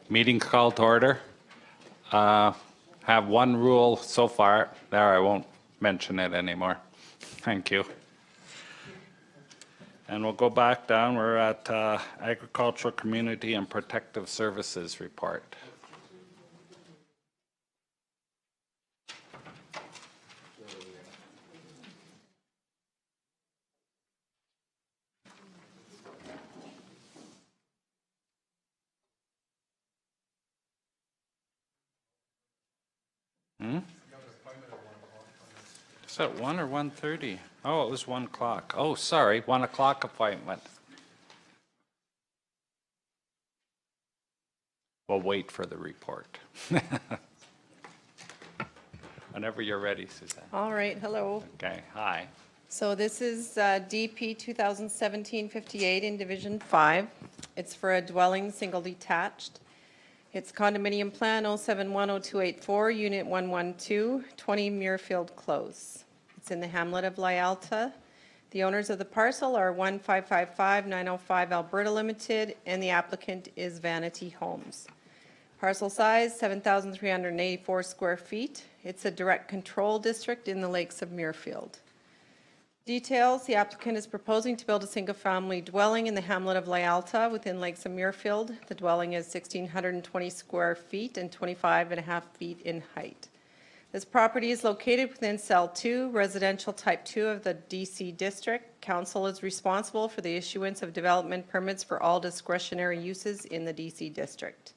Meeting called to order. Have one rule so far. There, I won't mention it anymore. Thank you. And we'll go back down. We're at Agricultural Community and Protective Services report. Is that 1 or 1:30? Oh, it was 1 o'clock. Oh, sorry, 1 o'clock appointment. We'll wait for the report. Whenever you're ready, Suzanne. All right, hello. Okay, hi. So this is DP 2017-58 in Division 5. It's for a dwelling, single detached. It's condominium plan 0710284, Unit 112, 20 Muirfield Close. It's in the hamlet of Lyalta. The owners of the parcel are 1555905 Alberta Limited, and the applicant is Vanity Homes. Parcel size 7,384 square feet. It's a direct control district in the lakes of Muirfield. Details: the applicant is proposing to build a single-family dwelling in the hamlet of Lyalta within lakes of Muirfield. The dwelling is 1,620 square feet and 25.5 feet in height. This property is located within Cell 2, residential type 2 of the DC district. Council is responsible for the issuance of development permits for all discretionary uses in the DC district.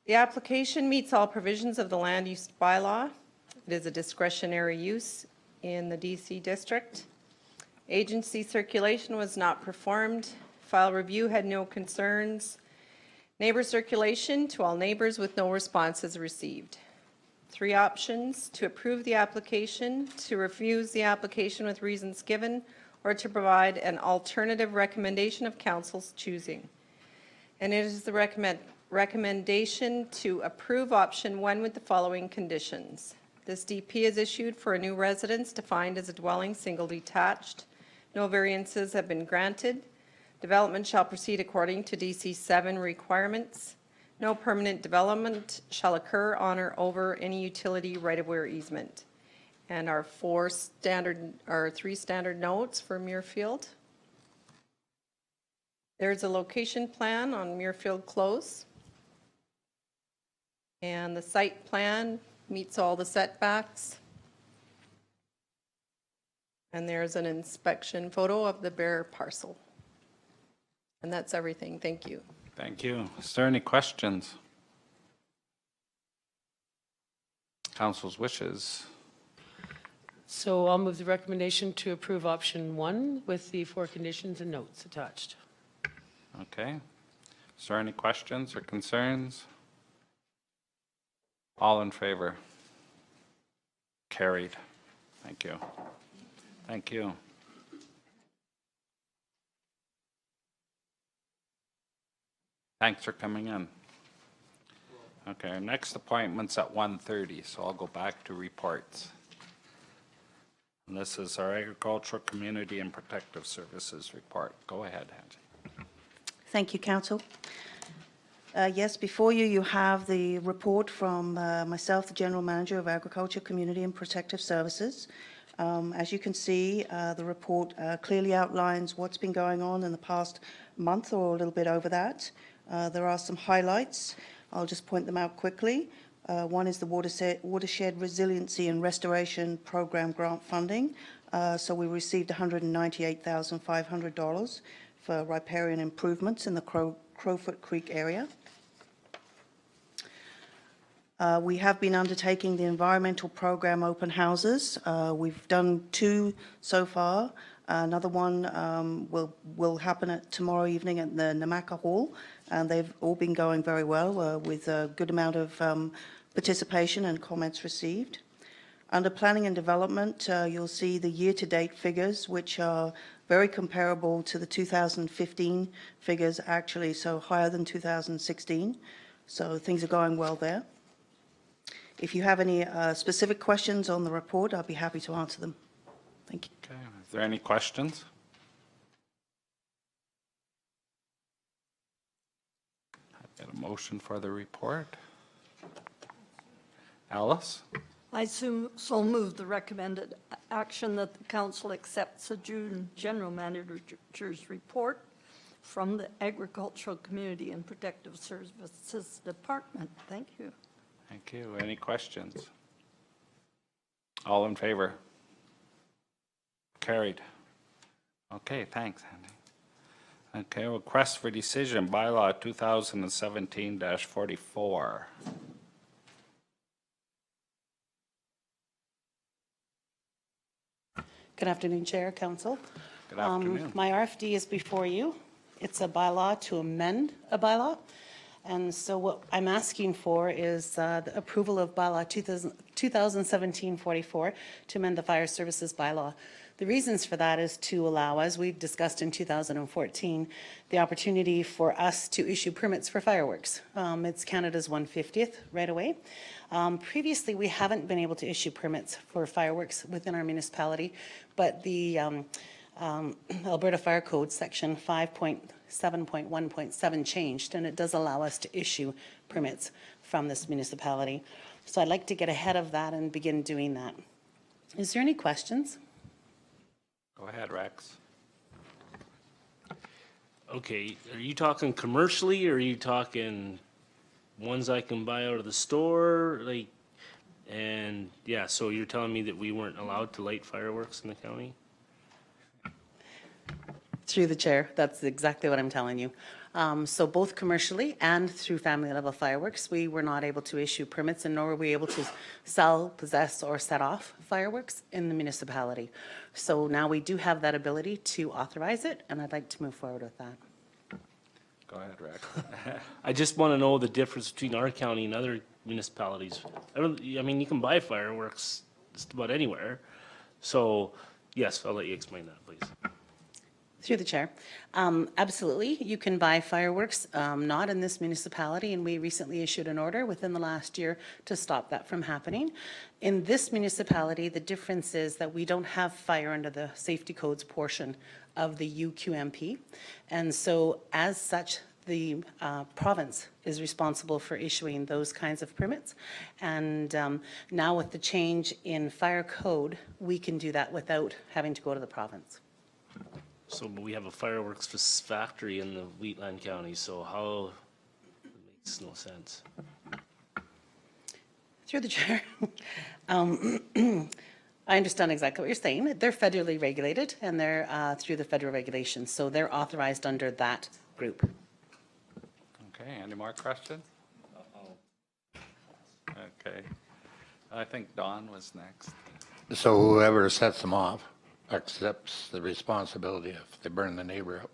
The application meets all provisions of the land use bylaw. It is a discretionary use in the DC district. Agency circulation was not performed. File review had no concerns. Neighbor circulation to all neighbors with no responses received. 3 options: to approve the application, to refuse the application with reasons given, or to provide an alternative recommendation of council's choosing. And it is the recommendation to approve option 1 with the following conditions. This DP is issued for a new residence defined as a dwelling, single detached. No variances have been granted. Development shall proceed according to DC 7 requirements. No permanent development shall occur on or over any utility right-of-way or easement. And our 3 standard notes for Muirfield. There's a location plan on Muirfield Close. And the site plan meets all the setbacks. And there's an inspection photo of the bare parcel. And that's everything. Thank you. Thank you. Is there any questions? Council's wishes. So I'll move the recommendation to approve option 1 with the 4 conditions and notes attached. Okay. Is there any questions or concerns? All in favor? Carried. Thank you. Thank you. Thanks for coming in. Okay, our next appointment's at 1:30, so I'll go back to reports. And this is our Agricultural Community and Protective Services report. Go ahead, Angie. Thank you, Council. Yes, before you, you have the report from myself, the General Manager of Agriculture, Community and Protective Services. As you can see, the report clearly outlines what's been going on in the past month or a little bit over that. There are some highlights. I'll just point them out quickly. One is the Watershed Resiliency and Restoration Program grant funding. So we received $198,500 for riparian improvements in the Crowfoot Creek area. We have been undertaking the environmental program open houses. We've done 2 so far. Another one will happen tomorrow evening at the Namaka Hall, and they've all been going very well with a good amount of participation and comments received. Under planning and development, you'll see the year-to-date figures, which are very comparable to the 2015 figures, actually, so higher than 2016. So things are going well there. If you have any specific questions on the report, I'll be happy to answer them. Thank you. Okay. Is there any questions? Get a motion for the report. Alice? I so move the recommended action that the council accepts the June general manager's report from the Agricultural Community and Protective Services Department. Thank you. Thank you. Any questions? All in favor? Carried. Okay, thanks, Andy. Okay, request for decision, bylaw 2017-44. Good afternoon, Chair, Council. Good afternoon. My RFD is before you. It's a bylaw to amend a bylaw. And so what I'm asking for is the approval of bylaw 2017-44 to amend the fire services bylaw. The reasons for that is to allow, as we've discussed in 2014, the opportunity for us to issue permits for fireworks. It's Canada's 150th right away. Previously, we haven't been able to issue permits for fireworks within our municipality, but the Alberta Fire Code section 5.7.1.7 changed, and it does allow us to issue permits from this municipality. So I'd like to get ahead of that and begin doing that. Is there any questions? Go ahead, Rex. Okay, are you talking commercially, or are you talking ones I can buy out of the store? Like, and yeah, so you're telling me that we weren't allowed to light fireworks in the county? Through the chair, that's exactly what I'm telling you. So both commercially and through family level fireworks, we were not able to issue permits, and nor were we able to sell, possess, or set off fireworks in the municipality. So now we do have that ability to authorize it, and I'd like to move forward with that. Go ahead, Rex. I just want to know the difference between our county and other municipalities. I mean, you can buy fireworks just about anywhere. So, yes, I'll let you explain that, please. Through the chair. Absolutely, you can buy fireworks, not in this municipality, and we recently issued an order within the last year to stop that from happening. In this municipality, the difference is that we don't have fire under the safety codes portion of the UQMP, and so as such, the province is responsible for issuing those kinds of permits. And now with the change in fire code, we can do that without having to go to the province. So we have a fireworks factory in the Wetland County, so how, it makes no sense. Through the chair. I understand exactly what you're saying. They're federally regulated, and they're through the federal regulations, so they're authorized under that group. Okay, any more questions? Okay. I think Don was next. So whoever sets them off accepts the responsibility if they burn the neighbor up.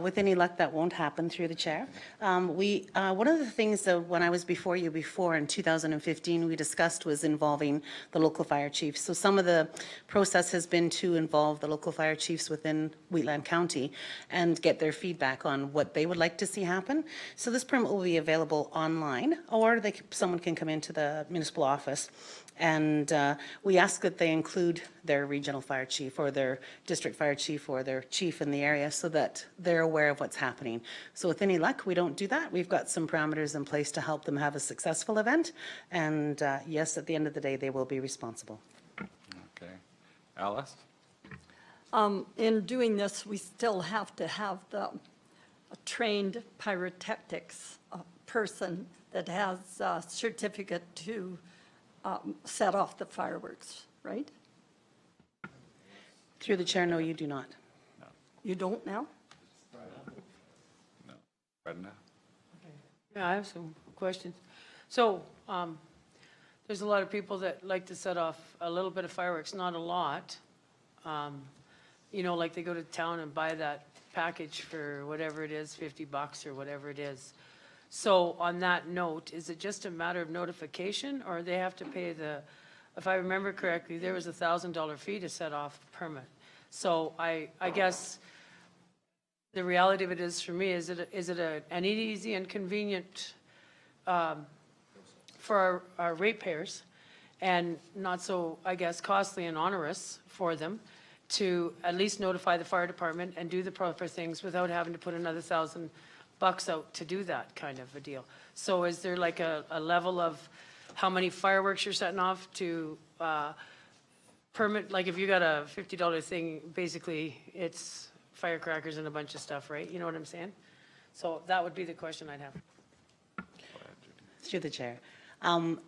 With any luck, that won't happen, through the chair. One of the things that when I was before you before in 2015, we discussed was involving the local fire chiefs. So some of the process has been to involve the local fire chiefs within Wetland County and get their feedback on what they would like to see happen. So this permit will be available online, or someone can come into the municipal office. And we ask that they include their regional fire chief or their district fire chief or their chief in the area so that they're aware of what's happening. So with any luck, we don't do that. We've got some parameters in place to help them have a successful event. And yes, at the end of the day, they will be responsible. Okay. Alice? In doing this, we still have to have a trained pyrotechnics person that has a certificate to set off the fireworks, right? Through the chair, no, you do not. You don't now? No. Brenda? Yeah, I have some questions. So, there's a lot of people that like to set off a little bit of fireworks, not a lot. You know, like they go to town and buy that package for whatever it is, $50 or whatever it is. So on that note, is it just a matter of notification, or they have to pay if I remember correctly, there was a $1,000 fee to set off permit. So I guess the reality of it is, for me, is it an easy and convenient for our ratepayers, and not so, I guess, costly and onerous for them to at least notify the fire department and do the proper things without having to put another $1,000 out to do that kind of a deal. So is there like a level of how many fireworks you're setting off to permit? Like if you got a $50 thing, basically it's firecrackers and a bunch of stuff, right? You know what I'm saying? So that would be the question I'd have. Through the chair.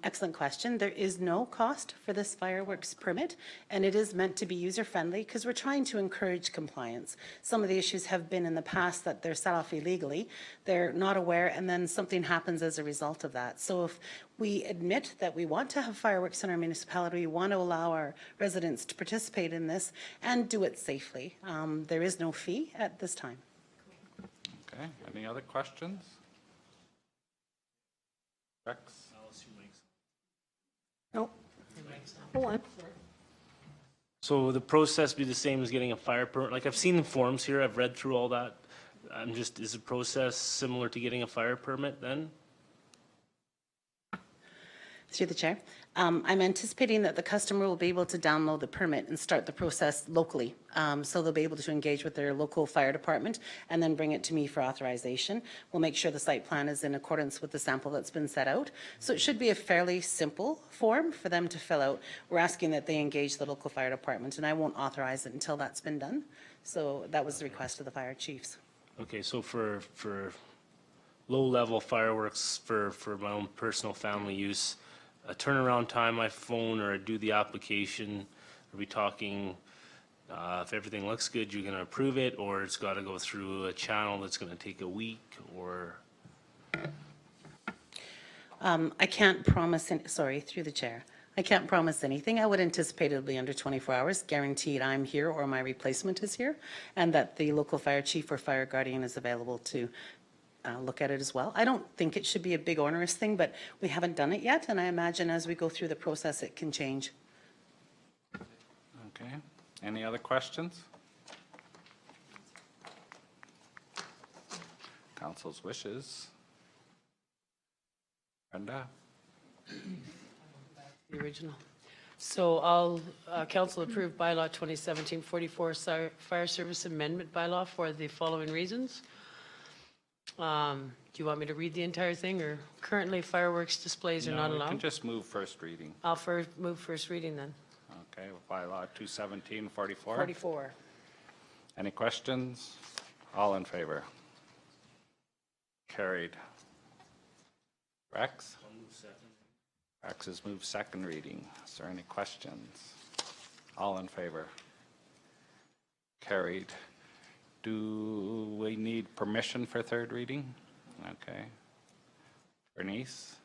Excellent question. There is no cost for this fireworks permit, and it is meant to be user-friendly because we're trying to encourage compliance. Some of the issues have been in the past that they're set off illegally, they're not aware, and then something happens as a result of that. So if we admit that we want to have fireworks in our municipality, we want to allow our residents to participate in this and do it safely. There is no fee at this time. Okay, any other questions? Rex? Nope. Hold on. So will the process be the same as getting a fire permit? Like I've seen the forms here, I've read through all that. Is the process similar to getting a fire permit then? Through the chair. I'm anticipating that the customer will be able to download the permit and start the process locally. So they'll be able to engage with their local fire department and then bring it to me for authorization. We'll make sure the site plan is in accordance with the sample that's been set out. So it should be a fairly simple form for them to fill out. We're asking that they engage the local fire department, and I won't authorize it until that's been done. So that was the request of the fire chiefs. Okay, so for low-level fireworks for my own personal family use, a turnaround time, my phone, or I do the application, are we talking, if everything looks good, you're gonna approve it, or it's gotta go through a channel that's gonna take a week, or? I can't promise, sorry, through the chair. I can't promise anything. I would anticipate it'll be under 24 hours, guaranteed I'm here or my replacement is here, and that the local fire chief or fire guardian is available to look at it as well. I don't think it should be a big onerous thing, but we haven't done it yet, and I imagine as we go through the process, it can change. Okay, any other questions? Council's wishes. Brenda? The original. So I'll, council approve bylaw 2017-44 fire service amendment bylaw for the following reasons. Do you want me to read the entire thing, or currently fireworks displays are No, not we can allowed? just move first reading. I'll move first reading then. Okay, bylaw 217-44. 44. Any questions? All in favor? Carried. Rex? Rex has moved second reading. Is there any questions? All in favor? Carried. Do we need permission for third reading? Okay. Bernice?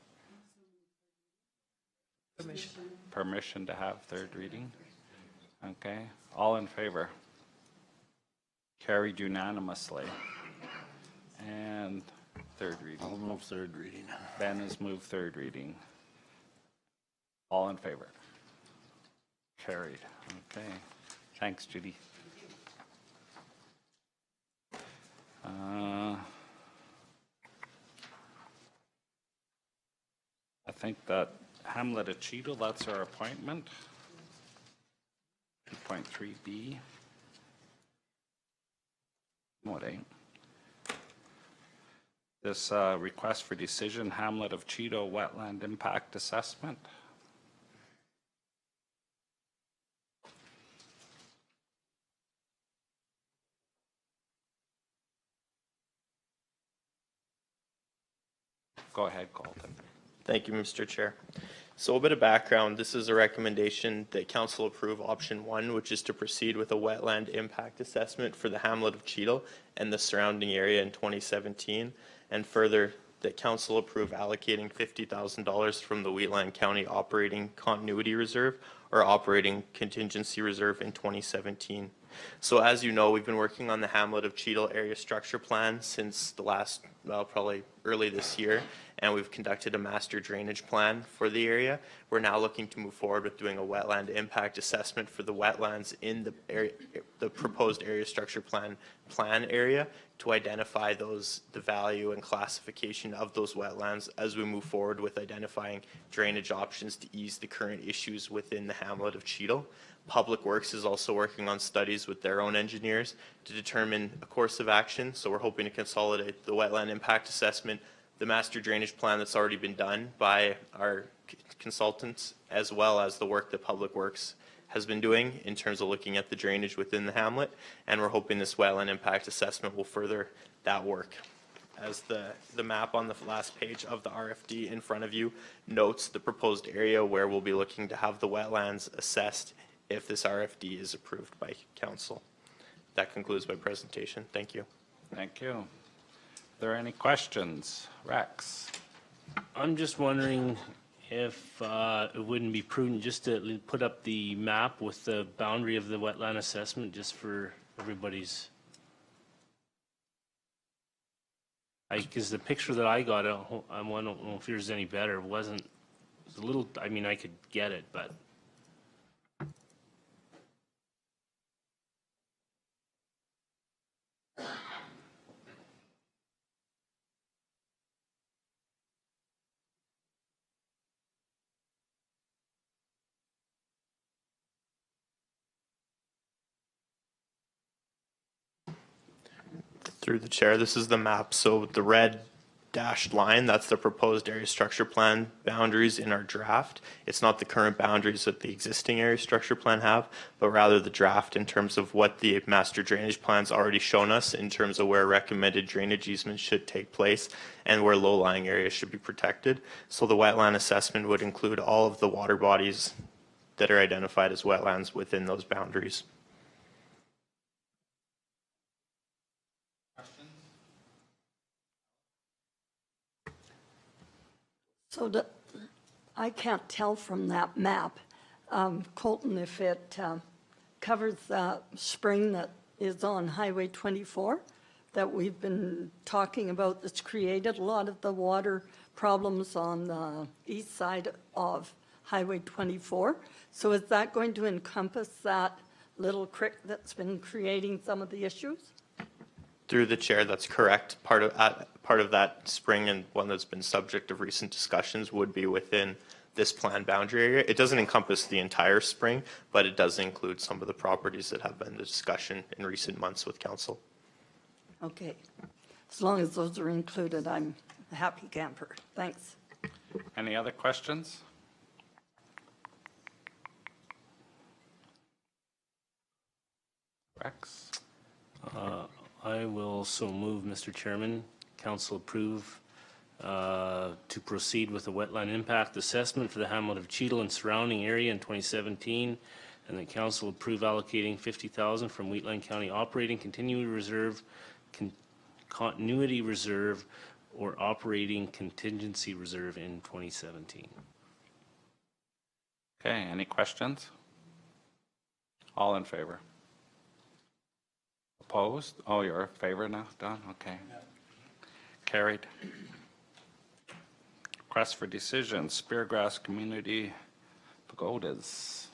Permission. Permission to have third reading? Okay. All in favor? Carried unanimously. And third reading. I'll move third reading. Ben has moved third reading. All in favor? Carried. Okay. Thanks, Judy. I think that Hamlet of Cheadle, that's our appointment. 2.3B. No, it ain't. This request for decision, Hamlet of Cheadle Wetland Impact Assessment. Go ahead, Colton. Thank you, Mr. Chair. So a bit of background, this is a recommendation that council approve option 1, which is to proceed with a wetland impact assessment for the hamlet of Cheadle and the surrounding area in 2017, and further that council approve allocating $50,000 from the Wheatland County Operating Continuity Reserve or Operating Contingency Reserve in 2017. So as you know, we've been working on the Hamlet of Cheadle area structure plan since the last, well, probably early this year, and we've conducted a master drainage plan for the area. We're now looking to move forward with doing a wetland impact assessment for the wetlands in the area, the proposed area structure plan area, to identify the value and classification of those wetlands as we move forward with identifying drainage options to ease the current issues within the hamlet of Cheadle. Public Works is also working on studies with their own engineers to determine a course of action. So we're hoping to consolidate the wetland impact assessment, the master drainage plan that's already been done by our consultants, as well as the work that Public Works has been doing in terms of looking at the drainage within the hamlet. And we're hoping this wetland impact assessment will further that work. As the map on the last page of the RFD in front of you notes the proposed area where we'll be looking to have the wetlands assessed if this RFD is approved by council. That concludes my presentation. Thank you. Thank you. Are there any questions? Rex? I'm just wondering if it wouldn't be prudent just to put up the map with the boundary of the wetland assessment just for everybody's. Because the picture that I got, I don't know if yours is any better. It was a little, I mean, I could get it, but. Through the chair, this is the map. So the red dashed line, that's the proposed area structure plan boundaries in our draft. It's not the current boundaries that the existing area structure plan have, but rather the draft in terms of what the master drainage plan's already shown us in terms of where recommended drainage easements should take place and where low-lying areas should be protected. So the wetland assessment would include all of the water bodies that are identified as wetlands within those boundaries. So I can't tell from that map, Colton, if it covers that spring that is on Highway 24 that we've been talking about that's created a lot of the water problems on the east side of Highway 24. So is that going to encompass that little creek that's been creating some of the issues? Through the chair, that's correct. Part of that spring and one that's been subject of recent discussions would be within this planned boundary area. It doesn't encompass the entire spring, but it does include some of the properties that have been the discussion in recent months with council. Okay. As long as those are included, I'm a happy camper. Thanks. Any other questions? Rex? I will so move, Mr. Chairman. Council approve to proceed with the wetland impact assessment for the hamlet of Cheadle and surrounding area in 2017, and the council approve allocating $50,000 from Wheatland County Operating Continuity Reserve, Continuity Reserve, or Operating Contingency Reserve in 2017. Okay, any questions? All in favor? Opposed? Oh, you're in favor now, Don? Okay. Carried. Request for decision, Speargrass Community Pagodas.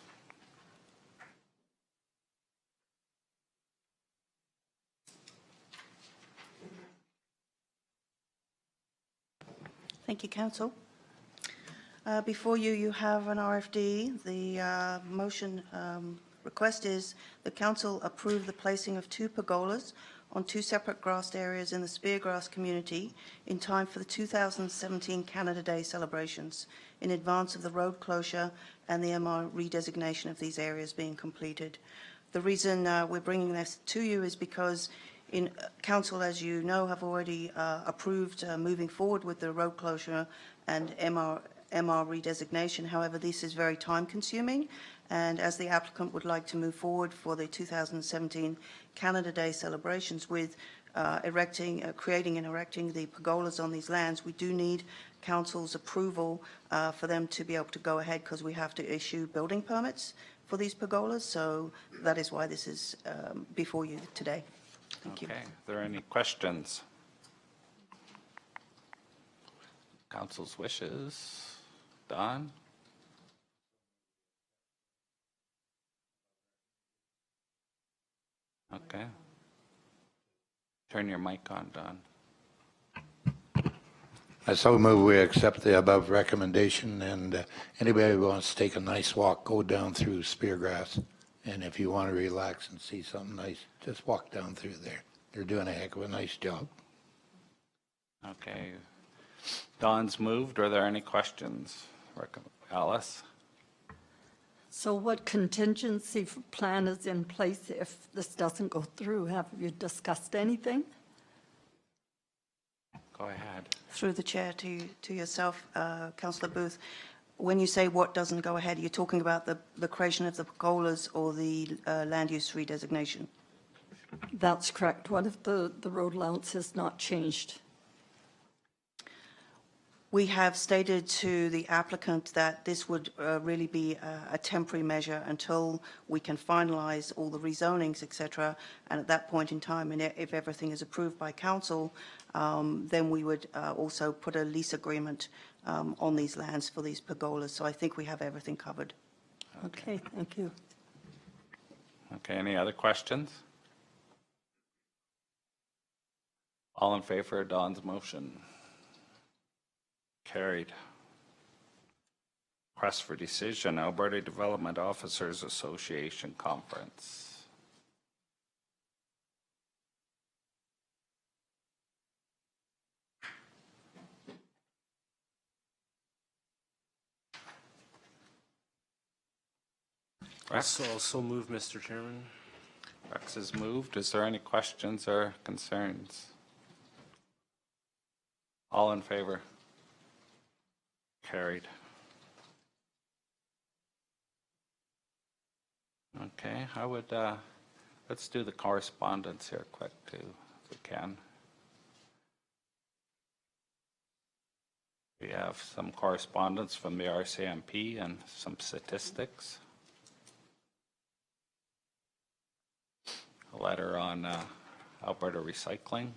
Thank you, Council. Before you, you have an RFD. The motion request is the Council approve the placing of 2 pergolas on 2 separate grassed areas in the Speargrass community in time for the 2017 Canada Day celebrations, in advance of the road closure and the MR redesignation of these areas being completed. The reason we're bringing this to you is because Council, as you know, have already approved moving forward with the road closure and MR redesignation. However, this is very time-consuming, and as the applicant would like to move forward for the 2017 Canada Day celebrations with creating and erecting the pergolas on these lands, we do need Council's approval for them to be able to go ahead, because we have to issue building permits for these pergolas. So that is why this is before you today. Thank you. Okay, are there any questions? Council's wishes. Don? Okay. Turn your mic on, Don. I so move we accept the above recommendation, and anybody who wants to take a nice walk, go down through Speargrass. And if you want to relax and see something nice, just walk down through there. They're doing a heck of a nice job. Okay. Don's moved. Are there any questions? Alice? So what contingency plan is in place if this doesn't go through? Have you discussed anything? Go ahead. Through the chair to yourself, Councillor Booth, when you say what doesn't go ahead, you're talking about the creation of the pergolas or the land use redesignation? That's correct. What if the road allowance is not changed? We have stated to the applicant that this would really be a temporary measure until we can finalise all the rezonings, etc. And at that point in time, and if everything is approved by council, then we would also put a lease agreement on these lands for these pergolas. So I think we have everything covered. Okay, thank you. Okay, any other questions? All in favor of Don's motion? Carried. Request for decision, Alberta Development Officers Association Conference. Rex? Also move, Mr. Chairman. Rex is moved. Is there any questions or concerns? All in favor? Carried. Okay, I would, let's do the correspondence here quick too, if we can. We have some correspondence from the RCMP and some statistics. A letter on Alberta recycling.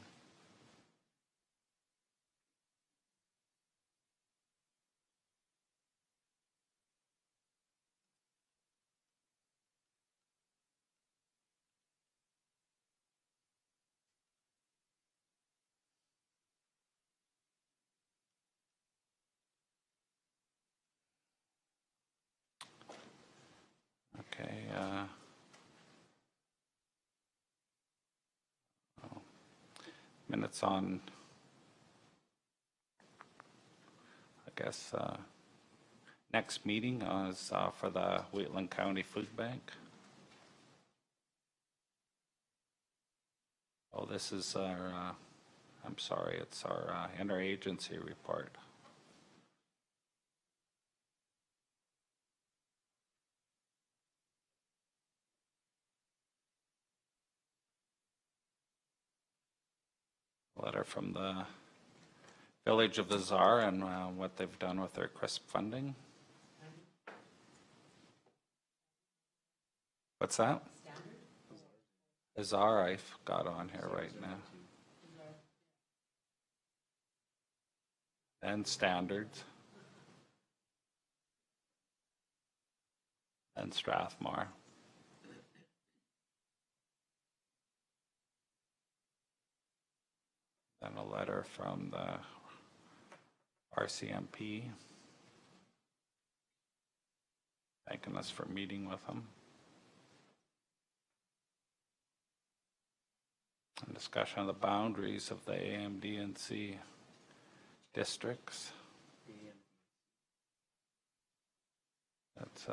Okay, minutes on, I guess, next meeting is for the Wetland County Food Bank. Oh, this is our, I'm sorry, it's our interagency report. Letter from the Village of the Czar and what they've done with their CRISP funding. What's that? The Czar I've got on here right now. And standards. And Strathmore. Then a letter from the RCMP thanking us for meeting with them. And discussion of the boundaries of the AMD and C districts. That's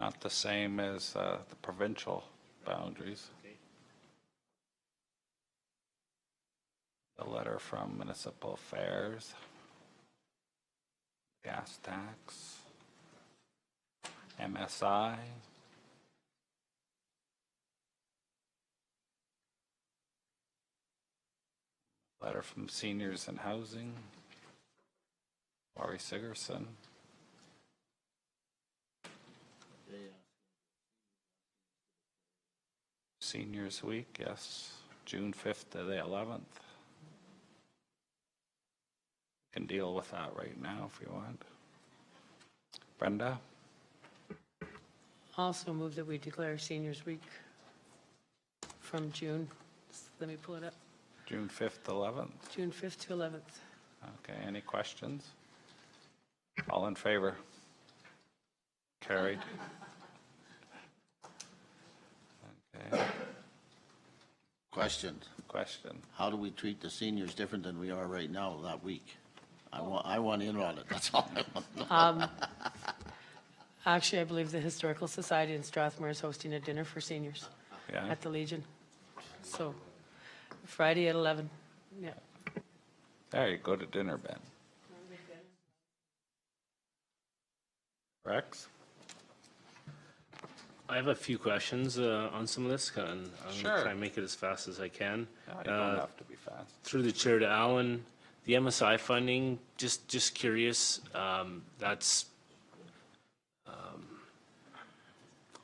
not the same as the provincial boundaries. A letter from Municipal Affairs, gas tax, MSI, letter from Seniors in Housing, Laurie Sigerson. Seniors Week, yes, June 5th to the 11th. Can deal with that right now if you want. Brenda? Also move that we declare Seniors Week from June, let me pull it up, June 5th, 11th. June 5th to 11th. Okay, any questions? All in favor? Carried. Okay, Question, question. how do we treat the seniors different than we are right now that week? I want in on it, that's all I want to know. Actually, I believe the Historical Society in Strathmore is hosting a dinner for seniors Yeah, at the Legion. So Friday at 11, yeah. there you go to dinner, Ben. Rex? I have a few questions on some of this, and I'm going Sure. to try and make it as fast as I can. No, you don't have to be fast. Through the chair to Alan, the MSI funding, just curious, that's,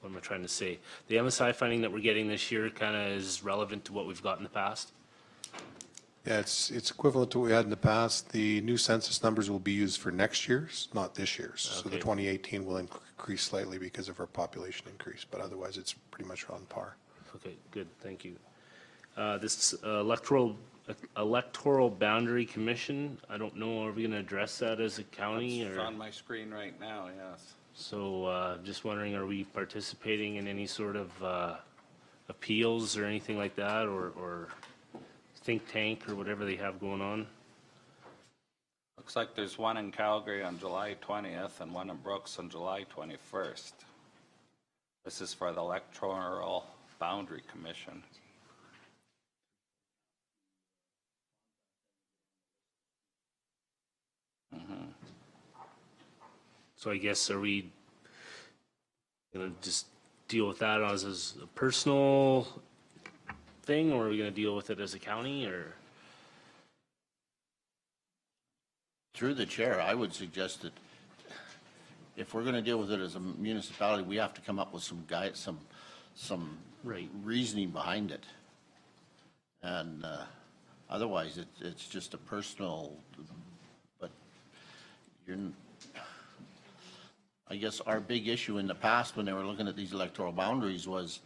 what am I trying to say? The MSI funding that we're getting this year kind of is relevant to what we've got in the past? Yeah, it's equivalent to what we had in the past. The new census numbers will be used for next year's, not this year's. So the Okay. 2018 will increase slightly because of our population increase, but otherwise it's pretty much on par. Okay, good, thank you. This electoral boundary commission, I don't know, are we going to address that as a county It's or? on my screen right now, yes. So just wondering, are we participating in any sort of appeals or anything like that, or think tank or whatever they have going on? Looks like there's one in Calgary on July 20th and one in Brooks on July 21st. This is for the Electoral Boundary Commission. So I guess, are we gonna just deal with that as a personal thing, or are we gonna deal with it as a county, or? Through the chair, I would suggest that if we're gonna deal with it as a municipality, we have to come up with some Right. reasoning behind it. And otherwise, it's just a personal, but I guess our big issue in the past when they were looking at these electoral boundaries was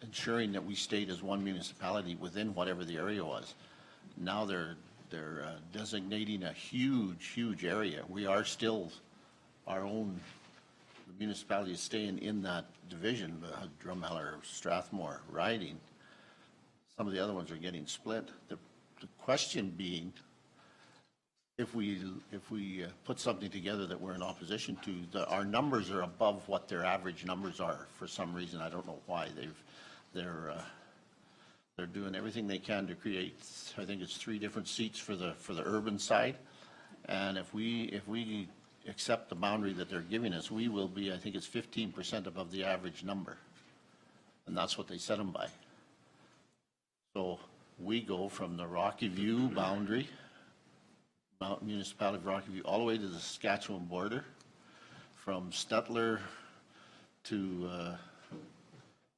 ensuring that we stayed as one municipality within whatever the area was. Now they're designating a huge area. We are still our own, the municipality is staying in that division, the Drumheller, Strathmore riding. Some of the other ones are getting split. The question being, if we put something together that we're in opposition to, our numbers are above what their average numbers are for some reason. I don't know why. They're doing everything they can to create, I think it's 3 different seats for the urban side. And if we accept the boundary that they're giving us, we will be, I think it's 15% above the average number. And that's what they set them by. So we go from the Rocky View boundary, municipality of Rocky View, all the way to the Saskatchewan border, from Stettler to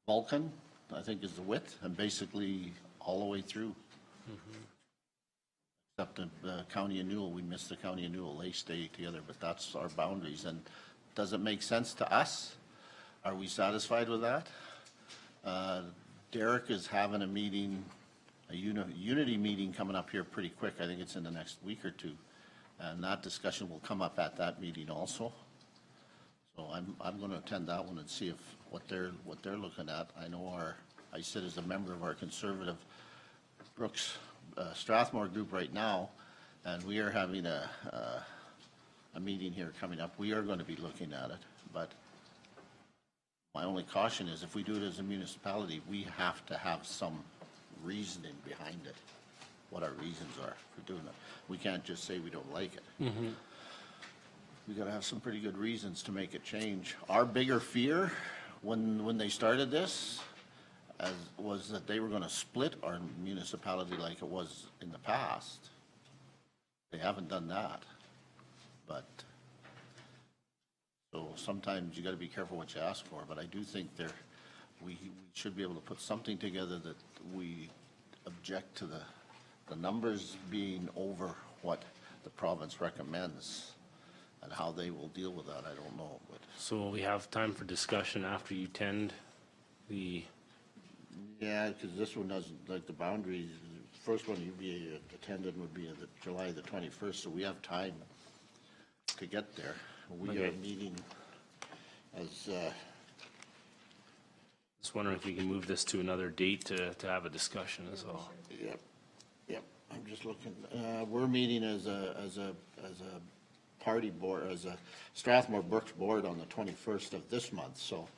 Vulcan, I think is the width, and basically all the way through. Except the county of Newell, we missed the county of Newell, they stay together, but that's our boundaries. And does it make sense to us? Are we satisfied with that? Derek is having a meeting, a unity meeting coming up here pretty quick. I think it's in the next week or 2. And that discussion will come up at that meeting also. So I'm going to attend that one and see if what they're looking at. I know I sit as a member of our conservative Brooks Strathmore group right now, and we are having a meeting here coming up. We are going to be looking at it, but my only caution is if we do it as a municipality, we have to have some reasoning behind it, what our reasons are for doing it. We can't just say we don't like it. We got to have some pretty good reasons to make it change. Our bigger fear when they started this was that they were going to split our municipality like it was in the past. They haven't done that, but so sometimes you got to be careful what you ask for. But I do think we should be able to put something together that we object to the the numbers being over what the province recommends and how they will deal with that, I don't know, but. So we have time for discussion after you tend the, Yeah, because this one doesn't, like the boundaries, the first one you'd be attended would be the July the 21st, so we have time to get there. We are Okay. meeting as, just wondering if we can move this to another date to have a discussion as well. yep, I'm just looking, we're meeting as a party board, as a Strathmore Brooks board on the 21st of this month, so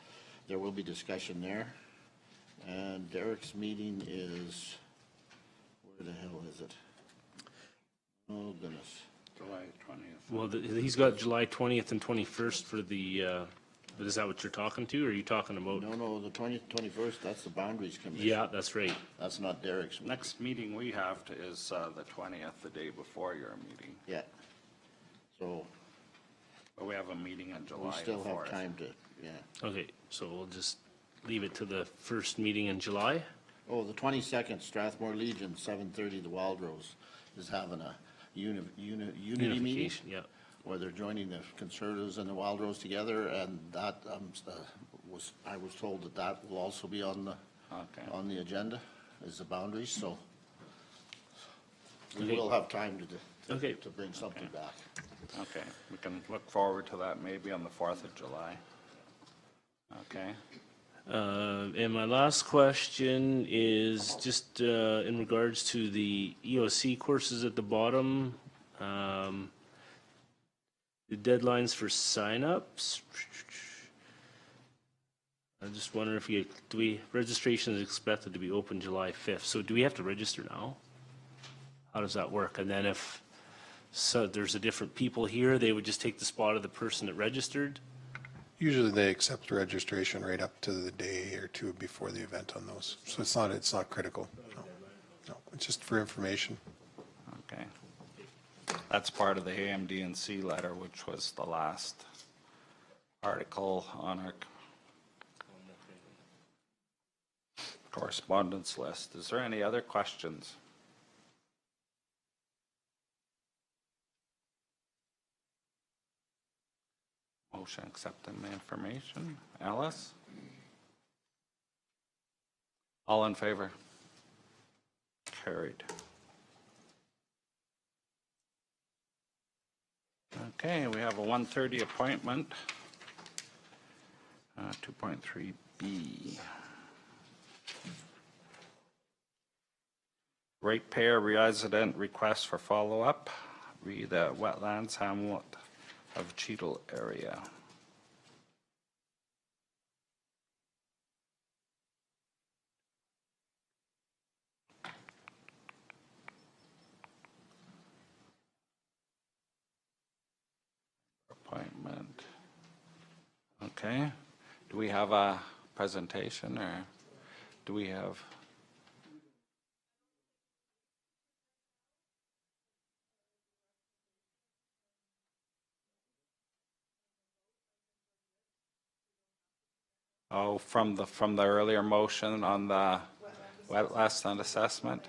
there will be discussion there. And Derek's meeting is, where the hell is it? Oh, goodness. July 20th. Well, he's got July 20th and 21st for the, but is that what you're talking to, or are you talking about? No, the 21st, that's the Boundaries Commission. Yeah, that's right. That's not Derek's meeting. Next meeting we have is the 20th, the day before your meeting. Yeah. So But we have a meeting in July we still 4th. have time to, yeah. Okay, so we'll just leave it to the first meeting in July? Oh, the 22nd, Strathmore Legion, 7:30, the Wildrose is having a unity meeting Unification, yeah. where they're joining the Conservatives and the Wildrose together, and that I was told that will also be on the agenda, is the boundaries, so we Okay. will have time Okay. to bring something back. Okay, we can look forward to that maybe on the 4th of July. Okay, And my last question is just in regards to the EOC courses at the bottom. The deadlines for signups. I just wonder if registration is expected to be open July 5th. So do we have to register now? How does that work? And then if there's a different people here, they would just take the spot of the person that registered? Usually they accept registration right up to the day or two before the event on those. So it's not critical. No, it's just for information. okay. That's part of the AMD&C letter, which was the last article on our correspondence list. Is there any other questions? Motion accepting the information. Alice? All in favor? Carried. Okay, we have a 1:30 appointment. 2.3B. Ratepayer resident request for follow-up. Read the Wetlands Hamlet of Cheadle area. Appointment. Okay. Do we have a presentation or do we have? Oh, from the earlier motion on the wetland assessment?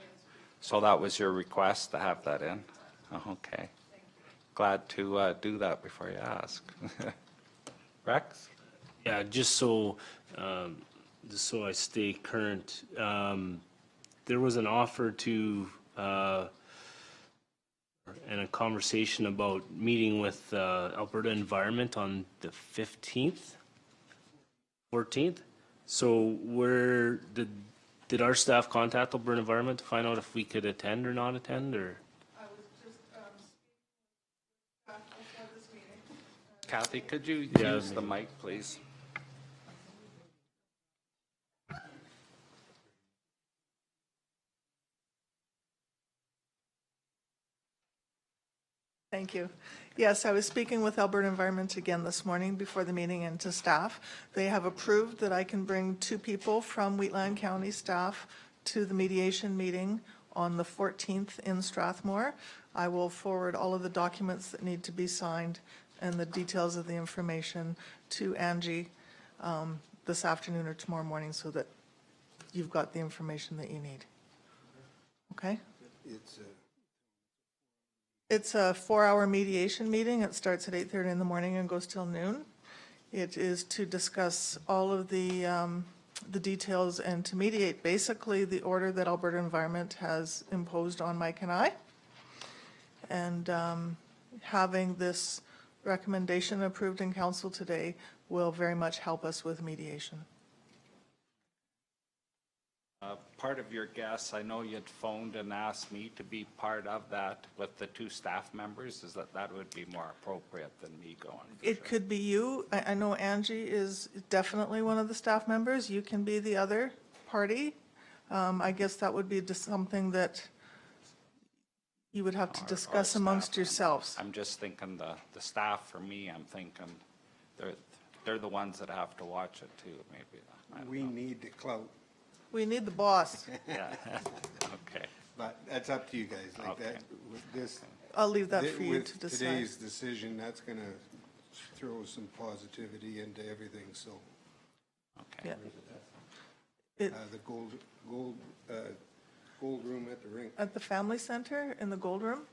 So that was your request to have that in? Oh, okay. Glad to do that before you ask. Rex? Yeah, just so I stay current, there was an offer to, and a conversation about meeting with Alberta Environment on the 15th, 14th. So did our staff contact Alberta Environment to find out if we could attend or not attend, or? Kathy, could you Yeah, use the mic, please? Thank you. Yes, I was speaking with Alberta Environment again this morning before the meeting and to staff. They have approved that I can bring 2 people from Wheatland County staff to the mediation meeting on the 14th in Strathmore. I will forward all of the documents that need to be signed and the details of the information to Angie this afternoon or tomorrow morning so that you've got the information that you need. Okay? It's a 4-hour mediation meeting. It starts at 8:30 in the morning and goes till noon. It is to discuss all of the details and to mediate basically the order that Alberta Environment has imposed on Mike and I. And having this recommendation approved in council today will very much help us with mediation. Part of your guess, I know you'd phoned and asked me to be part of that with the 2 staff members, is that would be more appropriate than me going? It could be you. I know Angie is definitely one of the staff members. You can be the other party. I guess that would be just something that you would have to discuss amongst yourselves. I'm just thinking the staff, for me, I'm thinking they're the ones that have to watch it too, maybe. I don't know. need the clout, We need the boss. Yeah, okay. but that's up to you guys. Like Okay. that, with this. I'll leave that for you with to decide. Today's decision, that's gonna throw some positivity into everything, so. Okay. Yeah. The gold room at the rink. At the family center in the Gold Room.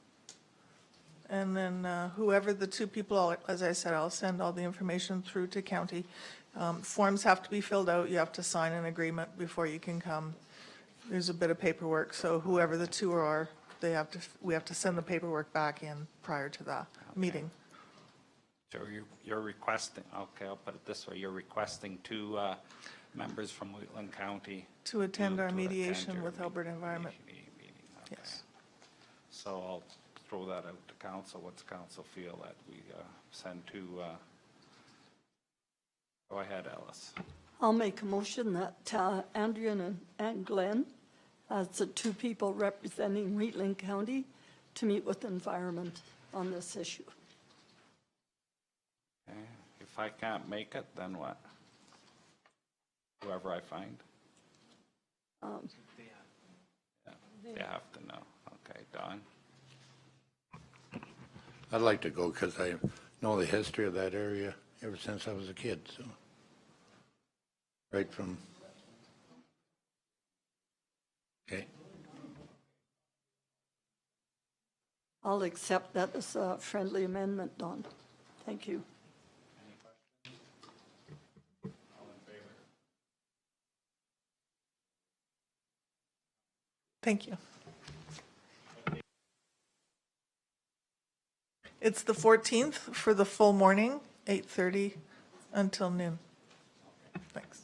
And then whoever the 2 people, as I said, I'll send all the information through to county. Forms have to be filled out. You have to sign an agreement before you can come. There's a bit of paperwork, so whoever the 2 are, we have to send the paperwork back in prior to the meeting. So you're requesting, okay, I'll put it this way, you're requesting 2 members from Wetland County. To attend our to attend mediation your with Alberta Environment. meeting, okay. Yes. So I'll throw that out to council. What's council feel that we send 2, go ahead, Alice. I'll make a motion that Andrea and Glenn, as the 2 people representing Wheatland County, to meet with environment on this issue. Okay, if I can't make it, then what? Whoever I find? Yeah, you have to know. Okay, Don? I'd like to go because I know the history of that area ever since I was a kid, so. Right from, okay. I'll accept that as a friendly amendment, Don. Thank you. Thank you. It's the 14th for the full morning, 8:30 until noon. Thanks.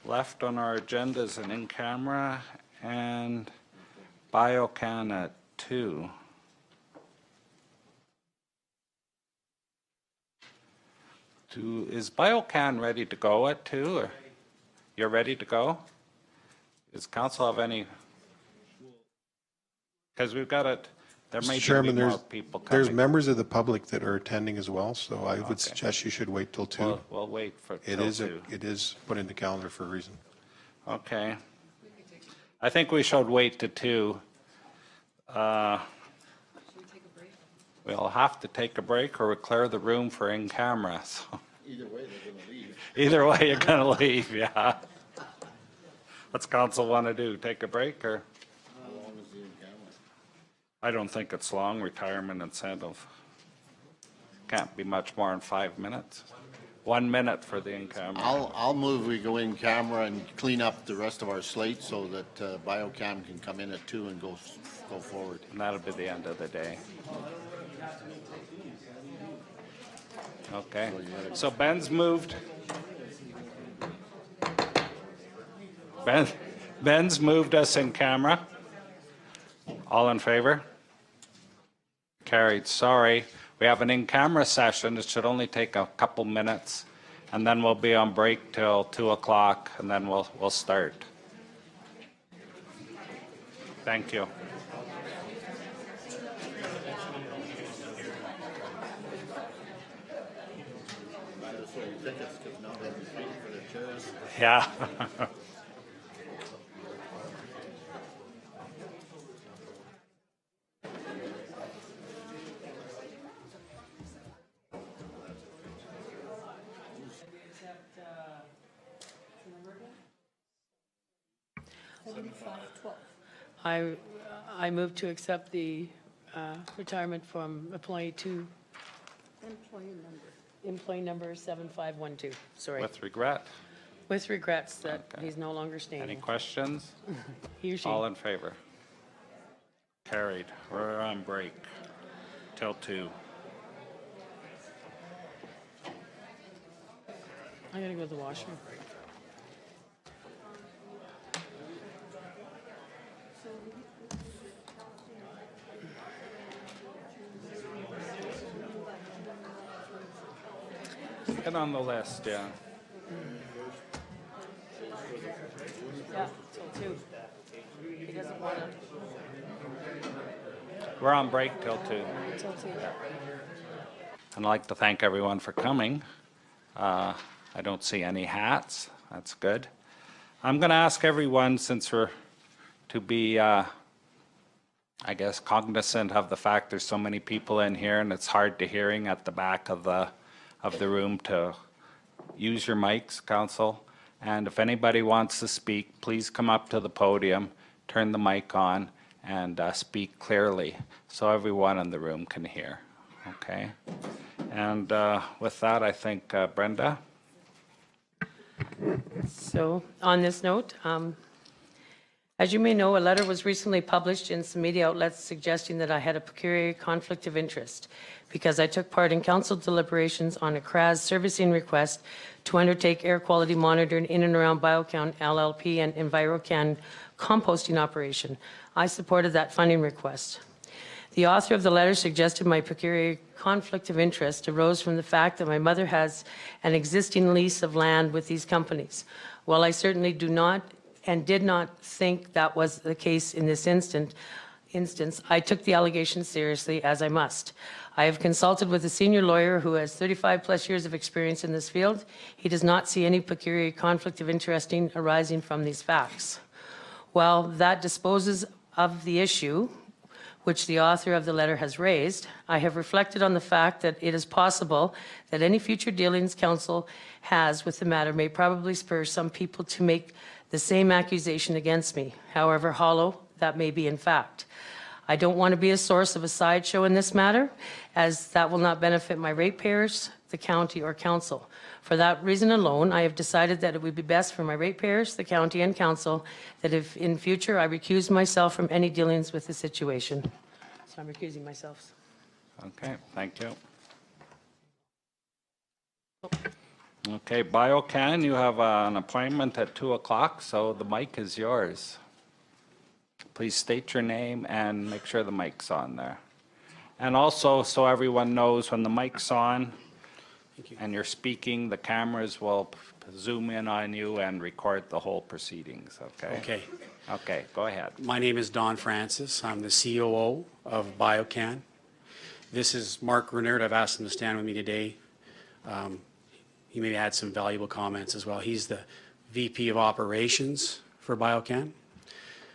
Left on our agenda is an in-camera and Biocon at 2. Is Biocon ready to go at 2, or you're ready to go? Does council have any? Because we've got it, there may be Chairman, more people there's coming. members of the public that are attending as well, so I would Okay. suggest you should wait till 2. We'll wait for It till is, 2. it is put in the calendar for a reason. Okay. I think we should wait to 2. We'll have to take a break or we clear the room for in-camera, so. Either way, they're gonna leave. Either way, you're gonna leave, yeah. What's council want to do? Take a break, or? How long is the in-camera? I don't think it's long, retirement incentive. Can't be much more than 5 minutes. 1 minute for the in-camera. I'll move we go in camera and clean up the rest of our slate so that Biocam can come in at 2 and go forward. And that'll be the end of the day. Okay, so Ben's moved. Ben's moved us in camera. All in favor? Carried, sorry. We have an in-camera session. It should only take a couple minutes. And then we'll be on break till 2 o'clock and then we'll start. Thank you. Yeah. I move to accept the retirement from employee two, employee number 7512, sorry. With regret. With regrets that Okay. he's no longer staying. Any questions? He or she. All in favor? Carried. We're on break till 2. I gotta go to the washroom. Get on the list, yeah. Yeah, till 2. He doesn't want to. We're on break till 2. Till 2. I'd like to thank everyone for coming. I don't see any hats. That's good. I'm going to ask everyone, since we're to be, I guess, cognizant of the fact there's so many people in here and it's hard to hearing at the back of the room, to use your mics, council. And if anybody wants to speak, please come up to the podium, turn the mic on, and speak clearly so everyone in the room can hear. Okay? And with that, I think, Brenda? So, on this note, as you may know, a letter was recently published in some media outlets suggesting that I had a peculiar conflict of interest because I took part in council deliberations on a CRAS servicing request to undertake air quality monitoring in and around Biocon LLP and Biocon composting operation. I supported that funding request. The author of the letter suggested my peculiar conflict of interest arose from the fact that my mother has an existing lease of land with these companies. While I certainly do not and did not think that was the case in this instance, I took the allegation seriously, as I must. I have consulted with a senior lawyer who has 35 plus years of experience in this field. He does not see any peculiar conflict of interest arising from these facts. While that disposes of the issue, which the author of the letter has raised, I have reflected on the fact that it is possible that any future dealings council has with the matter may probably spur some people to make the same accusation against me, however hollow that may be in fact. I don't want to be a source of a sideshow in this matter, as that will not benefit my ratepayers, the county, or council. For that reason alone, I have decided that it would be best for my ratepayers, the county, and council that if in future I recuse myself from any dealings with the situation. So I'm recusing myself. Okay, thank you. Okay, Biocon, you have an appointment at 2 o'clock, so the mic is yours. Please state your name and make sure the mic's on there. And also, so everyone knows, when the mic's on and you're speaking, the cameras will zoom in on you and record the whole proceedings, okay? Okay. Okay, go ahead. My name is Don Francis. I'm the COO of Biocon. This is Mark Renard. I've asked him to stand with me today. He maybe had some valuable comments as well. He's the VP of Operations for Biocon.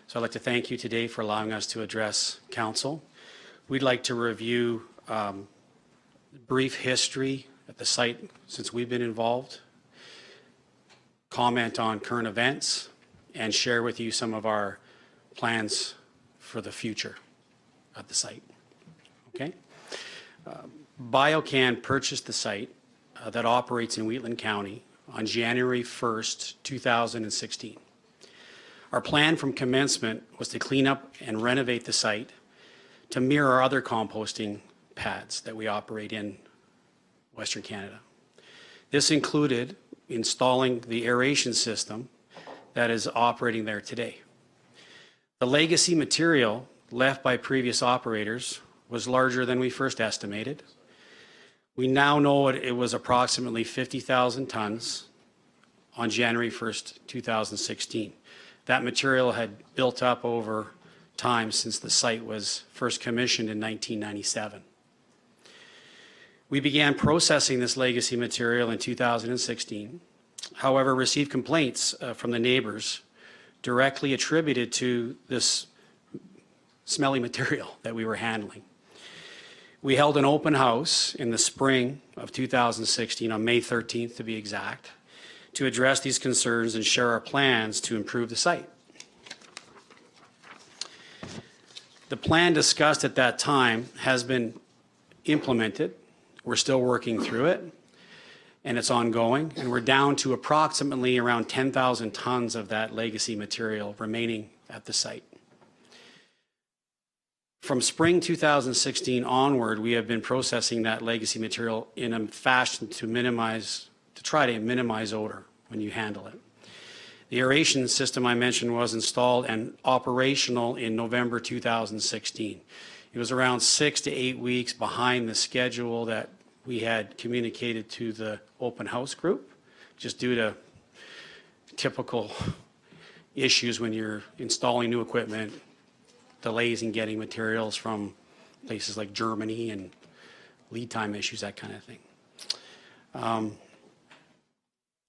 So I'd like to thank you today for allowing us to address council. We'd like to review brief history at the site since we've been involved, comment on current events, and share with you some of our plans for the future at the site. Okay? Biocon purchased the site that operates in Wetland County on January 1st, 2016. Our plan from commencement was to clean up and renovate the site to mirror our other composting pads that we operate in Western Canada. This included installing the aeration system that is operating there today. The legacy material left by previous operators was larger than we first estimated. We now know it was approximately 50,000 tons on January 1st, 2016. That material had built up over time since the site was first commissioned in 1997. We began processing this legacy material in 2016. However, received complaints from the neighbors directly attributed to this smelly material that we were handling. We held an open house in the spring of 2016, on May 13th to be exact, to address these concerns and share our plans to improve the site. The plan discussed at that time has been implemented. We're still working through it, and it's ongoing, and we're down to approximately around 10,000 tons of that legacy material remaining at the site. From spring 2016 onward, we have been processing that legacy material in a fashion to try to minimize odor when you handle it. The aeration system I mentioned was installed and operational in November 2016. It was around 6 to 8 weeks behind the schedule that we had communicated to the open house group, just due to typical issues when you're installing new equipment, delays in getting materials from places like Germany and lead time issues, that kind of thing.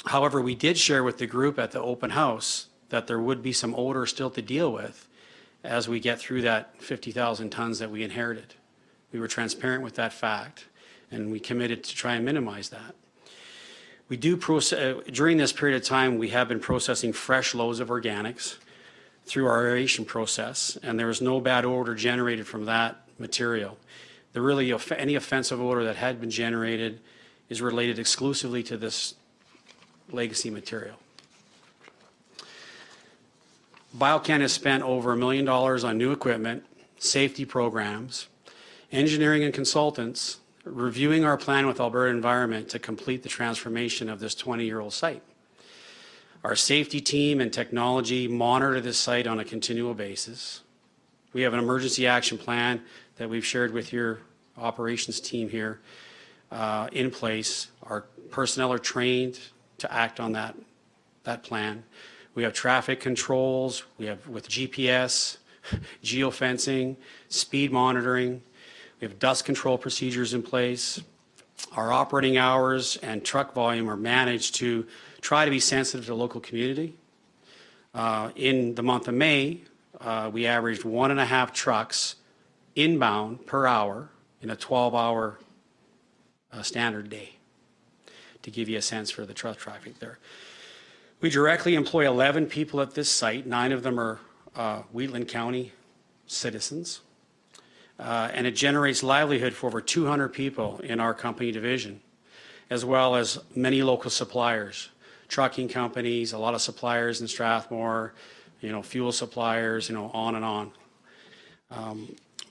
However, we did share with the group at the open house that there would be some odor still to deal with as we get through that 50,000 tons that we inherited. We were transparent with that fact, and we committed to try and minimize that. We do during this period of time, we have been processing fresh loads of organics through our aeration process, and there was no bad odor generated from that material. Any offensive odor that had been generated is related exclusively to this legacy material. Biocon has spent over $1 million on new equipment, safety programs, engineering and consultants, reviewing our plan with Alberta Environment to complete the transformation of this 20-year-old site. Our safety team and technology monitor this site on a continual basis. We have an emergency action plan that we've shared with your operations team here in place. Our personnel are trained to act on that plan. We have traffic controls, we have with GPS, geofencing, speed monitoring, we have dust control procedures in place. Our operating hours and truck volume are managed to try to be sensitive to the local community. In the month of May, we averaged 1.5 trucks inbound per hour in a 12-hour standard day, to give you a sense for the truck traffic there. We directly employ 11 people at this site. 9 of them are Wetland County citizens. And it generates livelihood for over 200 people in our company division, as well as many local suppliers, trucking companies, a lot of suppliers in Strathmore, fuel suppliers, on and on.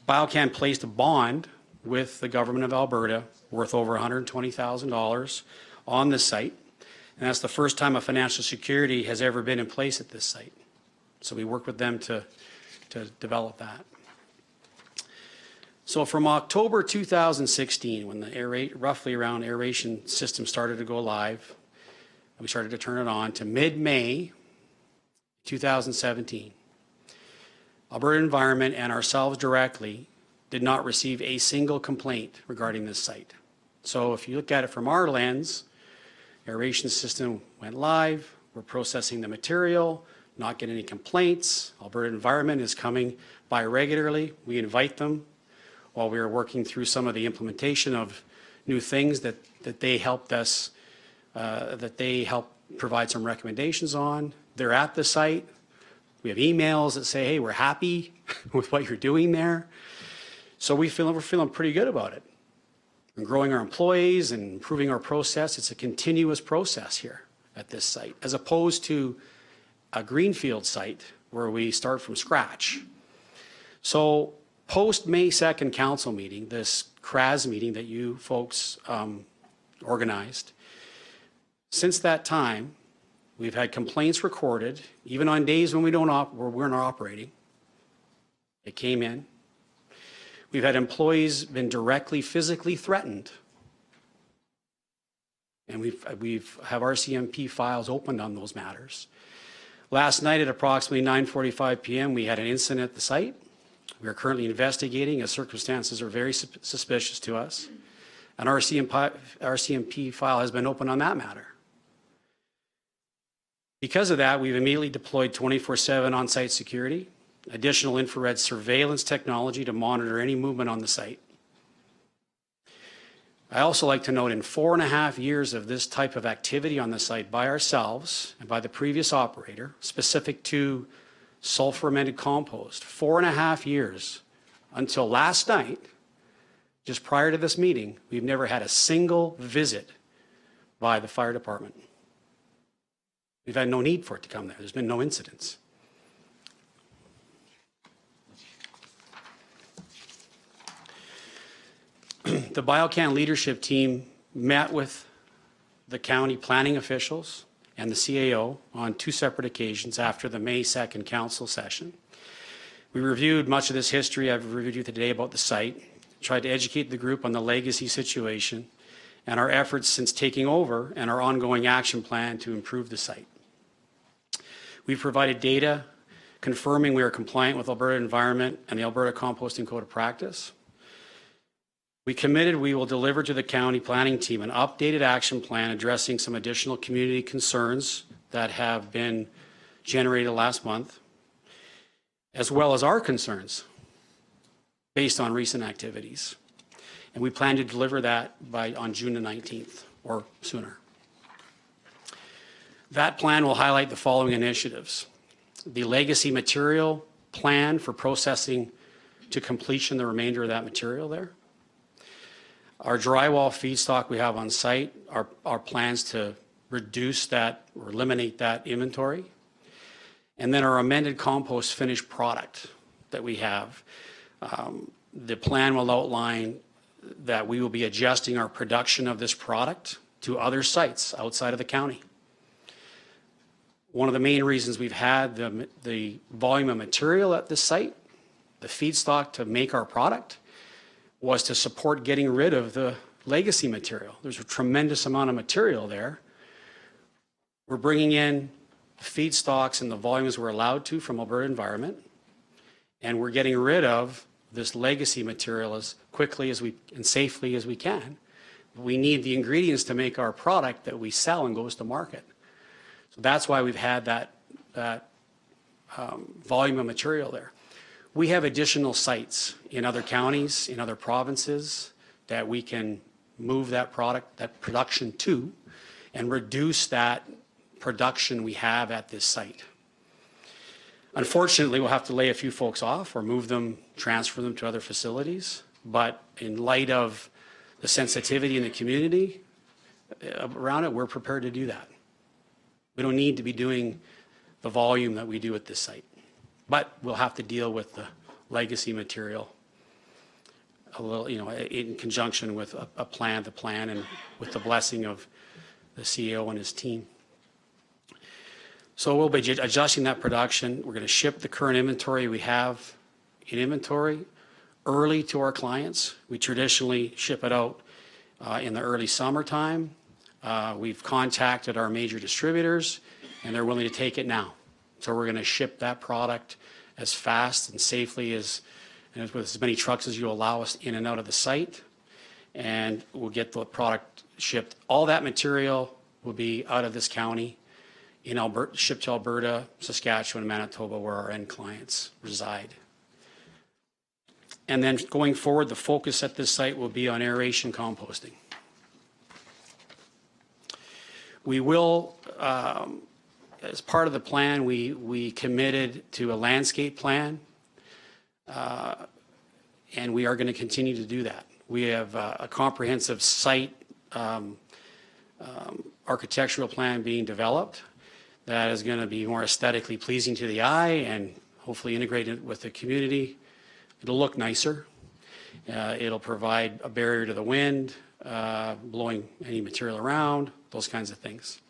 Biocon placed a bond with the government of Alberta worth over $120,000 on this site. And that's the first time a financial security has ever been in place at this site. So we work with them to develop that. So from October 2016, when the roughly around aeration system started to go live, we started to turn it on, to mid-May 2017, Alberta Environment and ourselves directly did not receive a single complaint regarding this site. So if you look at it from our lens, aeration system went live, we're processing the material, not getting any complaints. Alberta Environment is coming by regularly. We invite them while we are working through some of the implementation of new things that they helped us, that they help provide some recommendations on. They're at the site. We have emails that say, hey, we're happy with what you're doing there. So we're feeling pretty good about it. And growing our employees and improving our process. It's a continuous process here at this site, as opposed to a greenfield site where we start from scratch. So post May 2nd council meeting, this CRAS meeting that you folks organized, since that time, we've had complaints recorded, even on days when we're not operating. It came in. We've had employees been directly physically threatened. And we've have RCMP files opened on those matters. Last night at approximately 9:45 p.m., we had an incident at the site We are currently investigating as circumstances are very suspicious to us. An RCMP file has been opened on that matter. Because of that, we've immediately deployed 24/7 on-site security, additional infrared surveillance technology to monitor any movement on the site. I also like to note in 4.5 years of this type of activity on the site by ourselves and by the previous operator, specific to sulfur amended compost, 4.5 years until last night, just prior to this meeting, we've never had a single visit by the fire department. We've had no need for it to come there. There's been no incidents. The Biocon leadership team met with the county planning officials and the CAO on 2 separate occasions after the May 2nd council session. We reviewed much of this history I've reviewed you today about the site, tried to educate the group on the legacy situation and our efforts since taking over and our ongoing action plan to improve the site. We've provided data confirming we are compliant with Alberta Environment and the Alberta Composting Code of Practice. We committed we will deliver to the county planning team an updated action plan addressing some additional community concerns that have been generated last month, as well as our concerns based on recent activities. And we plan to deliver that on June the 19th or sooner. That plan will highlight the following initiatives: the legacy material plan for processing to completion the remainder of that material there, our drywall feedstock we have on site, our plans to reduce that or eliminate that inventory, and then our amended compost finished product that we have. The plan will outline that we will be adjusting our production of this product to other sites outside of the county. One of the main reasons we've had the volume of material at this site, the feedstock to make our product, was to support getting rid of the legacy material. There's a tremendous amount of material there. We're bringing in feedstocks in the volumes we're allowed to from Alberta Environment, and we're getting rid of this legacy material as quickly as and safely as we can. We need the ingredients to make our product that we sell and goes to market. So that's why we've had that volume of material there. We have additional sites in other counties, in other provinces, that we can move that production to, and reduce that production we have at this site. Unfortunately, we'll have to lay a few folks off or move them, transfer them to other facilities. But in light of the sensitivity in the community around it, we're prepared to do that. We don't need to be doing the volume that we do at this site. But we'll have to deal with the legacy material a little, in conjunction with the plan and with the blessing of the CEO and his team. So we'll be adjusting that production. We're going to ship the current inventory we have in inventory early to our clients. We traditionally ship it out in the early summertime. We've contacted our major distributors, and they're willing to take it now. So we're going to ship that product as fast and safely and with as many trucks as you allow us in and out of the site. And we'll get the product shipped. All that material will be out of this county in Alberta, shipped to Alberta, Saskatchewan, and Manitoba, where our end clients reside. And then going forward, the focus at this site will be on aeration composting. We will, as part of the plan, we committed to a landscape plan, and we are going to continue to do that. We have a comprehensive site architectural plan being developed that is going to be more aesthetically pleasing to the eye and hopefully integrated with the community. It'll look nicer. It'll provide a barrier to the wind, blowing any material around, those kinds of things.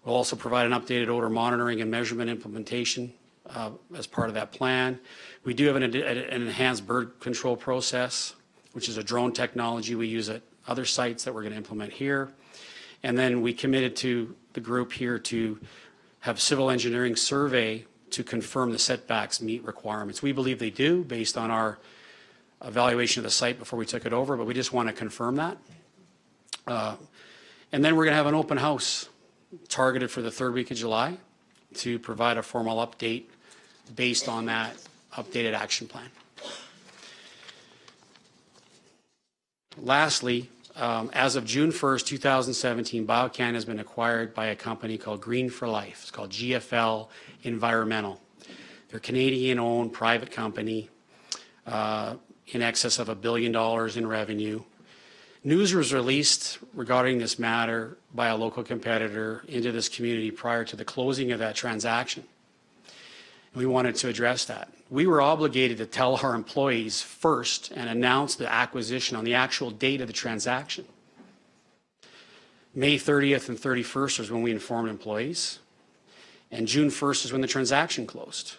We'll also provide an updated odor monitoring and measurement implementation as part of that plan. We do have an enhanced bird control process, which is a drone technology we use at other sites that we're going to implement here. And then we committed to the group here to have civil engineering survey to confirm the setbacks meet requirements. We believe they do based on our evaluation of the site before we took it over, but we just want to confirm that. And then we're going to have an open house targeted for the 3rd week of July to provide a formal update based on that updated action plan. Lastly, as of June 1st, 2017, Biocon has been acquired by a company called Green for Life. It's called GFL Environmental. They're a Canadian-owned private company in excess of $1 billion in revenue. News was released regarding this matter by a local competitor into this community prior to the closing of that transaction. We wanted to address that. We were obligated to tell our employees first and announce the acquisition on the actual date of the transaction. May 30th and 31st was when we informed employees, and June 1st is when the transaction closed.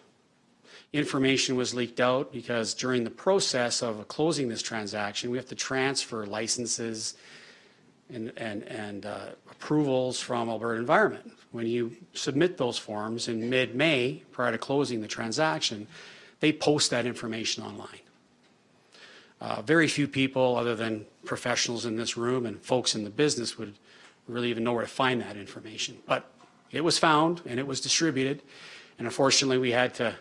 Information was leaked out because during the process of closing this transaction, we have to transfer licenses and approvals from Alberta Environment. When you submit those forms in mid-May, prior to closing the transaction, they post that information online. Very few people, other than professionals in this room and folks in the business, would really even know where to find that information. But it was found and it was distributed, and unfortunately we had to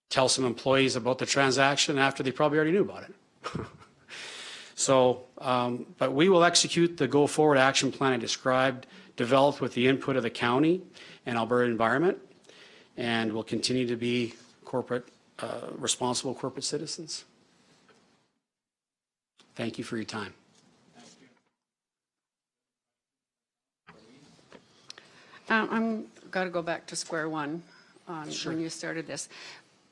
tell some employees about the transaction after they probably already knew about it. So, but we will execute the go-forward action plan I described, developed with the input of the county and Alberta Environment, and will continue to be responsible corporate citizens. Thank you for your time. I'm got to go back to square one on when you started this.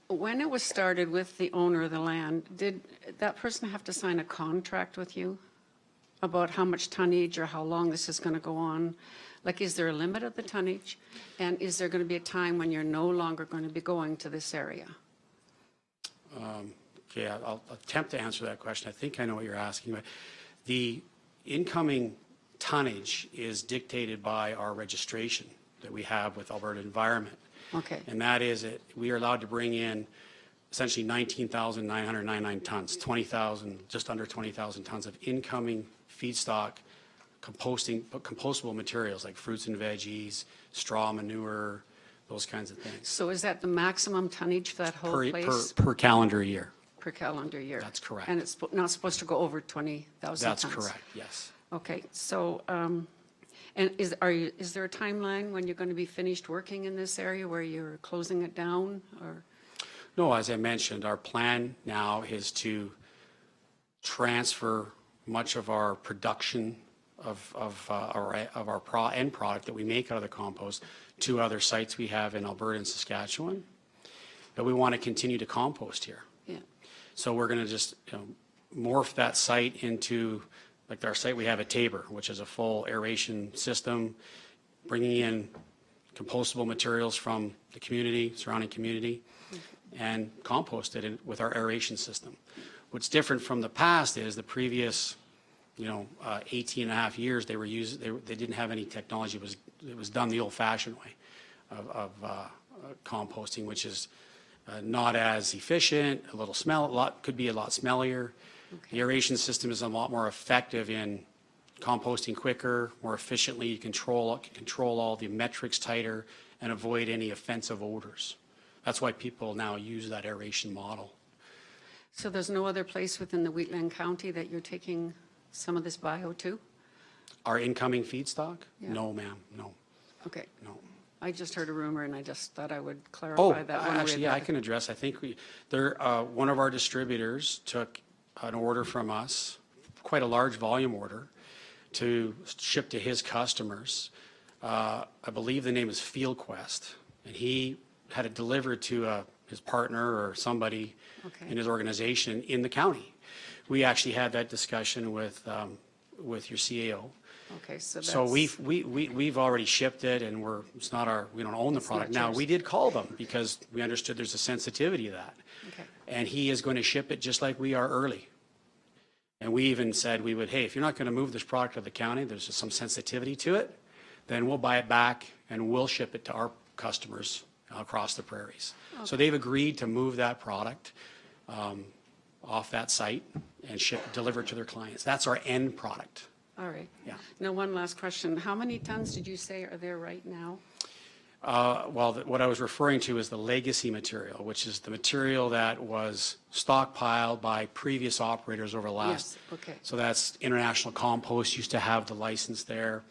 When it was started with the owner of the land, did that person have to sign a contract with you about how much tonnage or how long this is going to go on? Like, is there a limit of the tonnage? And is there going to be a time when you're no longer going to be going to this area? Okay, I'll attempt to answer that question. I think I know what you're asking. But the incoming tonnage is dictated by our registration that we have with Alberta Environment. Okay. And that is it. We are allowed to bring in essentially 19,999 tons, 20,000, just under 20,000 tons of incoming feedstock, compostable materials like fruits and veggies, straw manure, those kinds of things. So is that the maximum tonnage for that whole place? Per calendar year. Per calendar year? That's correct. And it's not supposed to go over 20,000 tons? That's correct, yes. Okay, so, and is there a timeline when you're going to be finished working in this area where you're closing it down, or? No, as I mentioned, our plan now is to transfer much of our production of our end product that we make out of the compost to other sites we have in Alberta and Saskatchewan. But we want to continue to compost here. Yeah. So we're going to just morph that site into, like our site we have at Tabor, which is a full aeration system, bringing in compostable materials from the community, surrounding community, and compost it with our aeration system. What's different from the past is the previous, 18 and a half years they didn't have any technology. It was done the old-fashioned way of composting, which is not as efficient, could be a lot smellier. Okay. The aeration system is a lot more effective in composting quicker, more efficiently. You can control all the metrics tighter and avoid any offensive odors. That's why people now use that aeration model. So there's no other place within the Wetland County that you're taking some of this bio to? Our incoming feedstock? Yeah. No, ma'am, no. Okay. No. I just heard a rumor and I just thought I would clarify that one way or actually, the yeah, I other. can address. I think one of our distributors took an order from us, quite a large volume order, to ship to his customers. I believe the name is FieldQuest, and he had it delivered to his partner or somebody in his organization in the county. We actually had that discussion with your CAO. Okay, so that's... So we've already shipped it, and we don't own the product. Now, we did call them because we understood there's a sensitivity to that. Okay. And he is going to ship it just like we are early. And we even said hey, if you're not going to move this product to the county, there's just some sensitivity to it, then we'll buy it back and we'll ship it to our customers across the prairies. So they've agreed to move that product off that site and deliver it to their clients. That's our end product. All right. Yeah. Now, one last question. How many tons did you say are there right now? What I was referring to is the legacy material, which is the material that was stockpiled by previous operators over the last. Yes, okay. So that's International Compost used to have the license there,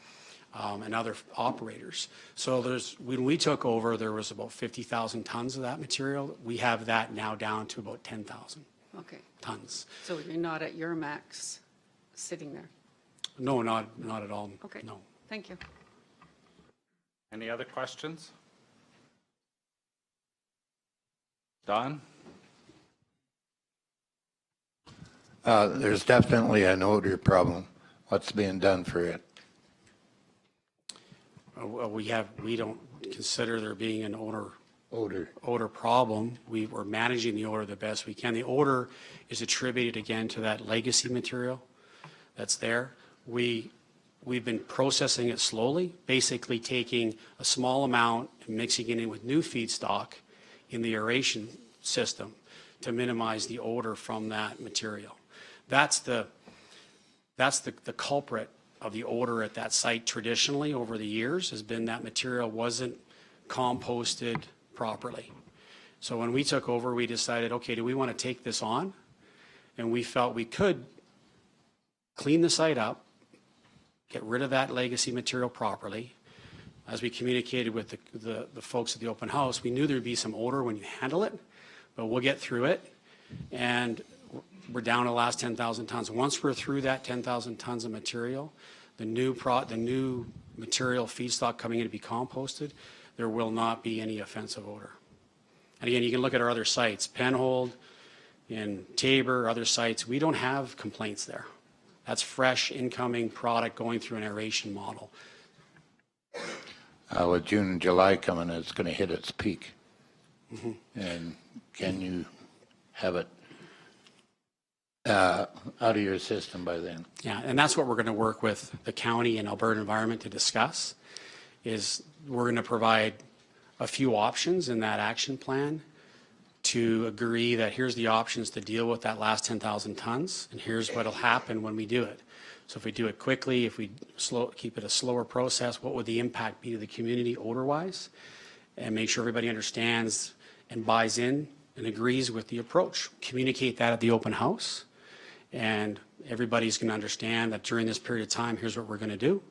and other operators. So when we took over, there was about 50,000 tons of that material. We have that now down to about 10,000 Okay. tons. So you're not at your max sitting there? No, not at all. Okay. No. Thank you. Any other questions? Don? There's definitely an odor problem. What's being done for it? Well, we don't consider there being an Odor. odor problem. We're managing the odor the best we can. The odor is attributed again to that legacy material that's there. We've been processing it slowly, basically taking a small amount and mixing it in with new feedstock in the aeration system to minimize the odor from that material. That's the culprit of the odor at that site traditionally over the years, has been that material wasn't composted properly. So when we took over, we decided, okay, do we want to take this on? And we felt we could clean the site up, get rid of that legacy material properly. As we communicated with the folks at the open house, we knew there'd be some odor when you handle it, but we'll get through it. And we're down to the last 10,000 tons. Once we're through that 10,000 tons of material, the new material feedstock coming in to be composted, there will not be any offensive odor. And again, you can look at our other sites, Penhold, in Tabor, other sites, we don't have complaints there. That's fresh incoming product going through an aeration model. With June and July coming, it's going to hit its peak. And can you have it out of your system by then? Yeah, and that's what we're going to work with the county and Alberta Environment to discuss, is we're going to provide a few options in that action plan to agree that here's the options to deal with that last 10,000 tons, and here's what'll happen when we do it. So if we do it quickly, if we keep it a slower process, what would the impact be to the community odor-wise? And make sure everybody understands and buys in and agrees with the approach. Communicate that at the open house, and everybody's going to understand that during this period of time, here's what we're going to do,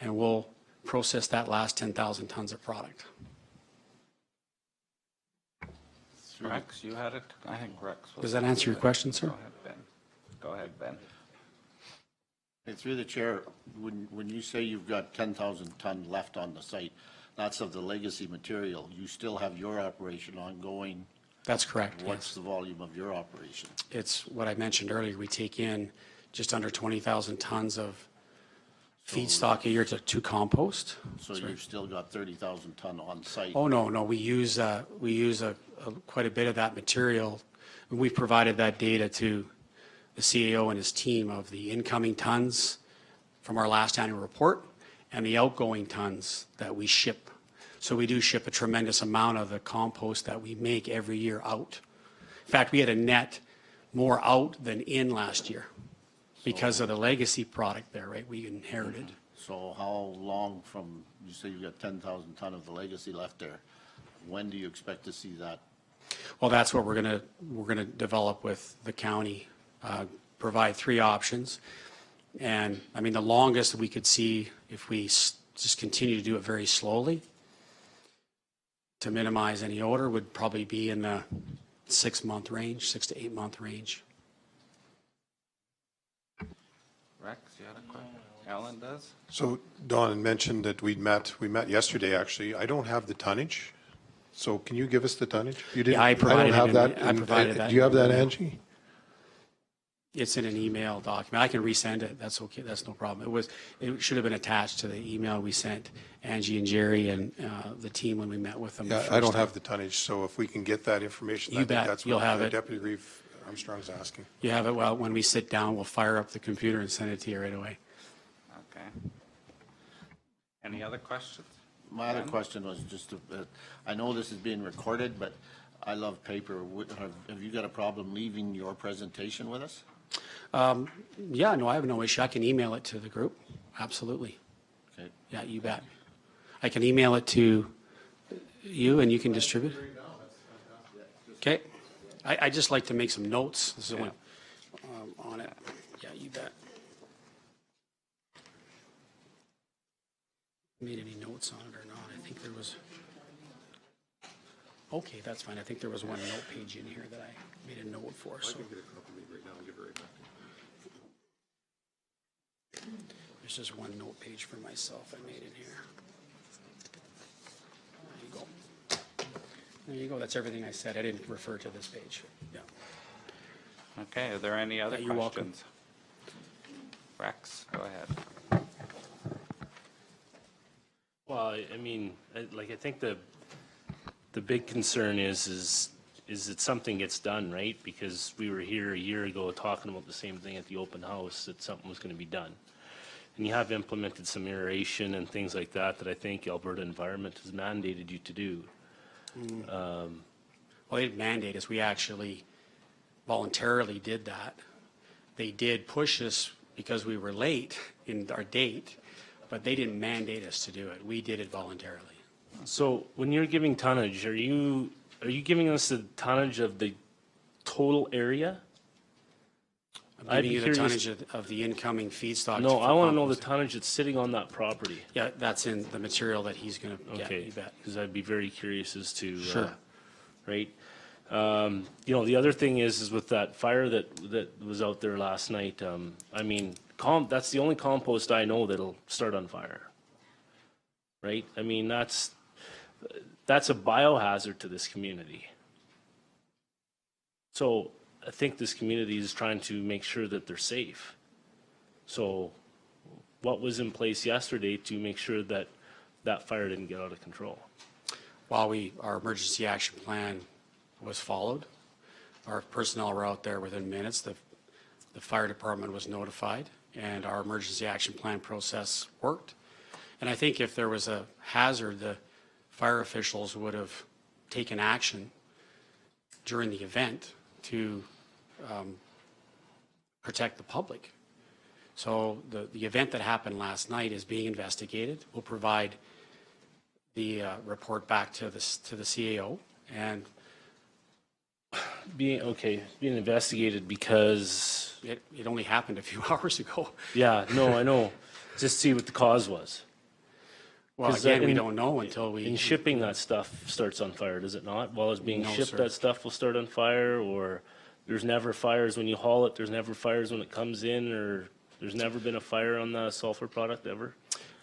and we'll process that last 10,000 tons of product. Rex, you had it? I think Rex was. Does that answer your question, sir? Go ahead, Ben. Go ahead, Ben. Hey, through the chair, when you say you've got 10,000 ton left on the site, that's of the legacy material. You still have your operation ongoing. That's correct. What's Yes. the volume of your operation? It's what I mentioned earlier. We take in just under 20,000 tons of feedstock a year to compost. So you've still got 30,000 ton on site? Oh, no, we use quite a bit of that material. We've provided that data to the CAO and his team of the incoming tons from our last annual report and the outgoing tons that we ship. So we do ship a tremendous amount of the compost that we make every year out. In fact, we had a net more out than in last year because of the legacy product there, right, we inherited. So how long from, you say you've got 10,000 ton of the legacy left there, when do you expect to see that? Well, that's what we're gonna develop with the county, provide 3 options. And I mean, the longest we could see if we just continue to do it very slowly to minimize any odor would probably be in the 6-month range, 6 to 8 month range. Rex, you had a question? Alan does? So Don mentioned that we met yesterday, actually. I don't have the tonnage. So can you give us the tonnage? You didn't. Yeah, I provided don't have it that. I provided that. Do you have that, Angie? It's in an email document. I can resend it. That's okay. That's no problem. It should have been attached to the email we sent Angie and Jerry and the team when we met with them. Yeah, I don't have the tonnage, so if we can get that information, You I think bet. that's You'll what have it. Deputy Reeve Armstrong's asking. You have it. Well, when we sit down, we'll fire up the computer and send it to you right away. Okay. Any other questions? My other question was just, I know this is being recorded, but I love paper. Have you got a problem leaving your presentation with us? Yeah, no, I have no issue. I can email it to the group. Absolutely. Okay. Yeah, you bet. I can email it to you and you can distribute. Okay. I just like to make some notes. This is one on it. Yeah, you bet. Made any notes on it or not? I think there was. Okay, that's fine. I think there was one note page in here that I made a note for. So. There's just one note page for myself I made in here. There you go. There you go. That's everything I said. I didn't refer to this page. Yeah. Okay, are there any other you're welcome. questions? Rex, go ahead. Well, I mean, I think the big concern is that something gets done, right? Because we were here a year ago talking about the same thing at the open house, that something was going to be done. And you have implemented some aeration and things like that I think Alberta Environment has mandated you to do. Well, they didn't mandate us. We actually voluntarily did that. They did push us because we were late in our date, but they didn't mandate us to do it. We did it voluntarily. So when you're giving tonnage, are you giving us the tonnage of the total area? I'm giving you the tonnage of the incoming feedstock. No, I want to know the tonnage that's sitting on that property. Yeah, that's in the material that he's going to get. Okay, You bet. because I'd be very curious as to, Sure. right? You know, the other thing is with that fire that was out there last night, I mean, that's the only compost I know that'll start on fire. Right? I mean, that's a biohazard to this community. So I think this community is trying to make sure that they're safe. So what was in place yesterday to make sure that that fire didn't get out of control? While our emergency action plan was followed, our personnel were out there within minutes. The fire department was notified, and our emergency action plan process worked. And I think if there was a hazard, the fire officials would have taken action during the event to protect the public. So the event that happened last night is being investigated. We'll provide the report back to the CAO, and being investigated because it only happened a few hours ago. Yeah, no, I know. Just see what the cause was. Well, again, we don't know until we. In shipping, that stuff starts on fire, does it not? While it's being shipped, sir. that stuff will start on fire, or there's never fires when you haul it, there's never fires when it comes in, or there's never been a fire on the sulfur product ever?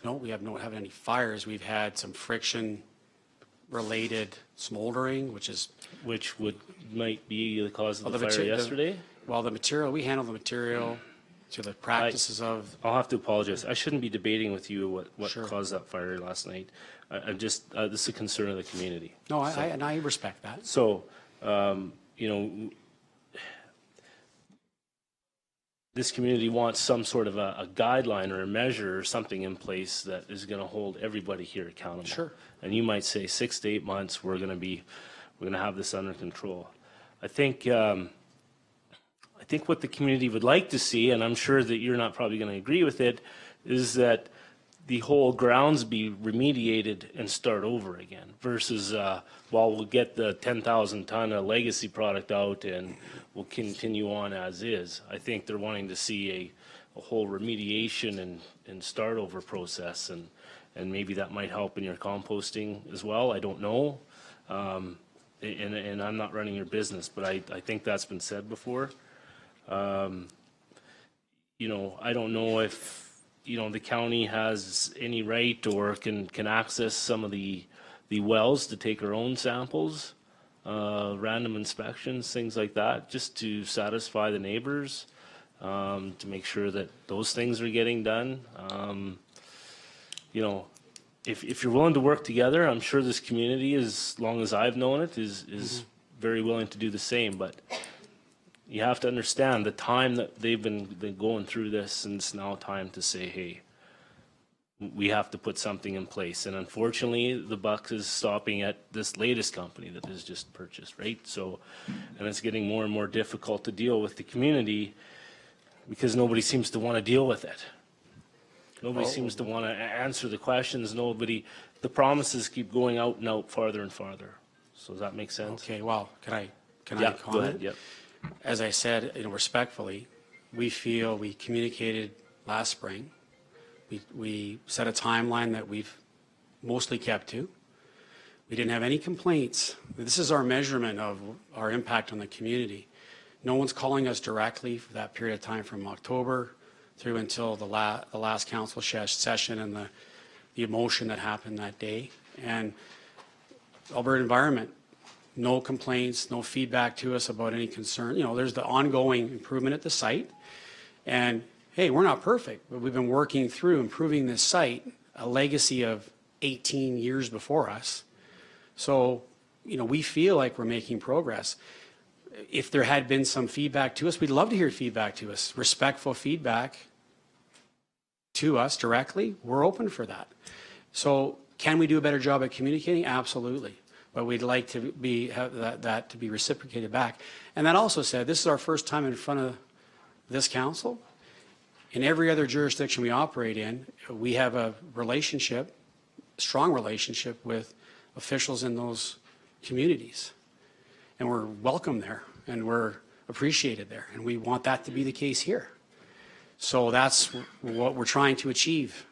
No, we have not had any fires. We've had some friction-related smoldering, which might be the cause of the fire material yesterday? we handle the material to the practices of. I'll have to apologize. I shouldn't be debating with you what Sure. caused that fire last night. I'm just, this is a concern of the community. No, I respect that. So, you know, this community wants some sort of a guideline or a measure or something in place that is going to hold everybody here accountable. Sure. And you might say 6 to 8 months, we're going to have this under control. I think what the community would like to see, and I'm sure that you're not probably going to agree with it, is that the whole grounds be remediated and start over again versus, while we'll get the 10,000 ton of legacy product out and we'll continue on as is. I think they're wanting to see a whole remediation and start over process, and maybe that might help in your composting as well. I don't know. And I'm not running your business, but I think that's been said before. You know, I don't know if, you know, the county has any right or can access some of the wells to take our own samples, random inspections, things like that, just to satisfy the neighbors, to make sure that those things are getting done. You know, if you're willing to work together, I'm sure this community, as long as I've known it, is very willing to do the same. But you have to understand the time that they've been going through this, and it's now time to say, hey, we have to put something in place. And unfortunately, the buck is stopping at this latest company that is just purchased, right? So, and it's getting more and more difficult to deal with the community because nobody seems to want to deal with it. Nobody seems to want to answer the questions. The promises keep going out and out farther and farther. So does that make sense? Okay, well, can I Yeah, comment? go ahead, yep. As I said, respectfully, we feel we communicated last spring. We set a timeline that we've mostly kept to. We didn't have any complaints. This is our measurement of our impact on the community. No one's calling us directly for that period of time from October through until the last council session and the emotion that happened that day. And Alberta Environment, no complaints, no feedback to us about any concern. There's the ongoing improvement at the site. And hey, we're not perfect, but we've been working through improving this site, a legacy of 18 years before us. So, we feel like we're making progress. If there had been some feedback to us, we'd love to hear feedback to us, respectful feedback to us directly. We're open for that. So can we do a better job at communicating? Absolutely. But we'd like to have that to be reciprocated back. And that also said, this is our first time in front of this council. In every other jurisdiction we operate in, we have a strong relationship with officials in those communities. And we're welcome there, and we're appreciated there, and we want that to be the case here. So that's what we're trying to achieve.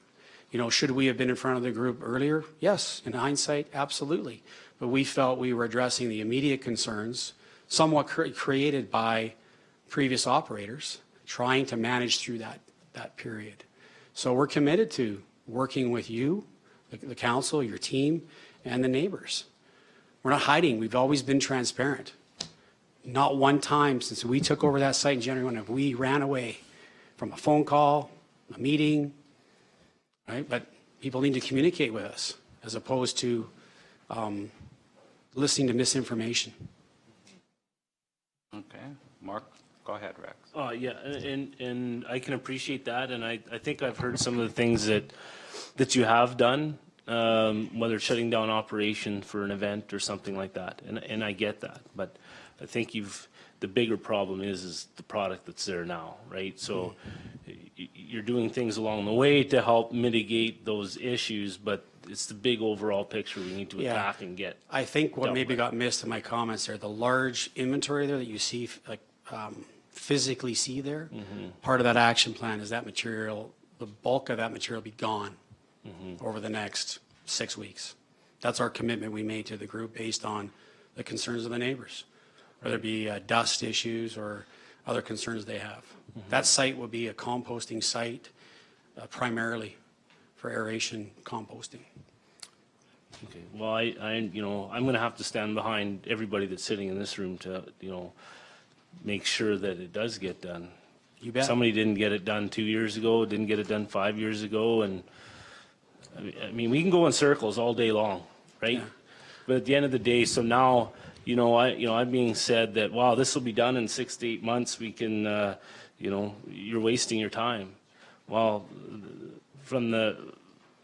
Should we have been in front of the group earlier? Yes, in hindsight, absolutely. But we felt we were addressing the immediate concerns, somewhat created by previous operators, trying to manage through that period. So we're committed to working with you, the council, your team, and the neighbors. We're not hiding. We've always been transparent. Not one time since we took over that site in January 1 have we ran away from a phone call, a meeting, right? But people need to communicate with us as opposed to listening to misinformation. Okay, Mark, go ahead, Rex. Yeah, and I can appreciate that, and I think I've heard some of the things that you have done, whether it's shutting down operation for an event or something like that, and I get that, but I think the bigger problem is the product that's there now, right? So you're doing things along the way to help mitigate those issues, but it's the big overall picture we need to attack and get. I think what maybe got missed in my comments there, the large inventory there that you see, physically see there, part of that action plan is that material, the bulk of that material be gone over the next 6 weeks. That's our commitment we made to the group based on the concerns of the neighbors, whether it be dust issues or other concerns they have. That site will be a composting site primarily for aeration composting. Okay. Well, I'm going to have to stand behind everybody that's sitting in this room to, make sure that it does get done. You bet. Somebody didn't get it done 2 years ago, didn't get it done 5 years ago, and I mean, we can go in circles all day long, right? Yeah. But at the end of the day, so now, I'm being said that, wow, this will be done in 6 to 8 months. We can, you're wasting your time. Well, from the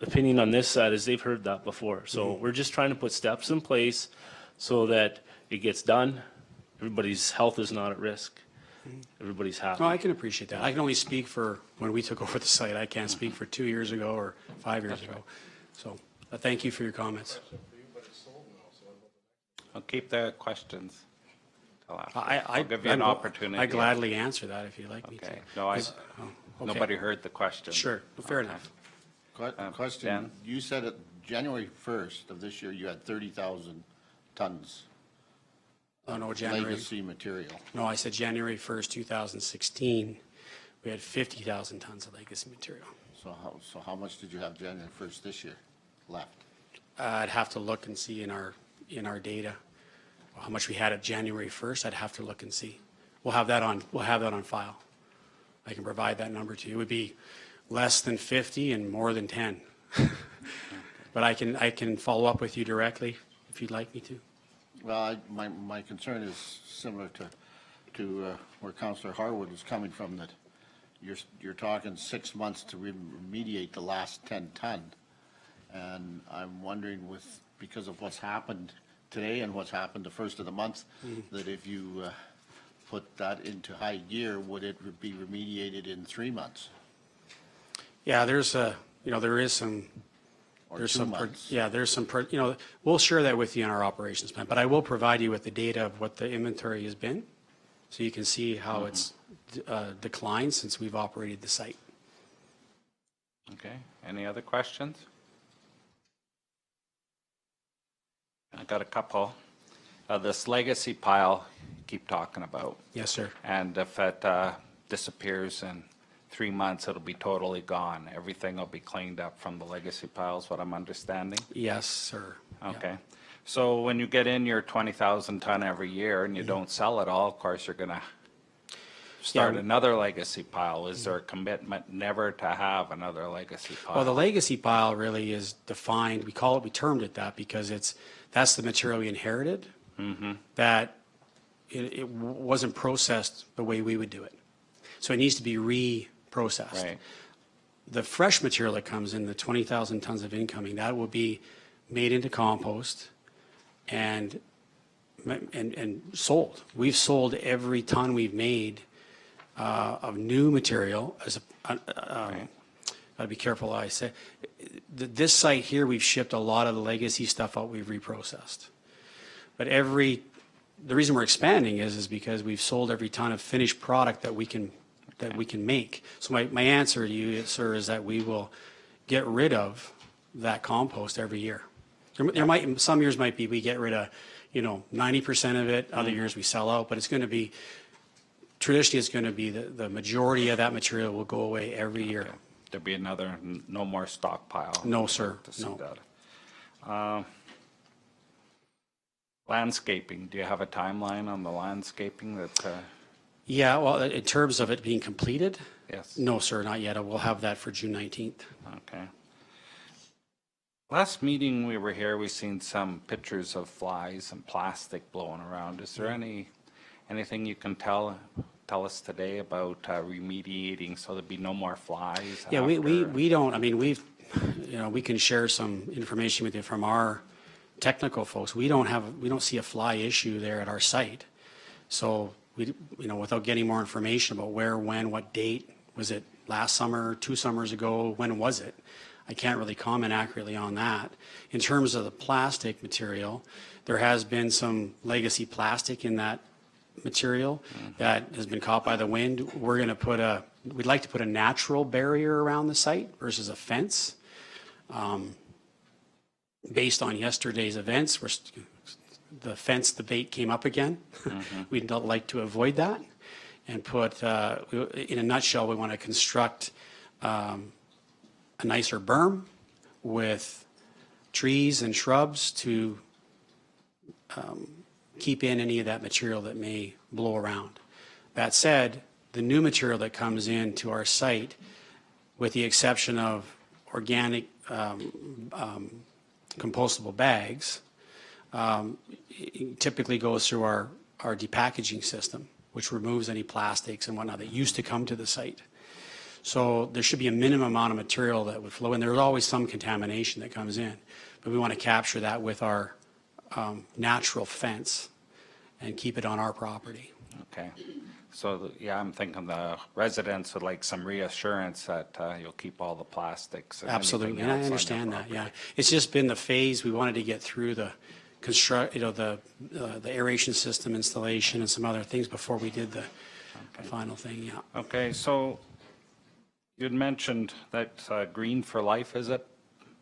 opinion on this side is they've heard that before. So we're just trying to put steps in place so that it gets done. Everybody's health is not at risk. Everybody's happy. No, I can appreciate that. I can only speak for when we took over the site. I can't speak for 2 years ago or 5 years ago. So thank you for your comments. I'll keep the questions till after. I'll give you an opportunity. I gladly answer that if you'd like me to. No, nobody heard the question. Sure, fair enough. Question, Dan? you said at January 1st of this year, you had 30,000 tons Oh, no, January. legacy material. No, I said January 1st, 2016, we had 50,000 tons of legacy material. So how much did you have January 1st this year left? I'd have to look and see in our data how much we had at January 1st. I'd have to look and see. We'll have that on file. I can provide that number to you. It would be less than 50 and more than 10. But I can follow up with you directly if you'd like me to. Well, my concern is similar to where Councillor Harwood was coming from, that you're talking 6 months to remediate the last 10 ton. And I'm wondering because of what's happened today and what's happened the first of the month, that if you put that into high gear, would it be remediated in 3 months? Yeah, there is some, Or there's 2 some, months? we'll share that with you in our operations plan, but I will provide you with the data of what the inventory has been, so you can see how it's declined since we've operated the site. Okay, any other questions? I got a couple. This legacy pile you keep talking about, Yes, sir. and if it disappears in 3 months, it'll be totally gone. Everything will be cleaned up from the legacy piles, what I'm understanding? Yes, sir. Yeah. Okay. So when you get in your 20,000 ton every year and you don't sell it all, of course, you're going to start another legacy pile. Is there a commitment never to have another legacy pile? Well, the legacy pile really is defined, we termed it that because that's the material we inherited, that it wasn't processed the way we would do it. So it needs to be reprocessed. Right. The fresh material that comes in, the 20,000 tons of incoming, that will be made into compost and sold. We've sold every ton we've made of new material. Gotta be careful what I say. This site here, we've shipped a lot of the legacy stuff out we've reprocessed. But the reason we're expanding is because we've sold every ton of finished product that we can make. So my answer to you, sir, is that we will get rid of that compost every year. Some years might be we get rid of 90% of it, other years we sell out, but traditionally it's going to be the majority of that material will go away every year. Okay. There'll be no more stockpile. No, sir. To see No. that. Landscaping, do you have a timeline on the landscaping that? Yeah, well, in terms of it being completed, Yes. no, sir, not yet. We'll have that for June 19th. Okay. Last meeting we were here, we seen some pictures of flies and plastic blowing around. Is there anything you can tell us today about remediating so there'd be no more flies? Yeah, we don't, I mean, we can share some information with you from our technical folks. We don't see a fly issue there at our site. So without getting more information about where, when, what date, was it last summer, 2 summers ago, when was it? I can't really comment accurately on that. In terms of the plastic material, there has been some legacy plastic in that material that has been caught by the wind. We'd like to put a natural barrier around the site versus a fence. Based on yesterday's events, the fence debate came up again. We'd like to avoid that and in a nutshell, we want to construct a nicer berm with trees and shrubs to keep in any of that material that may blow around. That said, the new material that comes into our site, with the exception of organic compostable bags, it typically goes through our depackaging system, which removes any plastics and whatnot that used to come to the site. So there should be a minimum amount of material that would flow in. There's always some contamination that comes in, but we want to capture that with our natural fence and keep it on our property. Okay. So, I'm thinking the residents would like some reassurance that you'll keep all the plastics and Absolutely, anything and I else on your understand that, property. yeah. It's just been the phase, we wanted to get through the the aeration system installation and some other things before we did the final thing, yeah. Okay, so you'd mentioned that Green for Life, is it?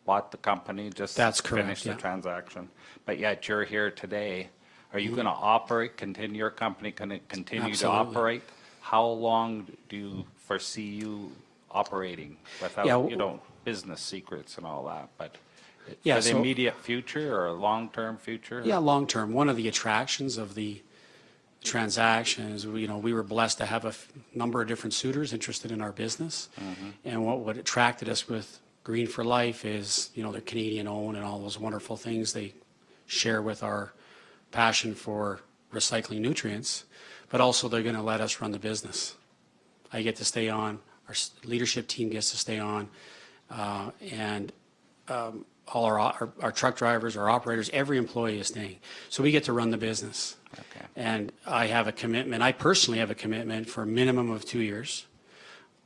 Bought the company, just That's correct, finished the yeah. transaction. But yet you're here today. Are you going to your company going to continue to Absolutely. operate? How long do you foresee you operating without, Yeah, business secrets and all that? But Yeah, for the so- immediate future or long-term future? Yeah, long-term. One of the attractions of the transaction is, we were blessed to have a number of different suitors interested in our business. And what attracted us with Green for Life is, they're Canadian-owned and all those wonderful things they share with our passion for recycling nutrients, but also they're going to let us run the business. I get to stay on leadership team gets to stay on, and all our truck drivers, our operators, every employee is staying. So we get to run the business. Okay. And I have a commitment, I personally have a commitment for a minimum of 2 years.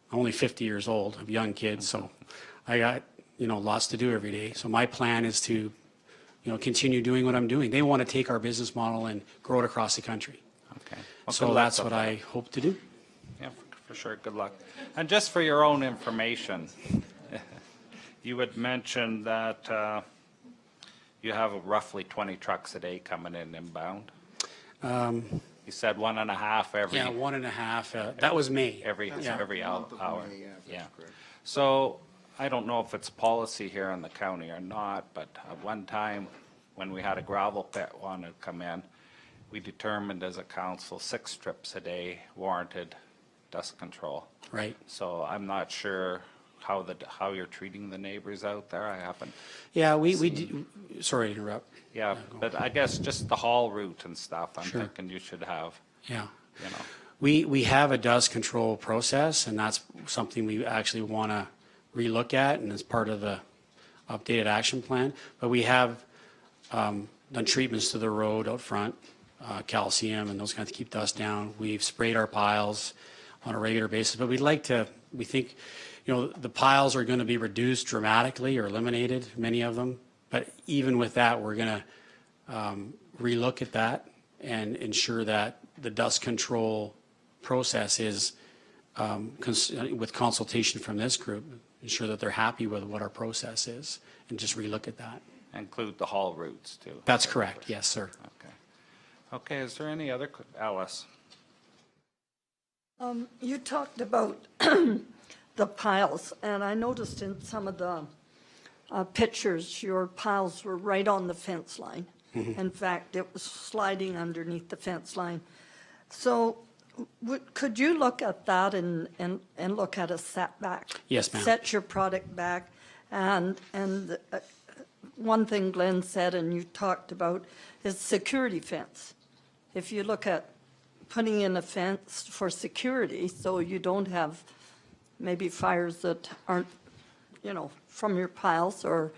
I'm only 50 years old, I have young kids, so I got, lots to do every day. So my plan is to, continue doing what I'm doing. They want to take our business model and grow it across the country. Okay. Well, So good luck that's with what that. I hope to do. Yeah, for sure. Good luck. And just for your own information, you had mentioned that you have roughly 20 trucks a day coming in inbound. You said 1.5 every. Yeah, 1.5, that was May. Every Yeah. hour. Yeah. So I don't know if it's policy here in the county or not, but at one time, when we had a gravel pit wanted to come in, we determined as a council 6 trips a day warranted dust control. Right. So I'm not sure how you're treating the neighbors out there. I haven't. Yeah, we do, sorry to interrupt. Yeah, but I guess just the haul route and stuff, I'm Sure. thinking you should have, Yeah. you know. We have a dust control process, and that's something we actually want to relook at, and it's part of the updated action plan. But we have done treatments to the road out front, calcium and those kinds to keep dust down. We've sprayed our piles on a regular basis, but we think, the piles are going to be reduced dramatically or eliminated, many of them. But even with that, we're going to relook at that and ensure that the dust control process is with consultation from this group, ensure that they're happy with what our process is, and just relook at that. Include the haul routes too. That's correct, yes, sir. Okay. Okay, is there any other, Alice? You talked about the piles, and I noticed in some of the pictures, your piles were right on the fence line. In fact, it was sliding underneath the fence line. So could you look at that and look at a setback? Yes, ma'am. Set your product back. And one thing Glenn said, and you talked about, is security fence. If you look at putting in a fence for security, so you don't have maybe fires that aren't, from your piles or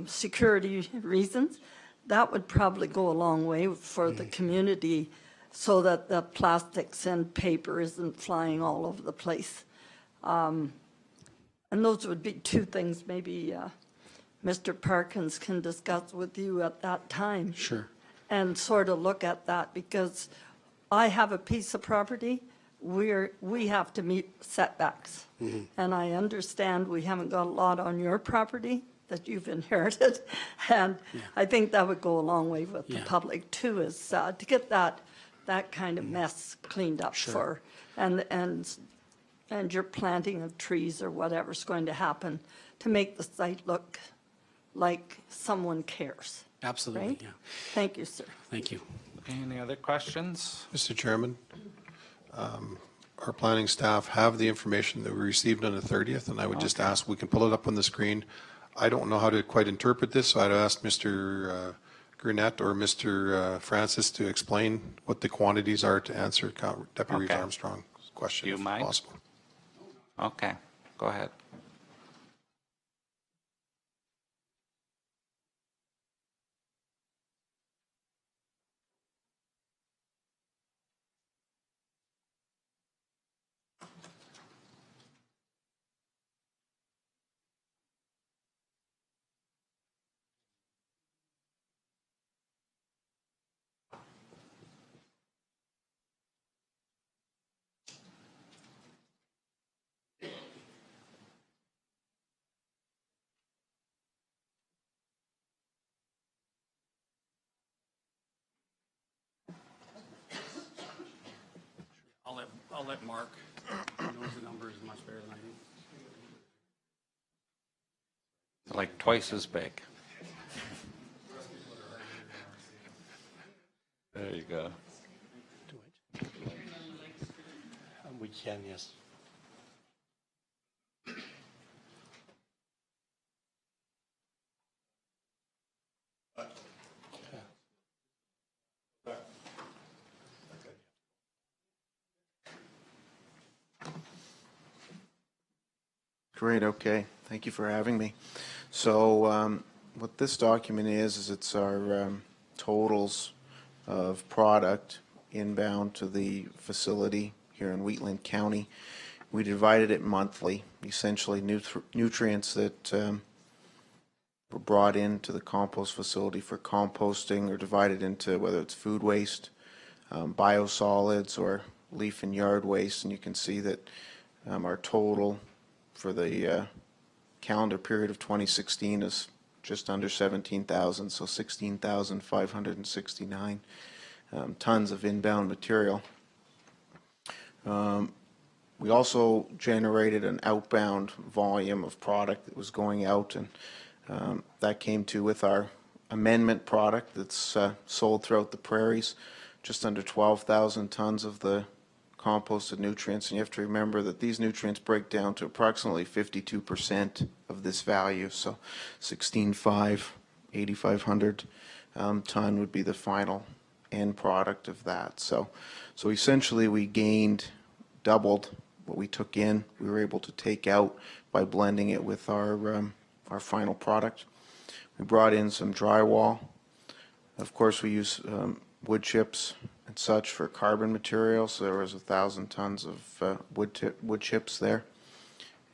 security reasons, that would probably go a long way for the community so that the plastics and paper isn't flying all over the place. And those would be two things maybe Mr. Parkins can discuss with you at that time. Sure. And sort of look at that, because I have a piece of property, we have to meet setbacks. And I understand we haven't got a lot on your property that you've inherited. And I think that would go a long way with the Yeah. public too, is to get that kind of mess cleaned up Sure. and your planting of trees or whatever's going to happen to make the site look like someone cares. Absolutely, Right? yeah. Thank you, sir. Thank you. Okay, any other questions? Mr. Chairman, our planning staff have the information that we received on the 30th, and I would just ask, we can pull it up on the screen. I don't know how to quite interpret this, so I'd ask Mr. Gurnett or Mr. Francis to explain what the quantities are to answer Deputy Reeve Okay. Armstrong's question, Do you if mind? possible. Okay, go ahead. I'll let Mark, he knows the numbers much better than I do. Like twice as big. There you go. We can, yes. Great, okay. Thank you for having me. So what this document is it's our totals of product inbound to the facility here in Wetland County. We divided it monthly, essentially nutrients that were brought into the compost facility for composting are divided into whether it's food waste, biosolids, or leaf and yard waste. And you can see that our total for the calendar period of 2016 is just under 17,000, so 16,569 tons of inbound material. We also generated an outbound volume of product that was going out, and that came to with our amendment product that's sold throughout the prairies, just under 12,000 tons of the composted nutrients. And you have to remember that these nutrients break down to approximately 52% of this value, so 16,500, 8,500 ton would be the final end product of that. So essentially we doubled what we took in. We were able to take out by blending it with our final product. We brought in some drywall. Of course, we use wood chips and such for carbon material, so there was 1,000 tons of wood chips there.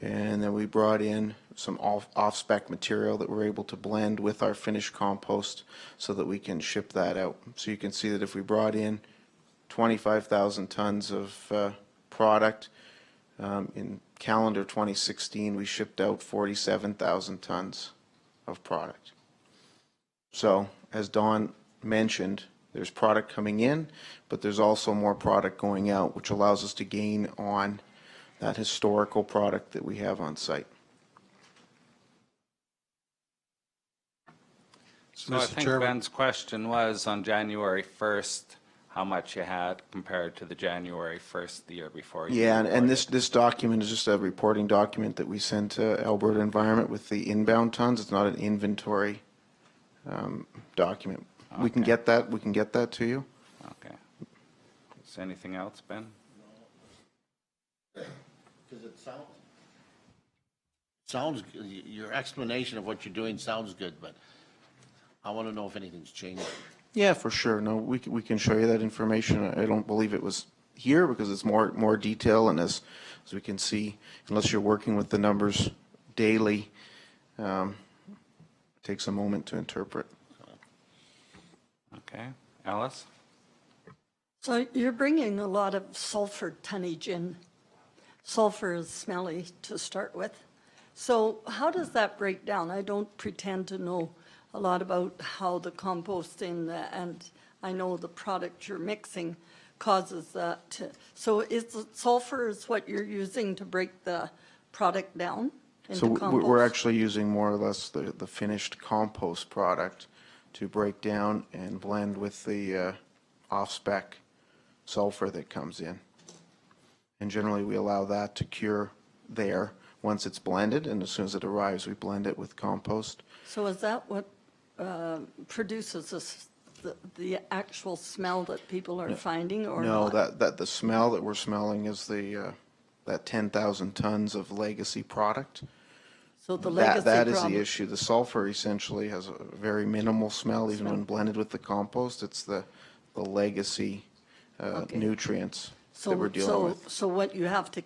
And then we brought in some off-spec material that we're able to blend with our finished compost so that we can ship that out. So you can see that if we brought in 25,000 tons of product, in calendar 2016, we shipped out 47,000 tons of product. So, as Don mentioned, there's product coming in, but there's also more product going out, which allows us to gain on that historical product that we have on site. So I think Ben's question was on January 1st, how much you had compared to the January 1st the year before. Yeah, and this document is just a reporting document that we send to Alberta Environment with the inbound tons. It's not an inventory document. Okay. We can get that to you. Okay. Is there anything else, Ben? Because it sounds good. Your explanation of what you're doing sounds good, but I want to know if anything's changed. Yeah, for sure. No, we can show you that information. I don't believe it was here because it's more detail, and as we can see, unless you're working with the numbers daily, it takes a moment to interpret. Okay. Alice? So you're bringing a lot of sulfur tonnage in. Sulfur is smelly to start with. So how does that break down? I don't pretend to know a lot about how the composting and I know the product you're mixing causes that to, so is sulfur is what you're using to break the product down into So compost? we're actually using more or less the finished compost product to break down and blend with the off-spec sulfur that comes in. And generally we allow that to cure there once it's blended, and as soon as it arrives we blend it with compost. So is that what produces this, the actual smell that people are finding, or No, not? that the smell that we're smelling is the that 10,000 tons of legacy product. So the legacy that is problem. the issue. The sulfur essentially has a very minimal smell, even when blended with the compost. It's the legacy nutrients that we're dealing with. So what you have to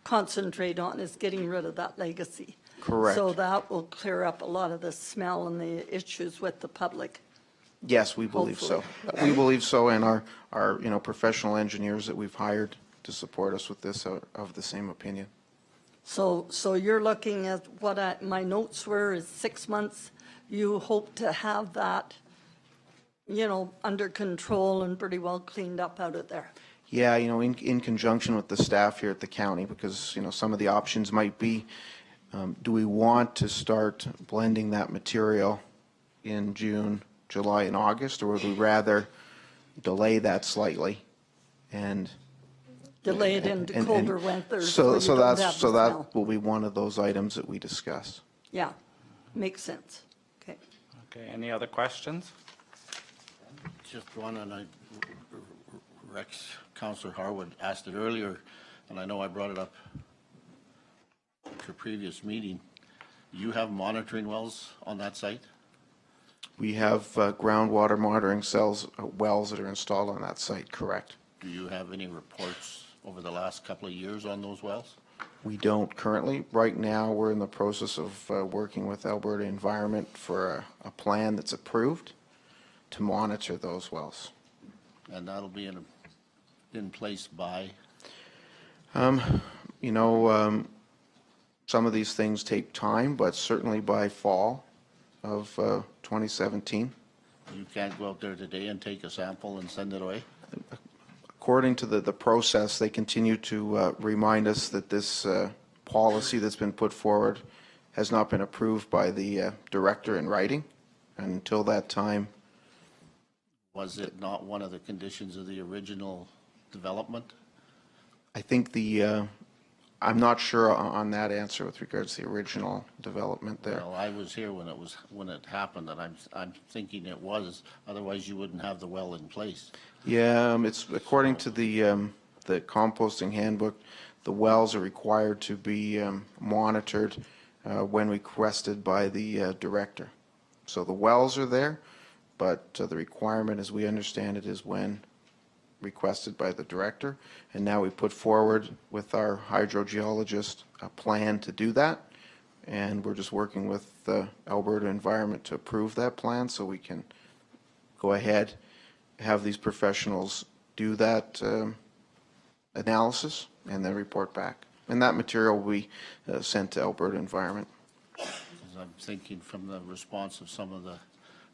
concentrate on is getting rid of that legacy. Correct. So that will clear up a lot of the smell and the issues with the public. Yes, we believe so. We believe so, and our professional engineers that we've hired to support us with this are of the same opinion. So you're looking at what my notes were is 6 months. You hope to have that, under control and pretty well cleaned up out of there. Yeah, in conjunction with the staff here at the county, because, some of the options might be, do we want to start blending that material in June, July, and August, or would we rather delay that slightly and Delay it into colder weather. So you don't have the that smell. will be one of those items that we discuss. Yeah, makes sense. Okay. Okay. Any other questions? Just one, and Councillor Harwood asked it earlier, and I know I brought it up at your previous meeting, you have monitoring wells on that site? We have groundwater monitoring wells that are installed on that site, correct? Do you have any reports over the last couple of years on those wells? We don't currently. Right now, we're in the process of working with Alberta Environment for a plan that's approved to monitor those wells. And that'll be in place by? You know, some of these things take time, but certainly by fall of 2017. You can't go out there today and take a sample and send it away? According to the process, they continue to remind us that this policy that's been put forward has not been approved by the director in writing. And until that time. Was it not one of the conditions of the original development? I think I'm not sure on that answer with regards to the original development there. Well, I was here when it happened, and I'm thinking it was, otherwise you wouldn't have the well in place. Yeah, it's according to the composting handbook, the wells are required to be monitored when requested by the director. So the wells are there, but the requirement, as we understand it, is when requested by the director. And now we put forward with our hydrogeologist a plan to do that. And we're just working with Alberta Environment to approve that plan so we can go ahead, have these professionals do that analysis and then report back. And that material will be sent to Alberta Environment. I'm thinking from the response of some of the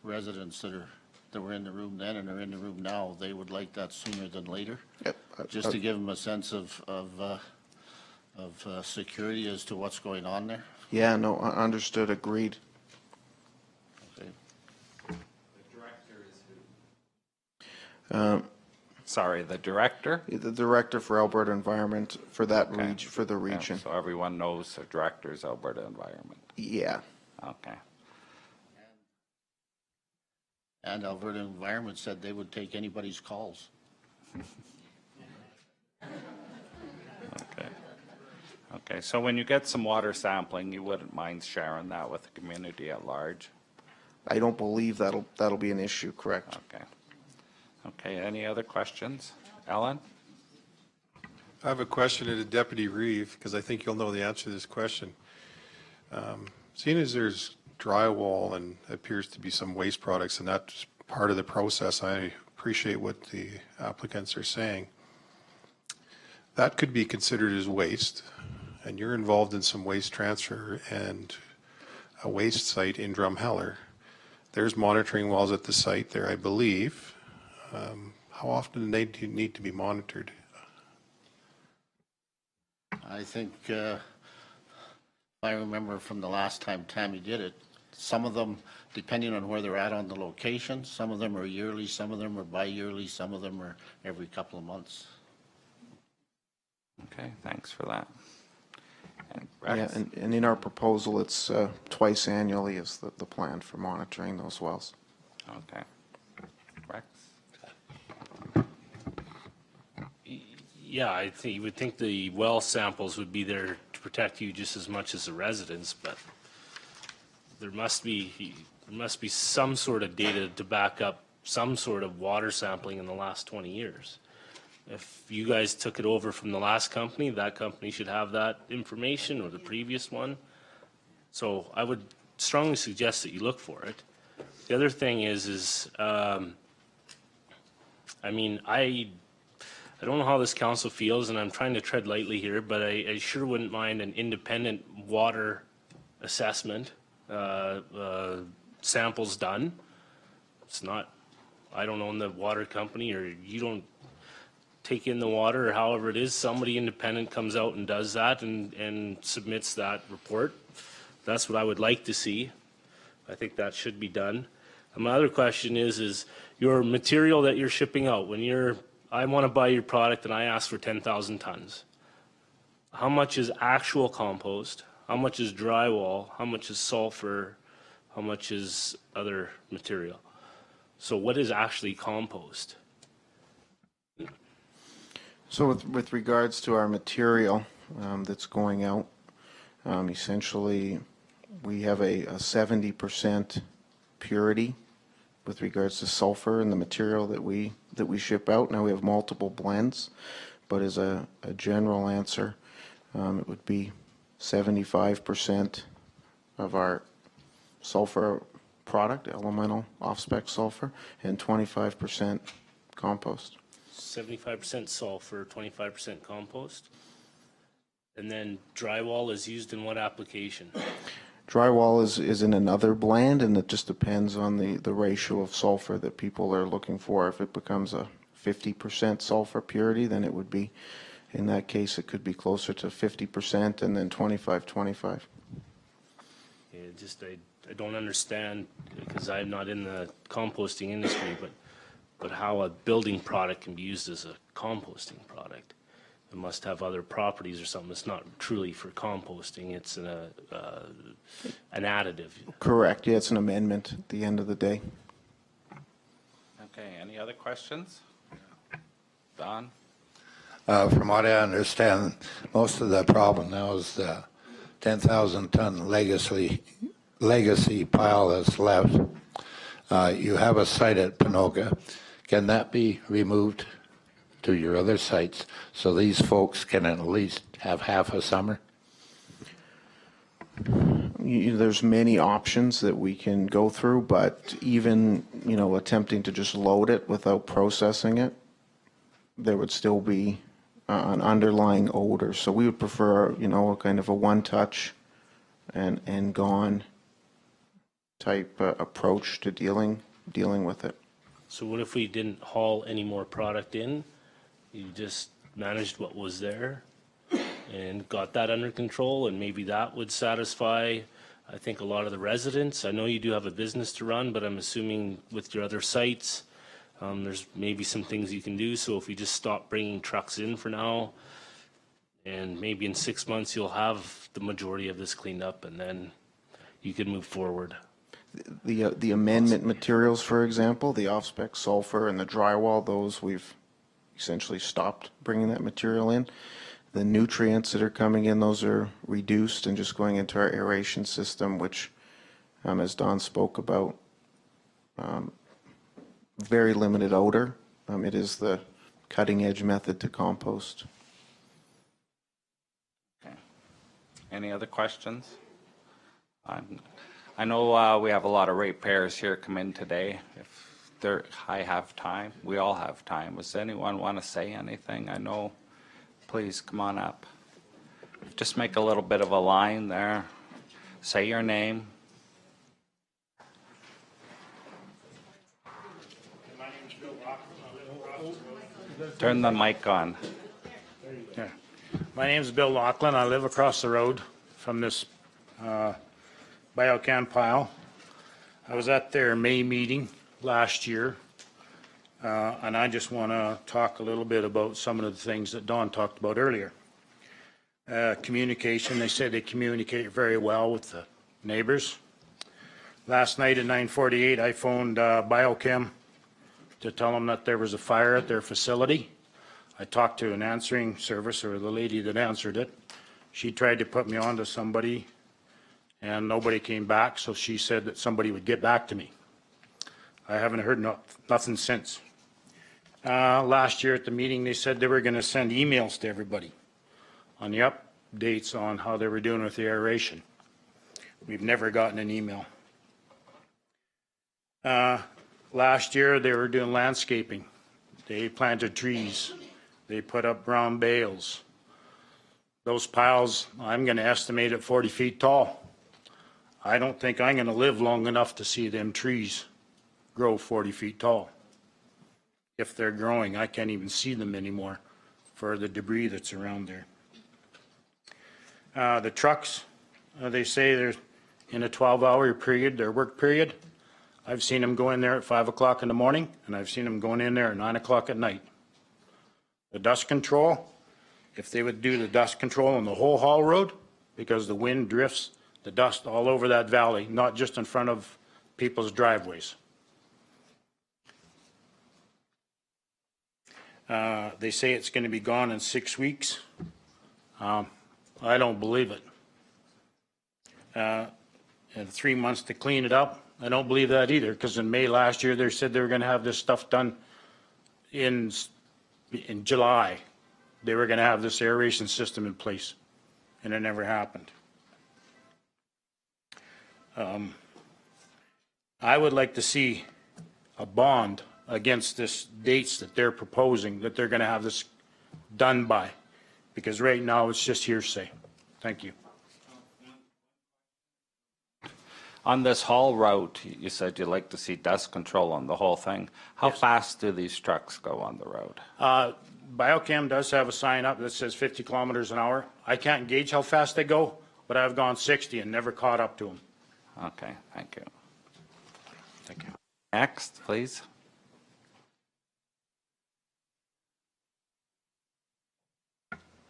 residents that were in the room then and are in the room now, they would like that sooner than later. Yep. Just to give them a sense of security as to what's going on there. Yeah, no, understood, agreed. Okay. Sorry, the director? The director for Alberta Environment for that Okay. region, for the region. Yeah, so everyone knows the director's Alberta Environment. Yeah. Okay. And Alberta Environment said they would take anybody's calls. Okay. Okay, so when you get some water sampling, you wouldn't mind sharing that with the community at large? I don't believe that'll be an issue, correct? Okay. Okay, any other questions? Ellen? I have a question to Deputy Reeve, because I think you'll know the answer to this question. Seeing as there's drywall and appears to be some waste products, and that's part of the process, I appreciate what the applicants are saying. That could be considered as waste, and you're involved in some waste transfer and a waste site in Drumheller. There's monitoring wells at the site there, I believe. How often do they need to be monitored? I think, I remember from the last time Tammy did it, some of them, depending on where they're at on the location, some of them are yearly, some of them are bi-yearly, some of them are every couple of months. Okay, thanks for that. And Yeah, Rex? and in our proposal, it's twice annually is the plan for monitoring those wells. Okay. Rex? Yeah, I think, you would think the well samples would be there to protect you just as much as the residents, but there must be some sort of data to back up some sort of water sampling in the last 20 years. If you guys took it over from the last company, that company should have that information, or the previous one. So I would strongly suggest that you look for it. The other thing is I mean, I don't know how this council feels, and I'm trying to tread lightly here, but I sure wouldn't mind an independent water assessment, samples done. It's not, I don't own the water company, or you don't take in the water, or however it is, somebody independent comes out and does that and submits that report. That's what I would like to see. I think that should be done. And my other question is your material that you're shipping out, when I want to buy your product and I ask for 10,000 tons. How much is actual compost? How much is drywall? How much is sulfur? How much is other material? So what is actually compost? So with regards to our material that's going out, Essentially, we have a 70% purity with regards to sulfur in the material that we ship out. Now we have multiple blends, but as a general answer, it would be 75% of our sulfur product, elemental off-spec sulfur, and 25% compost. 75% sulfur, 25% compost. And then drywall is used in what application? Drywall is in another blend, and it just depends on the ratio of sulfur that people are looking for. If it becomes a 50% sulfur purity, then it would be, in that case, it could be closer to 50% and then 25-25. Yeah, just I don't understand, because I'm not in the composting industry, but how a building product can be used as a composting product. It must have other properties or something. It's not truly for composting. It's an additive. Correct. Yeah, it's an amendment at the end of the day. Okay, any other questions? Don? From what I understand, most of the problem now is the 10,000-ton legacy pile that's left. You have a site at Pinoka. Can that be removed to your other sites so these folks can at least have half a summer? There's many options that we can go through, but even, attempting to just load it without processing it, there would still be an underlying odor. So we would prefer, a kind of a one-touch and gone type approach to dealing with it. So what if we didn't haul any more product in? You just managed what was there and got that under control, and maybe that would satisfy, I think, a lot of the residents. I know you do have a business to run, but I'm assuming with your other sites, there's maybe some things you can do. So if we just stop bringing trucks in for now, and maybe in 6 months you'll have the majority of this cleaned up, and then you can move forward. The amendment materials, for example, the off-spec sulfur and the drywall, those we've essentially stopped bringing that material in. The nutrients that are coming in, those are reduced and just going into our aeration system, which, as Don spoke about, very limited odor. It is the cutting-edge method to compost. Okay. Any other questions? I know we have a lot of ratepayers here come in today. If I have time, we all have time. Does anyone want to say anything? I know, please come on up. Just make a little bit of a line there. Say your name. Turn the mic on. Yeah. My name is Bill Lachlan. I live across the road from this Biocon pile. I was at their May meeting last year, and I just want to talk a little bit about some of the things that Don talked about earlier. Communication, they said they communicate very well with the neighbors. Last night at 9:48, I phoned Biocon to tell them that there was a fire at their facility. I talked to an answering service, or the lady that answered it. She tried to put me on to somebody, and nobody came back, so she said that somebody would get back to me. I haven't heard nothing since. Last year at the meeting, they said they were going to send emails to everybody on the updates on how they were doing with the aeration. We've never gotten an email. Last year, they were doing landscaping. They planted trees. They put up brown bales. Those piles, I'm going to estimate at 40 feet tall. I don't think I'm going to live long enough to see them trees grow 40 feet tall. If they're growing, I can't even see them anymore for the debris that's around there. The trucks, they say they're in a 12-hour period, their work period. I've seen them go in there at 5 o'clock in the morning, and I've seen them going in there at 9 o'clock at night. The dust control, if they would do the dust control on the whole haul road, because the wind drifts the dust all over that valley, not just in front of people's driveways. They say it's going to be gone in 6 weeks. I don't believe it. and 3 months to clean it up. I don't believe that either, because in May last year, they said they were going to have this stuff done in July. They were going to have this aeration system in place, and it never happened. I would like to see a bond against this dates that they're proposing, that they're going to have this done by, because right now it's just hearsay. Thank you. On this whole route, you said you'd like to see dust control on the whole thing. How fast do these trucks go on the road? Biocon does have a sign up that says 50 kilometers an hour. I can't gauge how fast they go, but I've gone 60 and never caught up to them. Okay, thank you. Thank you. Next, please.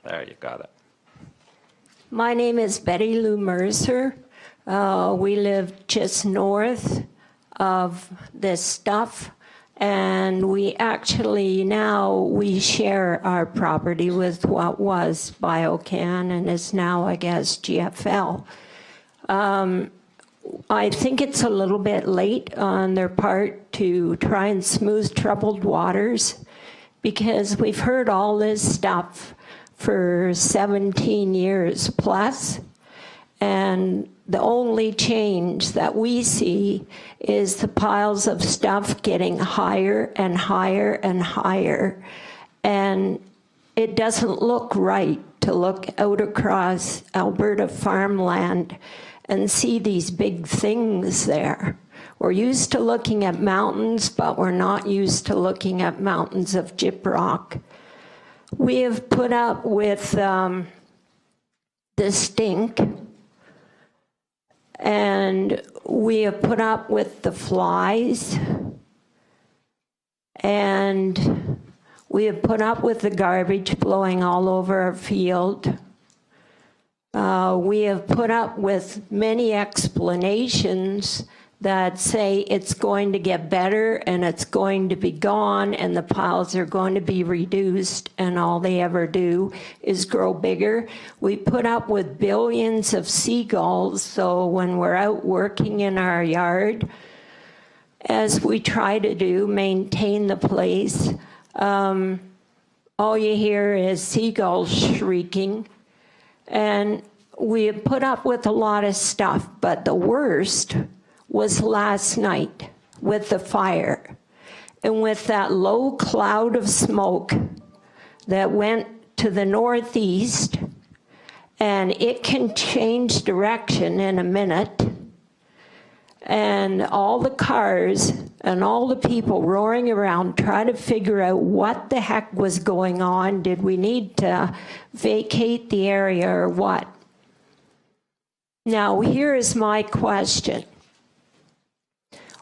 There, you got it. My name is Betty Lou Mercer. We live just north of this stuff, and we actually now we share our property with what was Biocon and is now, I guess, GFL. I think it's a little bit late on their part to try and smooth troubled waters, because we've heard all this stuff for 17 years plus, and the only change that we see is the piles of stuff getting higher and higher and higher, and it doesn't look right to look out across Alberta farmland and see these big things there. We're used to looking at mountains, but we're not used to looking at mountains of gyprock. We have put up with the stink, and we have put up with the flies, and we have put up with the garbage blowing all over our field. We have put up with many explanations that say it's going to get better and it's going to be gone and the piles are going to be reduced, and all they ever do is grow bigger. We put up with billions of seagulls, so when we're out working in our yard, as we try to do, maintain the place, all you hear is seagulls shrieking. And we have put up with a lot of stuff, but the worst was last night with the fire. And with that low cloud of smoke that went to the northeast, and it can change direction in a minute, and all the cars and all the people roaring around trying to figure out what the heck was going on. Did we need to vacate the area or what? Now, here is my question.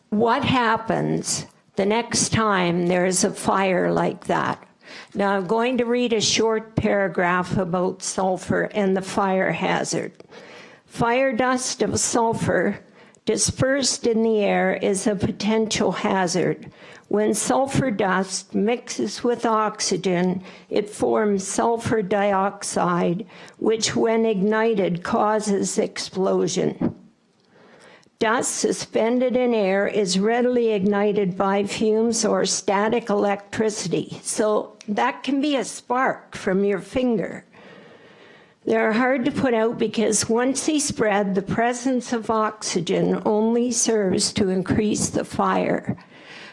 What happens the next time there's a fire like that? Now, I'm going to read a short paragraph about sulfur and the fire hazard. Fire dust of sulfur dispersed in the air is a potential hazard. When sulfur dust mixes with oxygen, it forms sulfur dioxide, which when ignited causes explosion. Dust suspended in air is readily ignited by fumes or static electricity, so that can be a spark from your finger. They're hard to put out because once they spread, the presence of oxygen only serves to increase the fire.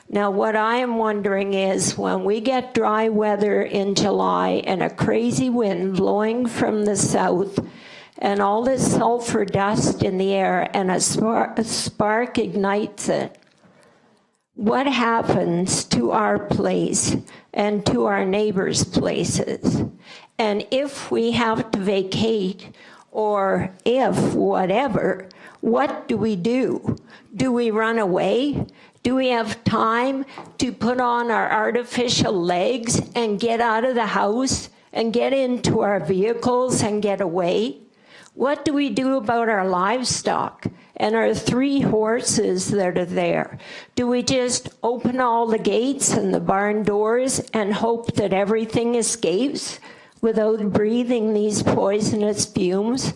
Now, what I am wondering is when we get dry weather in July and a crazy wind blowing from the south and all this sulfur dust in the air and a spark ignites it, what happens to our place and to our neighbors' places? And if we have to vacate, or if whatever, what do we do? Do we run away? Do we have time to put on our artificial legs and get out of the house and get into our vehicles and get away? What do we do about our livestock and our 3 horses that are there? Do we just open all the gates and the barn doors and hope that everything escapes without breathing these poisonous fumes?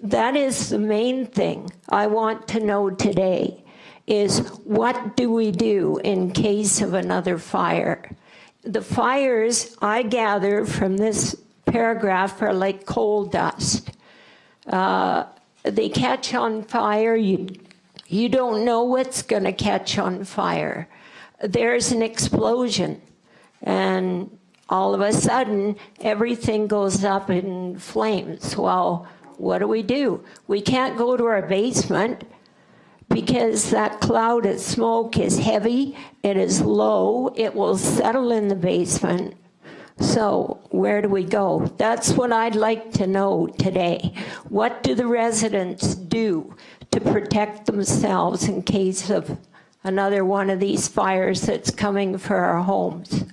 That is the main thing I want to know today, is what do we do in case of another fire? The fires, I gather from this paragraph, are like coal dust. They catch on fire, you don't know what's going to catch on fire. There's an explosion, and all of a sudden, everything goes up in flames. Well, what do? We can't go to our basement because that cloud of smoke is heavy, it is low, it will settle in the basement. So where do we go? That's what I'd like to know today. What do the residents do to protect themselves in case of another one of these fires that's coming for our homes?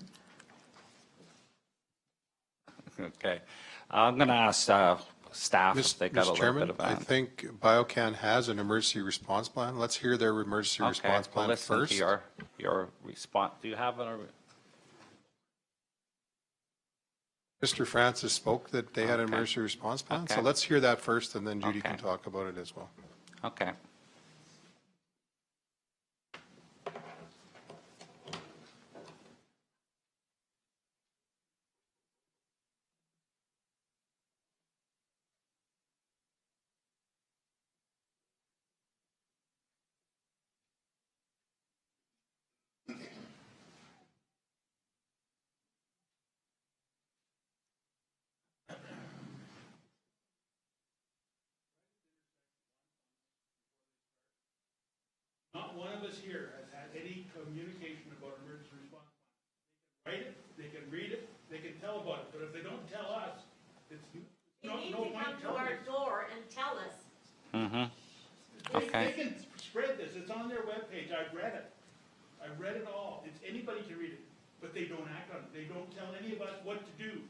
Okay. I'm going to ask staff if they got a Mr. little Chairman, bit of I that. think Biocon has an emergency response plan. Let's hear their emergency response plan listen first. to your response. Do you have a... Mr. Francis spoke that they had an emergency response plan, so Okay. let's hear that first, and then Judy Okay. can talk about it as well. Okay. Not one of us here has had any communication about emergency response. They can write it, they can read it, they can tell about it, but if they don't tell us, it's no point telling us. door and tell us. Mm-hmm. They Okay. can spread this, it's on their webpage, I've read it. I've read it all, anybody can read it, but they don't act on it, they don't tell any of us what to do.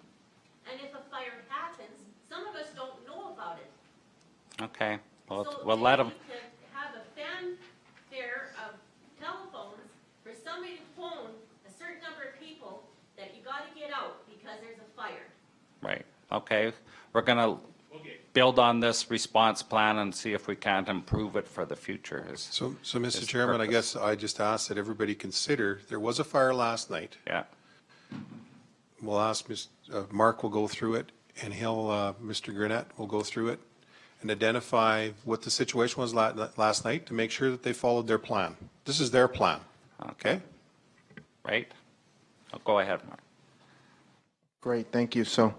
And if a fire happens, some of us don't know about it. Okay. Well, So we'll let them... maybe you could have a fanfare of telephones for somebody to phone a certain number of people that you gotta get out because there's a fire. Right. Okay. We're going to build on this response plan and see if we can't improve it for the future. So, is Mr. the Chairman, I purpose. guess I just ask that everybody consider, there was a fire last night. Yeah. We'll ask, Mark will go through it, and Mr. Gurnett will go through it and identify what the situation was last night to make sure that they followed their plan. This is their plan. Okay? Right? Oh, go ahead, Mark. Great, thank you. So,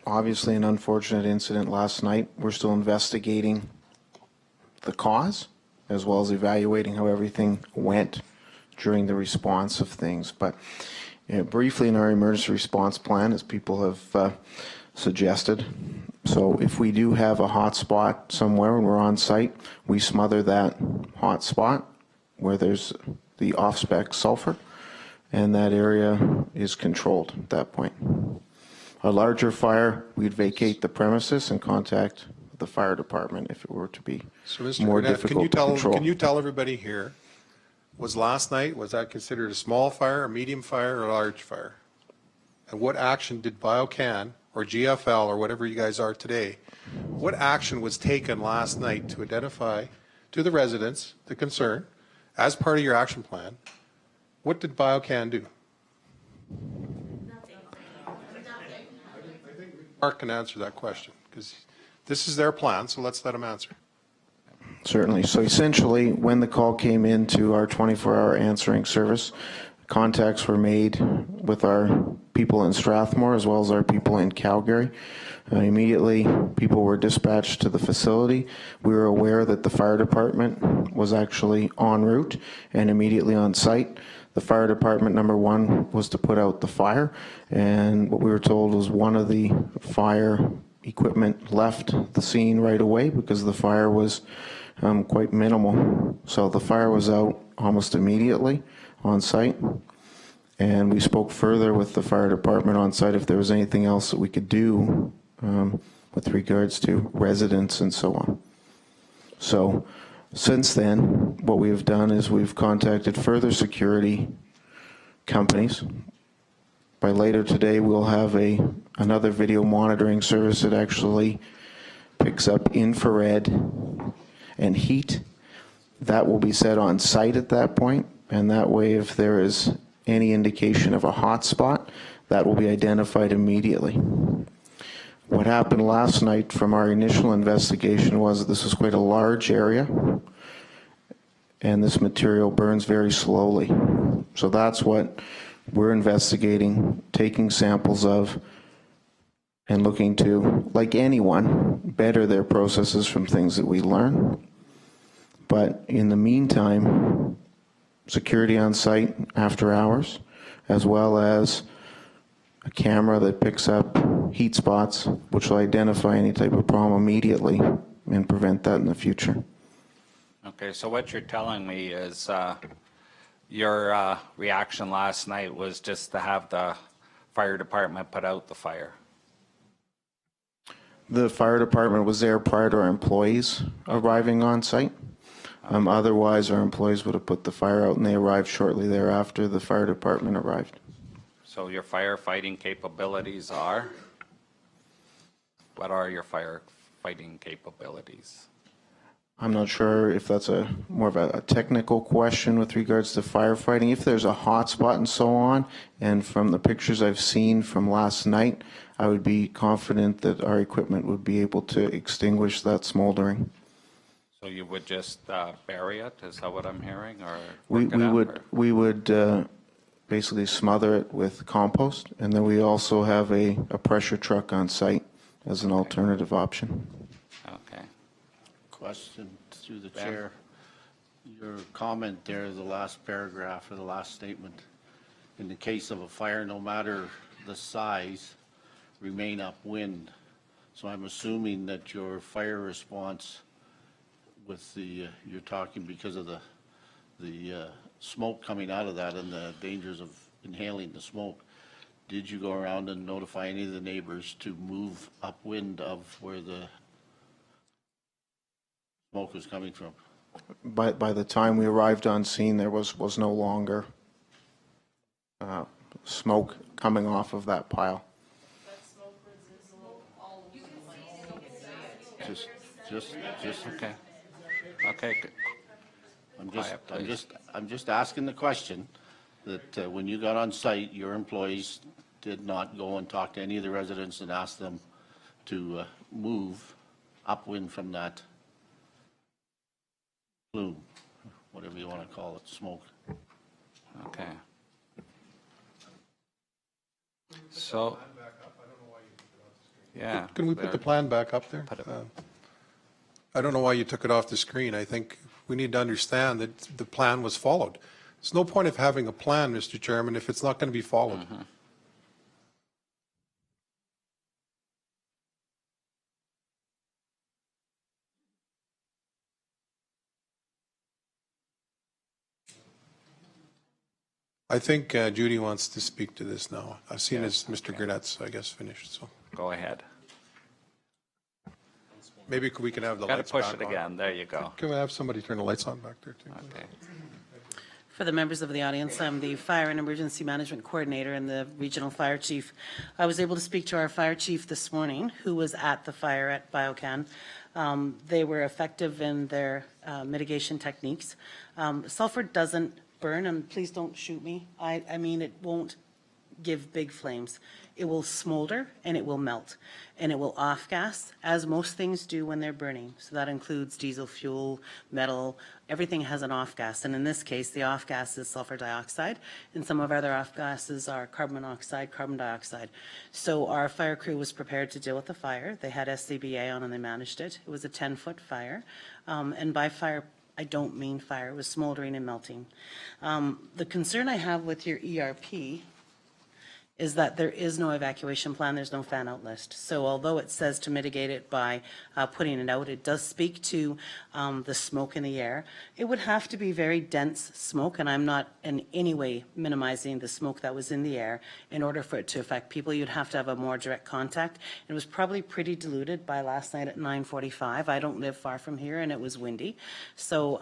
obviously an unfortunate incident last night. We're still investigating the cause as well as evaluating how everything went during the response of things. But briefly in our emergency response plan, as people have suggested, so if we do have a hot spot somewhere and we're on site, we smother that hot spot where there's the off-spec sulfur, and that area is controlled at that point. A larger fire, we'd vacate the premises and contact the fire department if it were to be So, Mr. more Gurnett, difficult to control. can you tell everybody here, was last night, was that considered a small fire, a medium fire, or a large fire? And what action did Biocon or GFL or whatever you guys are today, what action was taken last night to identify to the residents the concern as part of your action plan? What did Biocon do? Mark can answer that question because this is their plan, so let's let them answer. Certainly. So essentially, when the call came into our 24-hour answering service, contacts were made with our people in Strathmore as well as our people in Calgary. Immediately, people were dispatched to the facility. We were aware that the fire department was actually en route and immediately on site. The fire department, number one, was to put out the fire, and what we were told was one of the fire equipment left the scene right away because the fire was quite minimal. So the fire was out almost immediately on site, and we spoke further with the fire department on site if there was anything else that we could do with regards to residents and so on. So since then, what we've done is we've contacted further security companies. By later today, we'll have another video monitoring service that actually picks up infrared and heat. That will be set on site at that point, and that way if there is any indication of a hot spot, that will be identified immediately. What happened last night from our initial investigation was this was quite a large area, and this material burns very slowly. So that's what we're investigating, taking samples of, and looking to, like anyone, better their processes from things that we learn. But in the meantime, security on site after hours, as well as a camera that picks up heat spots, which will identify any type of problem immediately and prevent that in the future. Okay, so what you're telling me is your reaction last night was just to have the fire department put out the fire. The fire department was there prior to our employees arriving on site. Otherwise, our employees would have put the fire out, and they arrived shortly thereafter the fire department arrived. So your firefighting capabilities are? What are your firefighting capabilities? I'm not sure if that's more of a technical question with regards to firefighting. If there's a hot spot and so on, and from the pictures I've seen from last night, I would be confident that our equipment would be able to extinguish that smoldering. So you would just bury it? Is that what I'm hearing, or We would basically smother it with compost, and then we also have a pressure truck on site as an alternative option. Okay. Question through the chair. Your comment there, the last paragraph or the last statement, in the case of a fire, no matter the size, remain upwind. So I'm assuming that your fire response with the, you're talking because of the smoke coming out of that and the dangers of inhaling the smoke. Did you go around and notify any of the neighbors to move upwind of where the smoke was coming from? By the time we arrived on scene, there was no longer smoke coming off of that pile. Just okay. Okay. Good. I'm just asking the question that when you got on site, your employees did not go and talk to any of the residents and ask them to move upwind from that plume, whatever you want to call it, smoke. Okay. So, yeah. Can we put the plan back up there? I don't know why you took it off the screen. I think we need to understand that the plan was followed. There's no point of having a plan, Mr. Chairman, if it's not going to be followed. Mm-hmm. I think Judy wants to speak to this now. I've seen as Mr. Gurnet's, I guess, finished, so. Go ahead. Maybe we can have the Got lights to push back it on. again. There you go. Can we have somebody turn the lights on back there, too? Okay. For the members of the audience, I'm the Fire and Emergency Management Coordinator and the Regional Fire Chief. I was able to speak to our Fire Chief this morning, who was at the fire at Biocon. They were effective in their mitigation techniques. Sulfur doesn't burn, and please don't shoot me. I mean, it won't give big flames. It will smolder and it will melt, and it will off-gas, as most things do when they're burning. So that includes diesel fuel, metal, everything has an off-gas. And in this case, the off-gas is sulfur dioxide, and some of our other off-gases are carbon monoxide, carbon dioxide. So our fire crew was prepared to deal with the fire. They had SCBA on and they managed it. It was a 10-foot fire. And by fire, I don't mean fire. It was smoldering and melting. The concern I have with your ERP is that there is no evacuation plan, there's no fan out list. So although it says to mitigate it by putting it out, it does speak to the smoke in the air. It would have to be very dense smoke, and I'm not in any way minimizing the smoke that was in the air. In order for it to affect people, you'd have to have a more direct contact. It was probably pretty diluted by last night at 9:45. I don't live far from here, and it was windy. So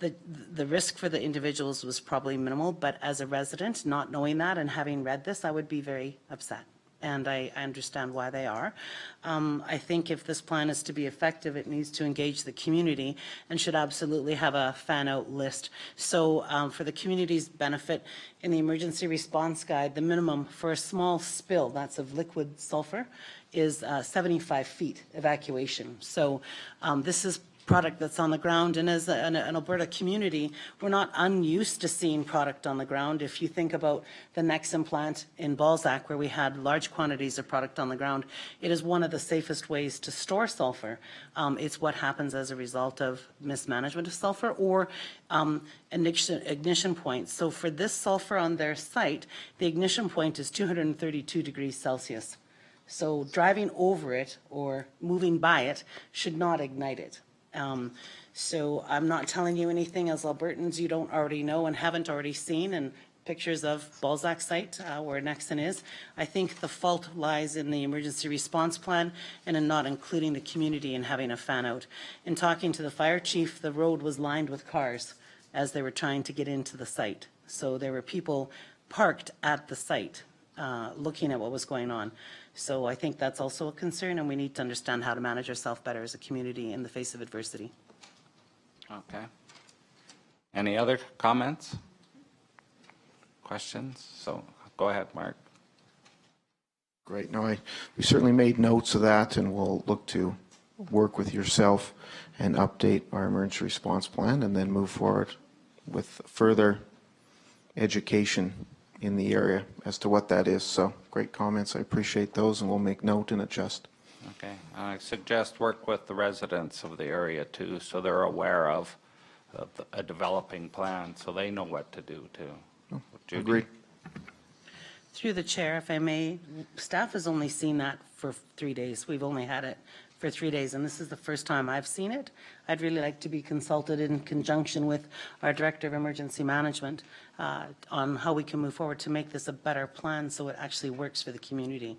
the risk for the individuals was probably minimal, but as a resident, not knowing that and having read this, I would be very upset. and I understand why they are. I think if this plan is to be effective, it needs to engage the community and should absolutely have a fan-out list. So for the community's benefit, in the emergency response guide, the minimum for a small spill, that's of liquid sulfur, is 75 feet evacuation. So this is product that's on the ground, and as an Alberta community, we're not unused to seeing product on the ground. If you think about the Nexen plant in Balzac, where we had large quantities of product on the ground, it is one of the safest ways to store sulfur. It's what happens as a result of mismanagement of sulfur or ignition points. So for this sulfur on their site, the ignition point is 232 degrees Celsius. So driving over it or moving by it should not ignite it. So I'm not telling you anything as Albertans you don't already know and haven't already seen, and pictures of Balzac site where Nexen is. I think the fault lies in the emergency response plan and in not including the community and having a fan out. In talking to the fire chief, the road was lined with cars as they were trying to get into the site. So there were people parked at the site looking at what was going on. So I think that's also a concern, and we need to understand how to manage ourselves better as a community in the face of adversity. Okay. Any other comments? Questions? So go ahead, Mark. Great. No, we certainly made notes of that, and we'll look to work with yourself and update our emergency response plan and then move forward with further education in the area as to what that is. So great comments. I appreciate those, and we'll make note and adjust. Okay. I suggest work with the residents of the area too, so they're aware of a developing plan, so they know what to do too. Judy? Agreed. Through the chair, if I may, staff has only seen that for 3 days. We've only had it for 3 days, and this is the first time I've seen it. I'd really like to be consulted in conjunction with our Director of Emergency Management on how we can move forward to make this a better plan so it actually works for the community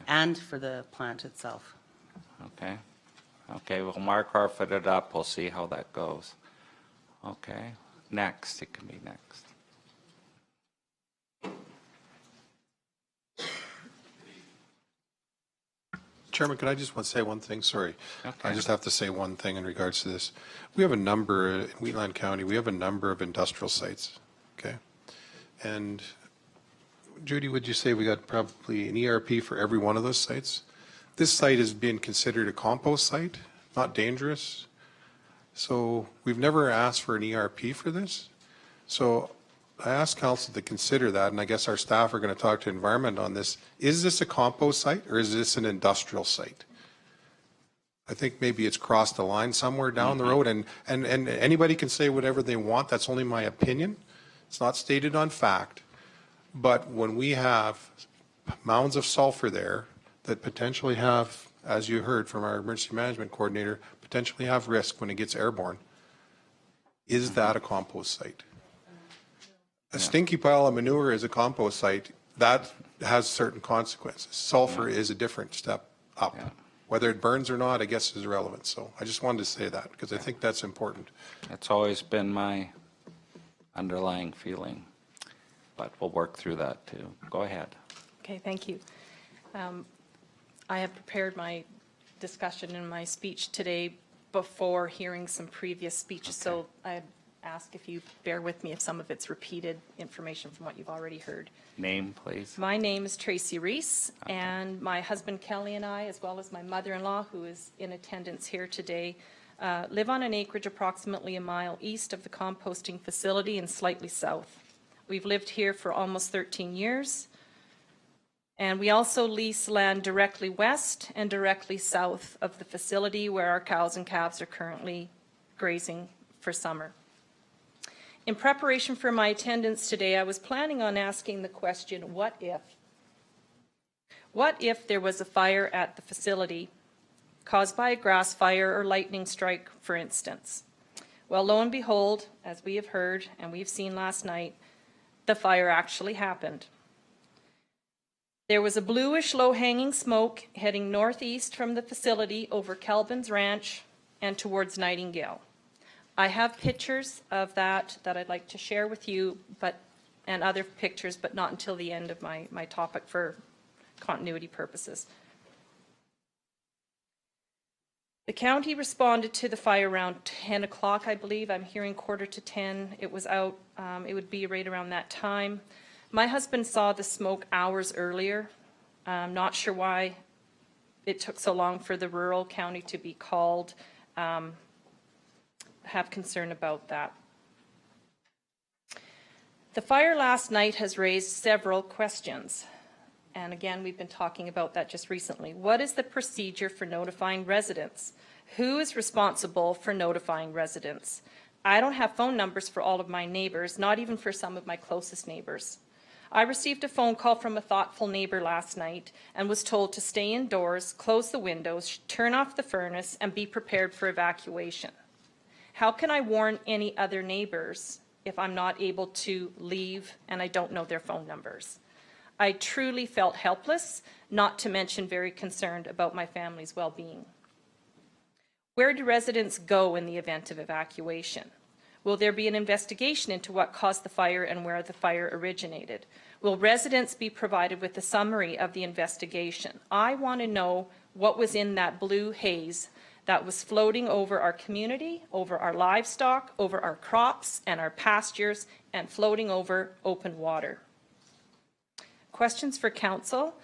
and for the plant itself. Okay. Okay, we'll mark Harford it up. We'll see how that goes. Okay. Next, it can be next. Chairman, could I just want to say one thing? Sorry. Okay. I just have to say one thing in regards to this. We have a number, in Wheatland County, we have a number of industrial sites, okay? And Judy, would you say we got probably an ERP for every one of those sites? This site is being considered a compost site, not dangerous. So we've never asked for an ERP for this. So I asked council to consider that, and I guess our staff are going to talk to environment on this. Is this a compost site or is this an industrial site? I think maybe it's crossed a line somewhere down the road, and anybody can say whatever they want. That's only my opinion. It's not stated on fact. But when we have mounds of sulfur there that potentially have, as you heard from our emergency management coordinator, potentially have risk when it gets airborne, is that a compost site? A stinky pile of manure is a compost site. That has certain consequences. Sulfur is a different step up. Whether it burns or not, I guess, is irrelevant. So I just wanted to say that because I think that's important. It's always been my underlying feeling, but we'll work through that too. Go ahead. Okay, thank you. I have prepared my discussion and my speech today before hearing some previous speeches, so I ask if you bear with me if some of it's repeated information from what you've already heard. Name, please. My name is Tracy Reese, and my husband Kelly and I, as well as my mother-in-law, who is in attendance here today, live on an acreage approximately a mile east of the composting facility and slightly south. We've lived here for almost 13 years, and we also lease land directly west and directly south of the facility where our cows and calves are currently grazing for summer. In preparation for my attendance today, I was planning on asking the question, what if? What if there was a fire at the facility caused by a grass fire or lightning strike, for instance? Well, lo and behold, as we have heard and we've seen last night, the fire actually happened. There was a bluish low-hanging smoke heading northeast from the facility over Kelvin's Ranch and towards Nightingale. I have pictures of that I'd like to share with you, and other pictures, but not until the end of my topic for continuity purposes. The county responded to the fire around 10 o'clock, I believe. I'm hearing 9:45. It was out, it would be right around that time. My husband saw the smoke hours earlier. I'm not sure why it took so long for the rural county to be called. Have concern about that. The fire last night has raised several questions. And again, we've been talking about that just recently. What is the procedure for notifying residents? Who is responsible for notifying residents? I don't have phone numbers for all of my neighbors, not even for some of my closest neighbors. I received a phone call from a thoughtful neighbor last night and was told to stay indoors, close the windows, turn off the furnace, and be prepared for evacuation. How can I warn any other neighbors if I'm not able to leave and I don't know their phone numbers? I truly felt helpless, not to mention very concerned about my family's well-being. Where do residents go in the event of evacuation? Will there be an investigation into what caused the fire and where the fire originated? Will residents be provided with a summary of the investigation? I want to know what was in that blue haze that was floating over our community, over our livestock, over our crops and our pastures, and floating over open water. Questions for council.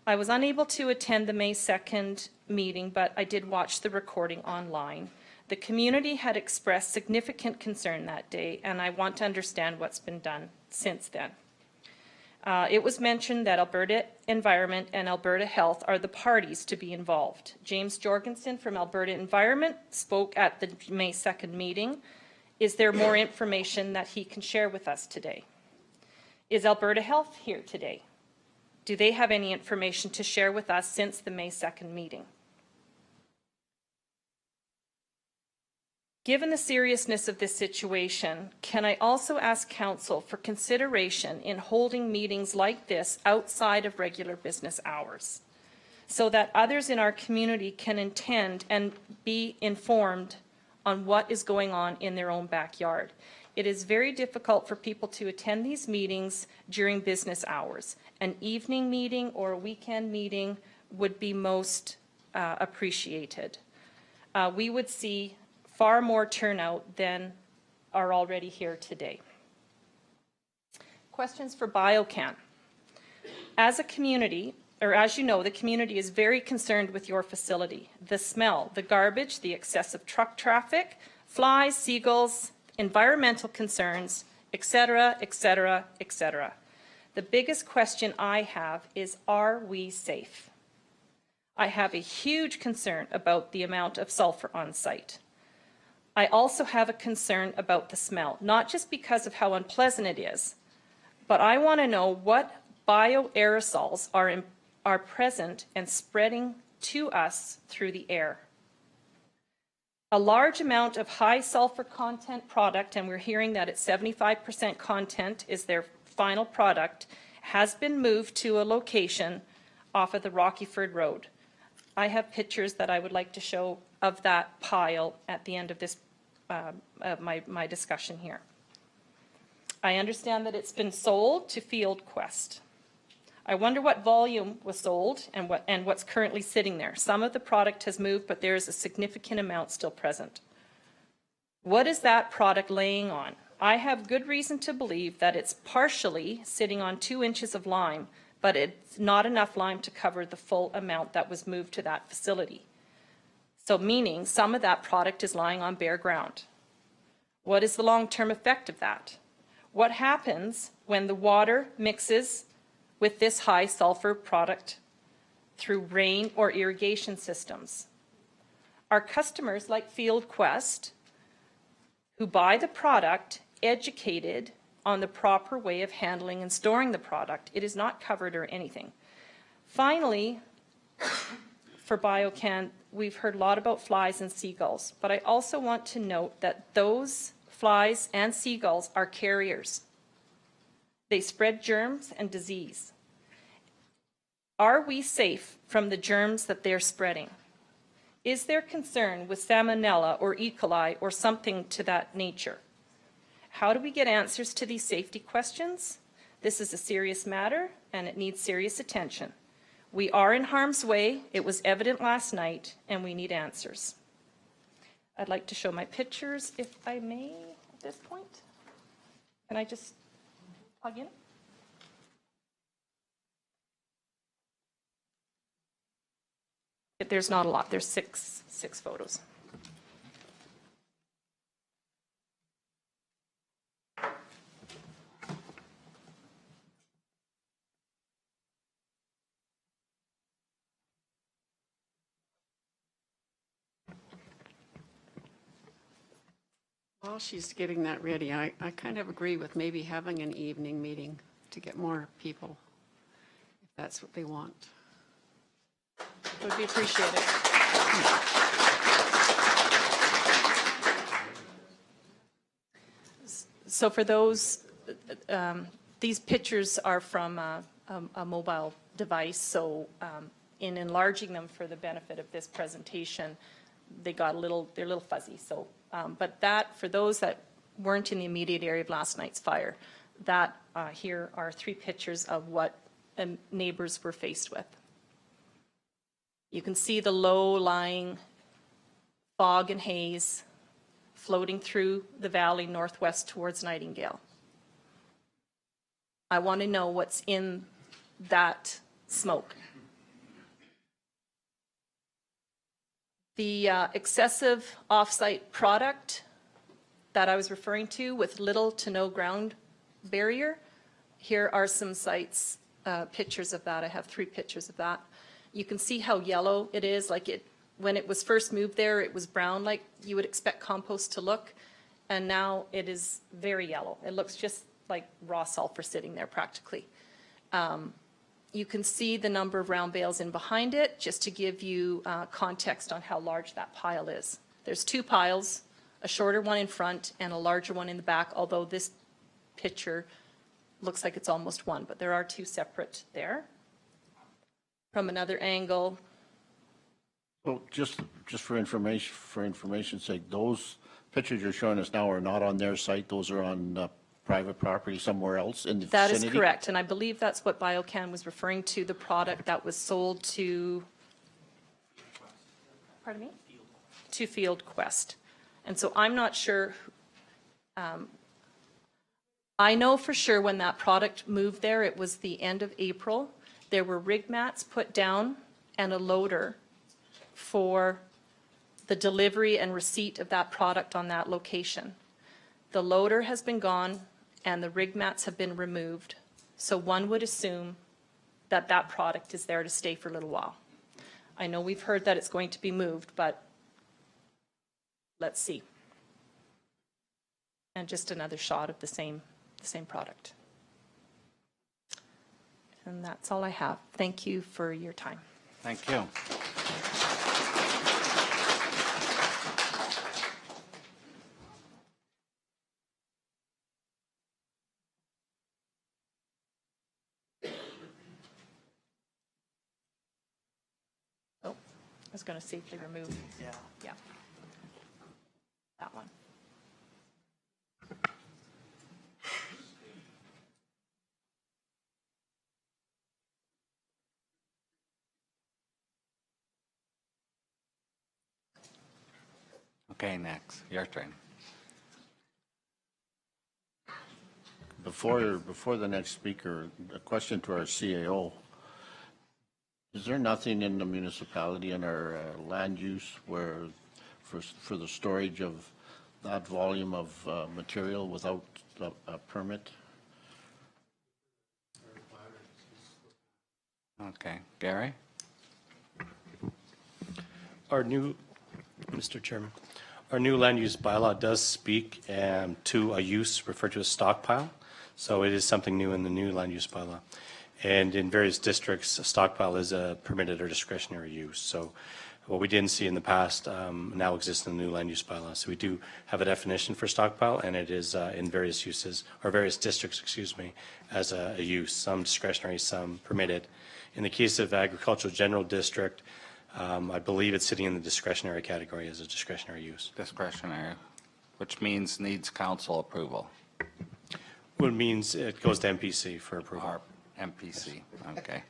I was unable to attend the May 2nd meeting, but I did watch the recording online. The community had expressed significant concern that day, and I want to understand what's been done since then. It was mentioned that Alberta Environment and Alberta Health are the parties to be involved. James Jorgensen from Alberta Environment spoke at the May 2nd meeting. Is there more information that he can share with us today? Is Alberta Health here today? Do they have any information to share with us since the May 2nd meeting? Given the seriousness of this situation, can I also ask Council for consideration in holding meetings like this outside of regular business hours, so that others in our community can attend and be informed on what is going on in their own backyard? It is very difficult for people to attend these meetings during business hours. An evening meeting or a weekend meeting would be most appreciated. We would see far more turnout than are already here today. Questions for Biocon. As a community, or as you know, the community is very concerned with your facility. The smell, the garbage, the excessive truck traffic, flies, seagulls, environmental concerns, etc., etc., etc. The biggest question I have is, are we safe? I have a huge concern about the amount of sulfur on site. I also have a concern about the smell, not just because of how unpleasant it is, but I want to know what bioaerosols are present and spreading to us through the air. A large amount of high sulfur content product, and we're hearing that it's 75% content is their final product, has been moved to a location off of the Rockyford Road. I have pictures that I would like to show of that pile at the end of this, my discussion here. I understand that it's been sold to Field Quest. I wonder what volume was sold and what's currently sitting there. Some of the product has moved, but there is a significant amount still present. What is that product laying on? I have good reason to believe that it's partially sitting on 2 inches of lime, but it's not enough lime to cover the full amount that was moved to that facility. So meaning some of that product is lying on bare ground. What is the long-term effect of that? What happens when the water mixes with this high sulfur product through rain or irrigation systems? Our customers like Field Quest, who buy the product, educated on the proper way of handling and storing the product. It is not covered or anything. Finally, for Biocon, we've heard a lot about flies and seagulls, but I also want to note that those flies and seagulls are carriers. They spread germs and disease. Are we safe from the germs that they're spreading? Is there concern with salmonella or E. coli or something to that nature? How do we get answers to these safety questions? This is a serious matter and it needs serious attention. We are in harm's way. It was evident last night, and we need answers. I'd like to show my pictures, if I may, at this point. Can I just plug in? There's not a lot. There's six photos. While she's getting that ready, I kind of agree with maybe having an evening meeting to get more people, if that's what they want. Would be appreciated. So for those, these pictures are from a mobile device, so in enlarging them for the benefit of this presentation, they're a little fuzzy. So, but that, for those that weren't in the immediate area of last night's fire, that here are 3 pictures of what neighbors were faced with. You can see the low-lying fog and haze floating through the valley northwest towards Nightingale. I want to know what's in that smoke. The excessive off-site product that I was referring to with little to no ground barrier, here are some sites, pictures of that. I have 3 pictures of that. You can see how yellow it is. Like when it was first moved there, it was brown like you would expect compost to look. And now it is very yellow. It looks just like raw sulfur sitting there practically. You can see the number of round bales in behind it, just to give you context on how large that pile is. There's 2 piles, a shorter one in front and a larger one in the back, although this picture looks like it's almost one, but there are 2 separate there. From another angle. Well, just for information's sake, those pictures you're showing us now are not on their site. Those are on private property somewhere else in the vicinity? That is correct, and I believe that's what Biocon was referring to, the product that was sold to, pardon me? To Field Quest. And so I'm not sure, I know for sure when that product moved there, it was the end of April. There were rig mats put down and a loader for the delivery and receipt of that product on that location. The loader has been gone and the rig mats have been removed. So one would assume that that product is there to stay for a little while. I know we've heard that it's going to be moved, but let's see. And just another shot of the same product. And that's all I have. Thank you for your time. Thank you. Oh, I was going to safely remove. Yeah. That one. Okay, next, your turn. Before the next speaker, a question to our CAO. Is there nothing in the municipality in our land use where, for the storage of that volume of material without a permit? Okay, Gary? Mr. Chairman, our new land use bylaw does speak to a use referred to as stockpile. So it is something new in the new land use bylaw. And in various districts, a stockpile is a permitted or discretionary use. So what we didn't see in the past now exists in the new land use bylaw. So we do have a definition for stockpile, and it is in various uses, or various districts, excuse me, as a use, some discretionary, some permitted. In the case of agricultural general district, I believe it's sitting in the discretionary category as a discretionary use. Discretionary, which means needs council approval. What means it goes to MPC for approval. MPC, okay.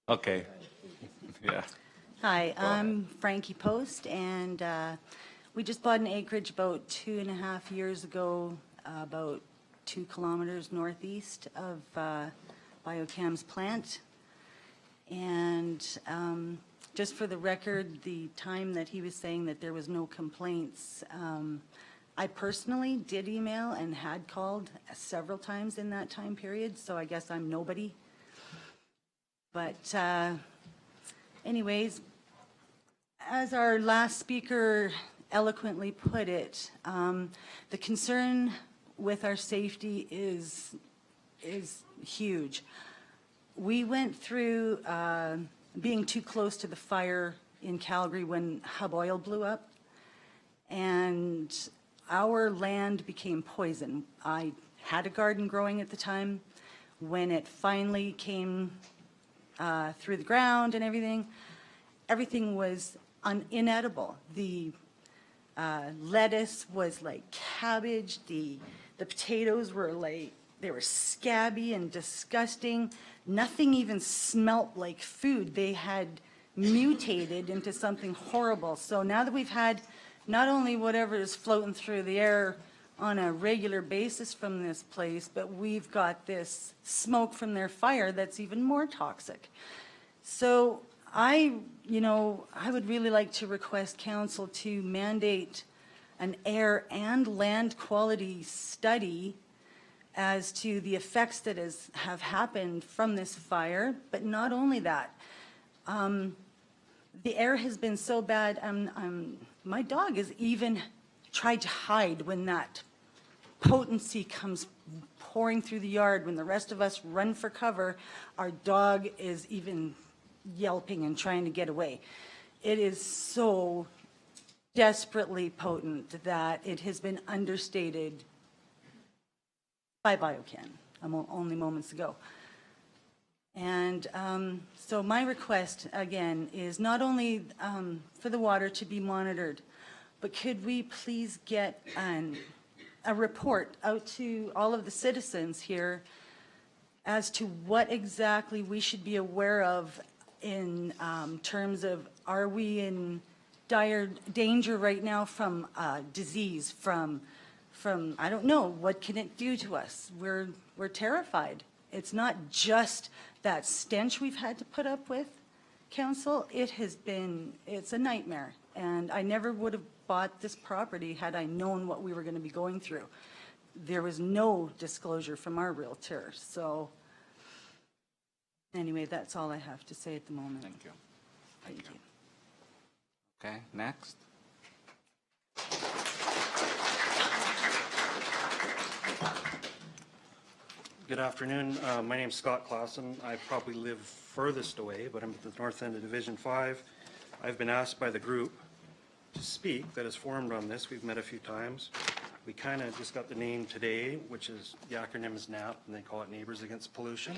Okay. Yeah. Hi, I'm Frankie Post, and we just bought an acreage about 2.5 years ago, about 2 kilometers northeast of Biocon's plant. And just for the record, the time that he was saying that there was no complaints, I personally did email and had called several times in that time period, so I guess I'm nobody. But anyways, as our last speaker eloquently put it, the concern with our safety is huge. We went through being too close to the fire in Calgary when Hub Oil blew up, and our land became poison. I had a garden growing at the time. When it finally came through the ground and everything was inedible. The lettuce was like cabbage. The potatoes were like, they were scabby and disgusting. Nothing even smelt like food. They had mutated into something horrible. So now that we've had not only whatever is floating through the air on a regular basis from this place, but we've got this smoke from their fire that's even more toxic. So I would really like to request council to mandate an air and land quality study as to the effects that have happened from this fire. But not only that, the air has been so bad, my dog has even tried to hide when that potency comes pouring through the yard. When the rest of us run for cover, our dog is even yelping and trying to get away. It is so desperately potent that it has been understated by Biocon only moments ago. And so my request, again, is not only for the water to be monitored, but could we please get a report out to all of the citizens here as to what exactly we should be aware of in terms of, are we in dire danger right now from disease, from I don't know, what can it do to us? We're terrified. It's not just that stench we've had to put up with, council. It's a nightmare. And I never would have bought this property had I known what we were going to be going through. There was no disclosure from our realtor. So anyway, that's all I have to say at the moment. Thank you. Thank you. Okay, next. Good afternoon. My name's Scott Clausen. I probably live furthest away, but I'm at the north end of Division 5. I've been asked by the group to speak that has formed on this. We've met a few times. We kind of just got the name today, which is, the acronym is NAP, and they call it Neighbors Against Pollution.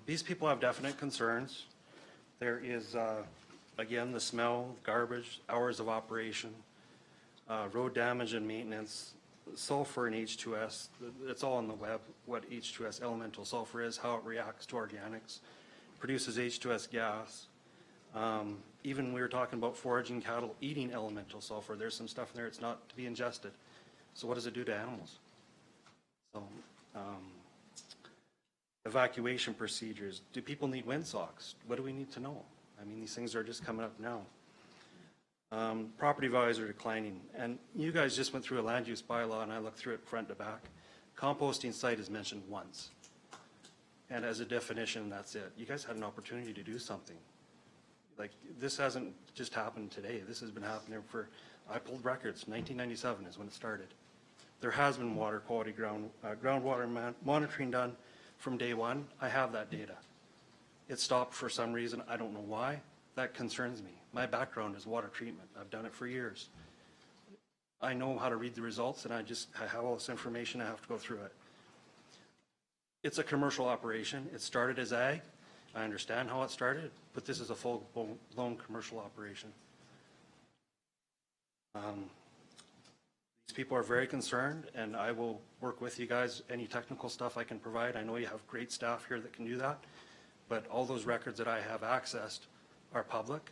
These people have definite concerns. There is, again, the smell, garbage, hours of operation, road damage and maintenance, sulfur and H2S. It's all on the web, what H2S elemental sulfur is, how it reacts to organics, produces H2S gas. Even we were talking about foraging cattle eating elemental sulfur. There's some stuff in there it's not to be ingested. So what does it do to animals? So evacuation procedures. Do people need windsocks? What do we need to know? I mean, these things are just coming up now. Property values are declining. And you guys just went through a land use bylaw, and I looked through it front to back. Composting site is mentioned once. And as a definition, that's it. You guys had an opportunity to do something. Like, this hasn't just happened today. This has been happening I pulled records, 1997 is when it started. There has been water quality groundwater monitoring done from day one. I have that data. It stopped for some reason. I don't know why. That concerns me. My background is water treatment. I've done it for years. I know how to read the results, and I have all this information. I have to go through it. It's a commercial operation. It started as ag. I understand how it started, but this is a full-blown commercial operation. These people are very concerned, and I will work with you guys. Any technical stuff I can provide. I know you have great staff here that can do that, but all those records that I have accessed are public,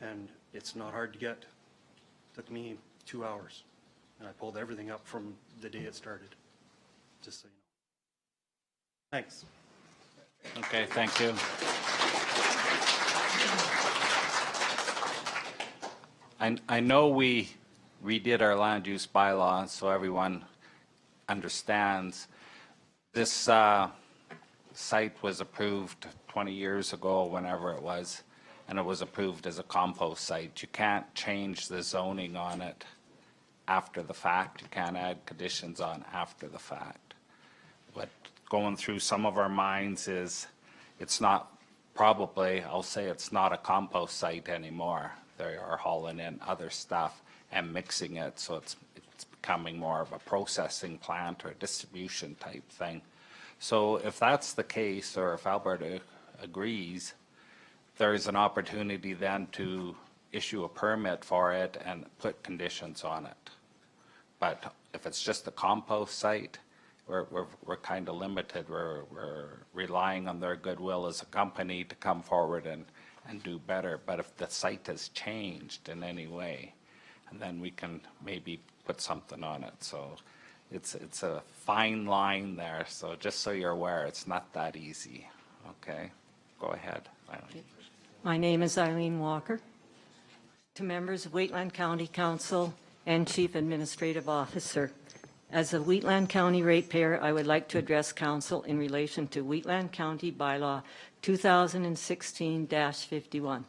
and it's not hard to get. Took me 2 hours, and I pulled everything up from the day it started, just so you know. Thanks. Okay, thank you. I know we redid our land use bylaw, so everyone understands. This site was approved 20 years ago, whenever it was, and it was approved as a compost site. You can't change the zoning on it after the fact. You can't add conditions on after the fact. What going through some of our minds is it's not probably, I'll say it's not a compost site anymore. They are hauling in other stuff and mixing it, so it's becoming more of a processing plant or a distribution type thing. So if that's the case, or if Alberta agrees, there is an opportunity then to issue a permit for it and put conditions on it. But if it's just a compost site, we're kind of limited. We're relying on their goodwill as a company to come forward and do better. But if the site has changed in any way, and then we can maybe put something on it. So it's a fine line there. So just so you're aware, it's not that easy. Okay, go ahead, Eileen. My name is Eileen Walker. To members of Wetland County Council and Chief Administrative Officer, as a Wetland County ratepayer, I would like to address Council in relation to Wetland County Bylaw 2016-51.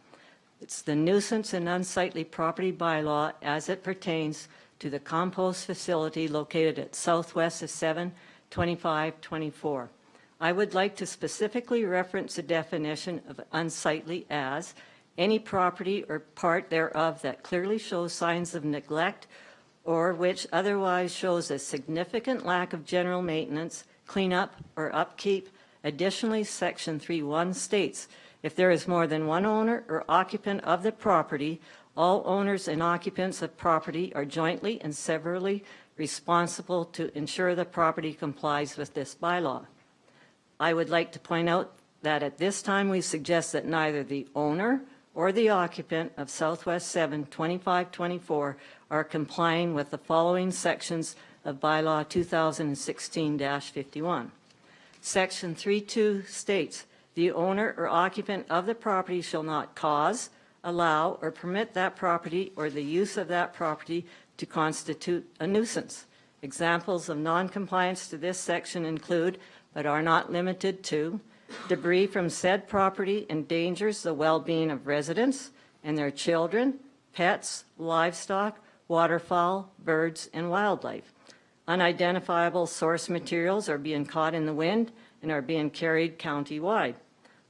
It's the nuisance and unsightly property bylaw as it pertains to the compost facility located at southwest of 72524. I would like to specifically reference the definition of unsightly as any property or part thereof that clearly shows signs of neglect or which otherwise shows a significant lack of general maintenance, cleanup, or upkeep. Additionally, Section 3.1 states, if there is more than one owner or occupant of the property, all owners and occupants of property are jointly and severally responsible to ensure the property complies with this bylaw. I would like to point out that at this time we suggest that neither the owner or the occupant of Southwest 72524 are complying with the following sections of Bylaw 2016-51. Section 3.2 states, the owner or occupant of the property shall not cause, allow, or permit that property or the use of that property to constitute a nuisance. Examples of noncompliance to this section include, but are not limited to, debris from said property endangers the well-being of residents and their children, pets, livestock, waterfowl, birds, and wildlife. Unidentifiable source materials are being caught in the wind and are being carried county-wide.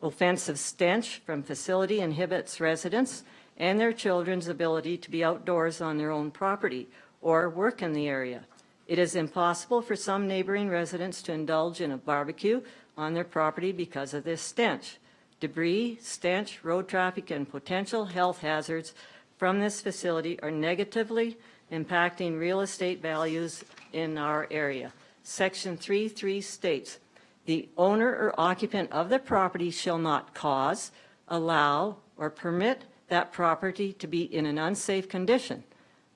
Offensive stench from facility inhibits residents and their children's ability to be outdoors on their own property or work in the area. It is impossible for some neighboring residents to indulge in a barbecue on their property because of this stench. Debris, stench, road traffic, and potential health hazards from this facility are negatively impacting real estate values in our area. Section 3.3 states, the owner or occupant of the property shall not cause, allow, or permit that property to be in an unsafe condition.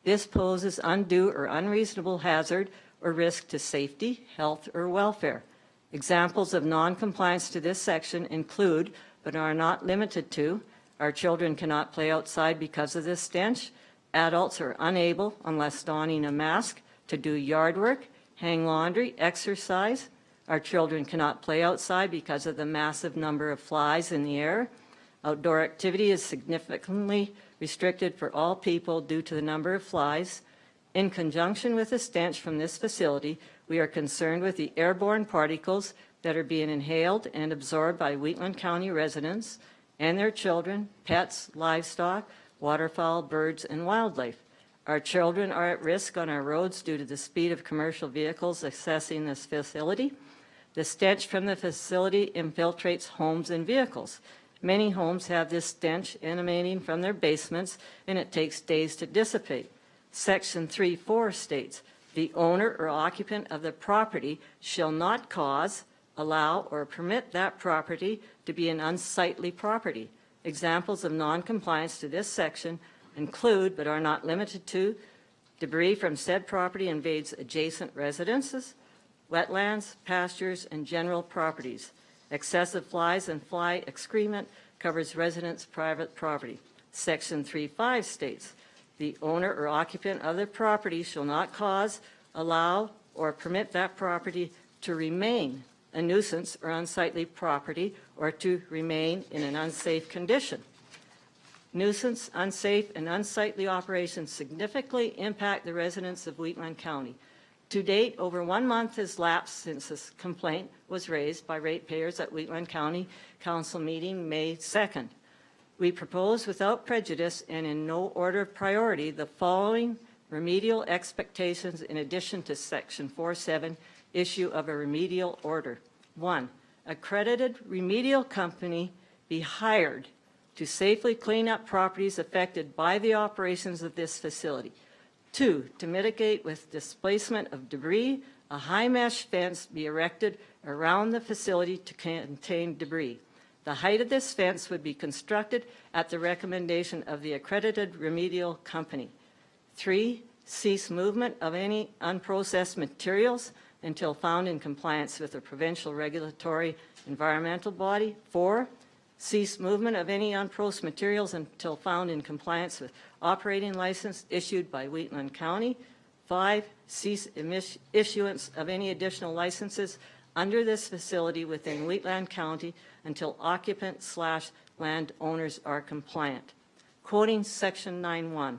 This poses undue or unreasonable hazard or risk to safety, health, or welfare. Examples of noncompliance to this section include, but are not limited to, our children cannot play outside because of this stench. Adults are unable, unless donning a mask, to do yard work, hang laundry, exercise. Our children cannot play outside because of the massive number of flies in the air. Outdoor activity is significantly restricted for all people due to the number of flies. In conjunction with the stench from this facility, we are concerned with the airborne particles that are being inhaled and absorbed by Wetland County residents and their children, pets, livestock, waterfowl, birds, and wildlife. Our children are at risk on our roads due to the speed of commercial vehicles accessing this facility. The stench from the facility infiltrates homes and vehicles. Many homes have this stench emanating from their basements, and it takes days to dissipate. Section 3.4 states, the owner or occupant of the property shall not cause, allow, or permit that property to be an unsightly property. Examples of noncompliance to this section include, but are not limited to, debris from said property invades adjacent residences, wetlands, pastures, and general properties. Excessive flies and fly excrement covers residents' private property. Section 3.5 states, the owner or occupant of the property shall not cause, allow, or permit that property to remain a nuisance or unsightly property or to remain in an unsafe condition. Nuisance, unsafe, and unsightly operations significantly impact the residents of Wheatland County. To date, over 1 month has lapsed since this complaint was raised by ratepayers at Wheatland County Council meeting May 2nd. We propose without prejudice and in no order of priority the following remedial expectations in addition to Section 4.7 issue of a remedial order. 1, accredited remedial company be hired to safely clean up properties affected by the operations of this facility. 2, to mitigate with displacement of debris, a high mesh fence be erected around the facility to contain debris. The height of this fence would be constructed at the recommendation of the accredited remedial company. 3, cease movement of any unprocessed materials until found in compliance with a provincial regulatory environmental body. 4, cease movement of any unprocessed materials until found in compliance with operating license issued by Wheatland County. 5, cease issuance of any additional licenses under this facility within Wheatland County until occupant/landowners are compliant. Quoting Section 9.1,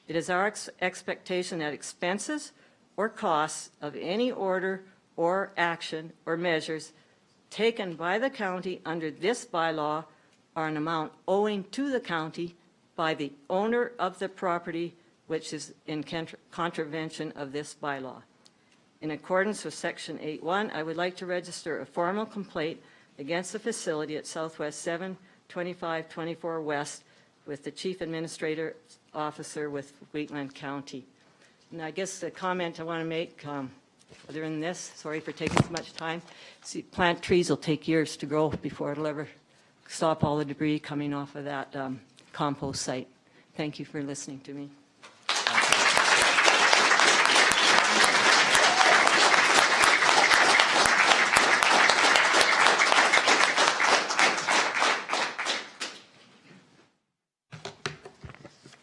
it is our expectation that expenses or costs of any order or action or measures taken by the county under this bylaw are an amount owing to the county by the owner of the property which is in contravention of this bylaw. In accordance with Section 8.1, I would like to register a formal complaint against the facility at Southwest 72524 West with the Chief Administrator Officer with Wheatland County. And I guess the comment I want to make, other than this, sorry for taking so much time, see, plant trees will take years to grow before it'll ever stop all the debris coming off of that compost site. Thank you for listening to me.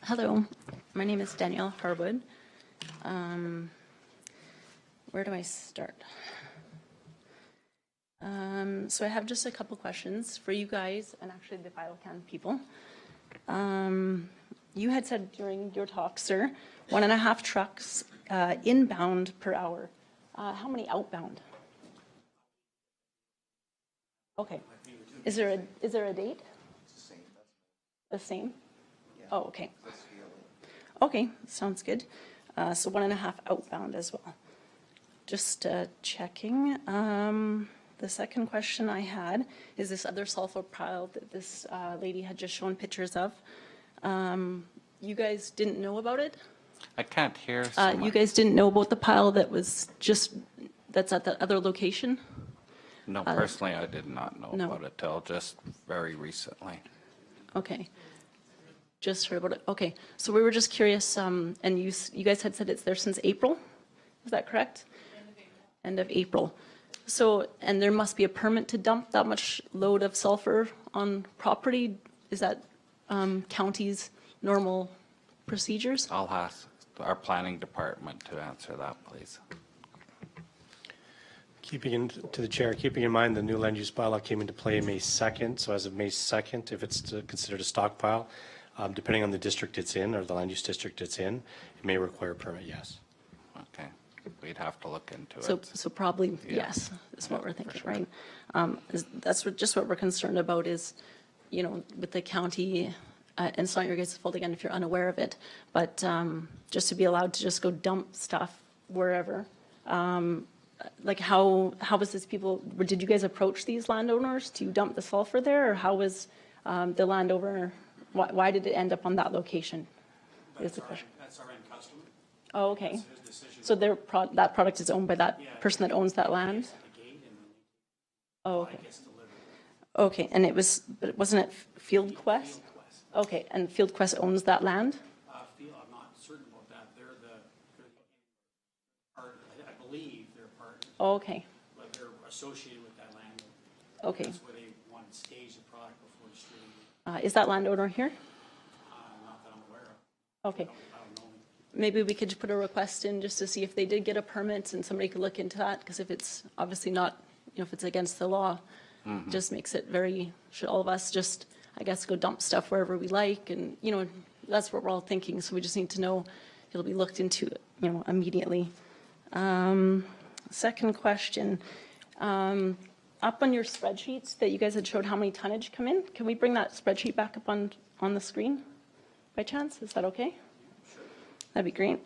Hello, my name is Danielle Harwood. Where do I start? So I have just a couple questions for you guys and actually the Biocon people. You had said during your talk, sir, 1.5 trucks inbound per hour. How many outbound? Okay. Is there a date? The same? Oh, okay. Okay, sounds good. So 1.5 outbound as well. Just checking. The second question I had is this other sulfur pile that this lady had just shown pictures of. You guys didn't know about it? I can't hear so You much. guys didn't know about the pile that's at the other location? No, personally, I did not know no. about it till just very recently. Okay. Just heard about it. Okay. So we were just curious, and you guys had said it's there since April? Is that correct? End of April. So, and there must be a permit to dump that much load of sulfur on property? Is that county's normal procedures? I'll ask our planning department to answer that, please. To the chair, keeping in mind the new land use bylaw came into play May 2nd, so as of May 2nd, if it's considered a stockpile, depending on the district it's in or the land use district it's in, it may require a permit, yes. Okay, we'd have to look into it. So probably, yes, is what we're thinking, right? That's just what we're concerned about is, with the county, and it's not your guys' fault again if you're unaware of it, but just to be allowed to just go dump stuff wherever. Like how was this did you guys approach these landowners to dump the sulfur there, or how was the landowner, why did it end up on that location? Is the question. That's our end customer. Oh, okay. So that product is owned by that person that owns that land? Oh, okay. Okay, and it was, but wasn't it Field Quest? Okay, and Field Quest owns that land? I'm not certain about that. They're part, I believe they're part, Oh, okay, but they're associated with that land. okay. That's where they want to stage the product before distributing. Is that landowner here? Not that I'm aware of. Okay. I don't know. Maybe we could put a request in just to see if they did get a permit and somebody could look into that, because if it's obviously not, if it's against the law, just makes it very, should all of us just, I guess, go dump stuff wherever we like, and, that's what we're all thinking, so we just need to know it'll be looked into, immediately. Second question, up on your spreadsheets that you guys had showed how many tonnage come in, can we bring that spreadsheet back up on the screen by chance? Is that okay? That'd be great.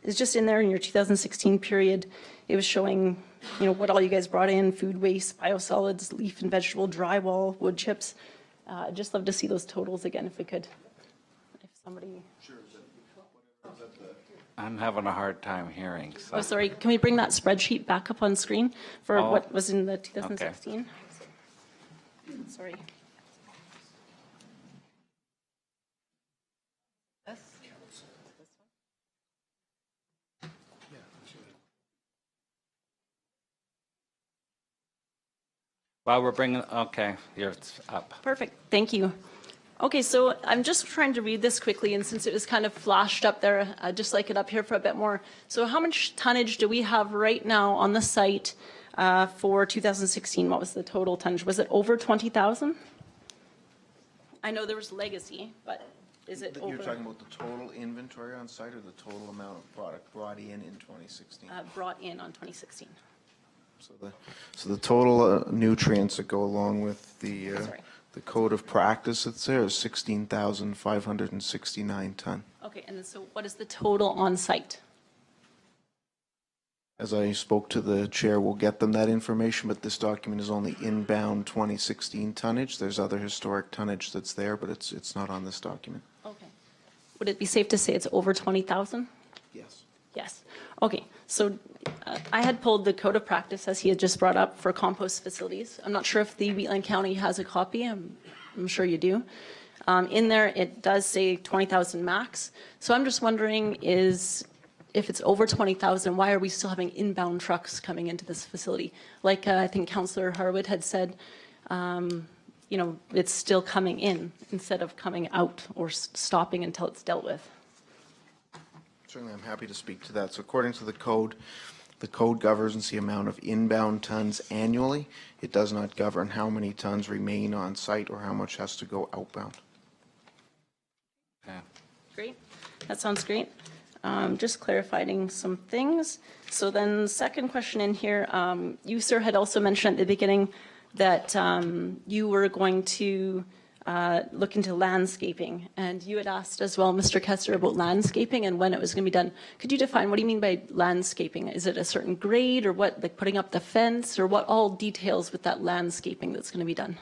It's just in there in your 2016 period. It was showing, what all you guys brought in: food waste, biosolids, leaf and vegetable, drywall, wood chips. I'd just love to see those totals again if we could. If somebody. I'm having a hard time hearing. So. Oh, sorry. Can we bring that spreadsheet back up on screen for what was in the 2016? Okay. Sorry. Well, we're bringing, okay, here it's up. Perfect, thank you. Okay, so I'm just trying to read this quickly, and since it was kind of flashed up there, I'd just like it up here for a bit more. So how much tonnage do we have right now on the site for 2016? What was the total tonnage? Was it over 20,000? I know there was legacy, but is it over? You're talking about the total inventory on site or the total amount of product brought in 2016? Brought in on 2016. So the total nutrients that go along with the code of practice that's there is 16,569 ton. Okay, and then so what is the total on site? As I spoke to the chair, we'll get them that information, but this document is only inbound 2016 tonnage. There's other historic tonnage that's there, but it's not on this document. Okay. Would it be safe to say it's over 20,000? Yes. Yes. Okay, so I had pulled the code of practice, as he had just brought up, for compost facilities. I'm not sure if the Wetland County has a copy. I'm sure you do. In there, it does say 20,000 max. So I'm just wondering if it's over 20,000, why are we still having inbound trucks coming into this facility? Like I think Councillor Harwood had said, it's still coming in instead of coming out or stopping until it's dealt with. Certainly, I'm happy to speak to that. So according to the code governs the amount of inbound tons annually. It does not govern how many tons remain on site or how much has to go outbound. Okay. Great. That sounds great. Just clarifying some things. So then second question in here, you, sir, had also mentioned at the beginning that you were going to look into landscaping, and you had asked as well, Mr. Kessler, about landscaping and when it was going to be done. Could you define, what do you mean by landscaping? Is it a certain grade or what, like putting up the fence, or what all details with that landscaping that's going to be done?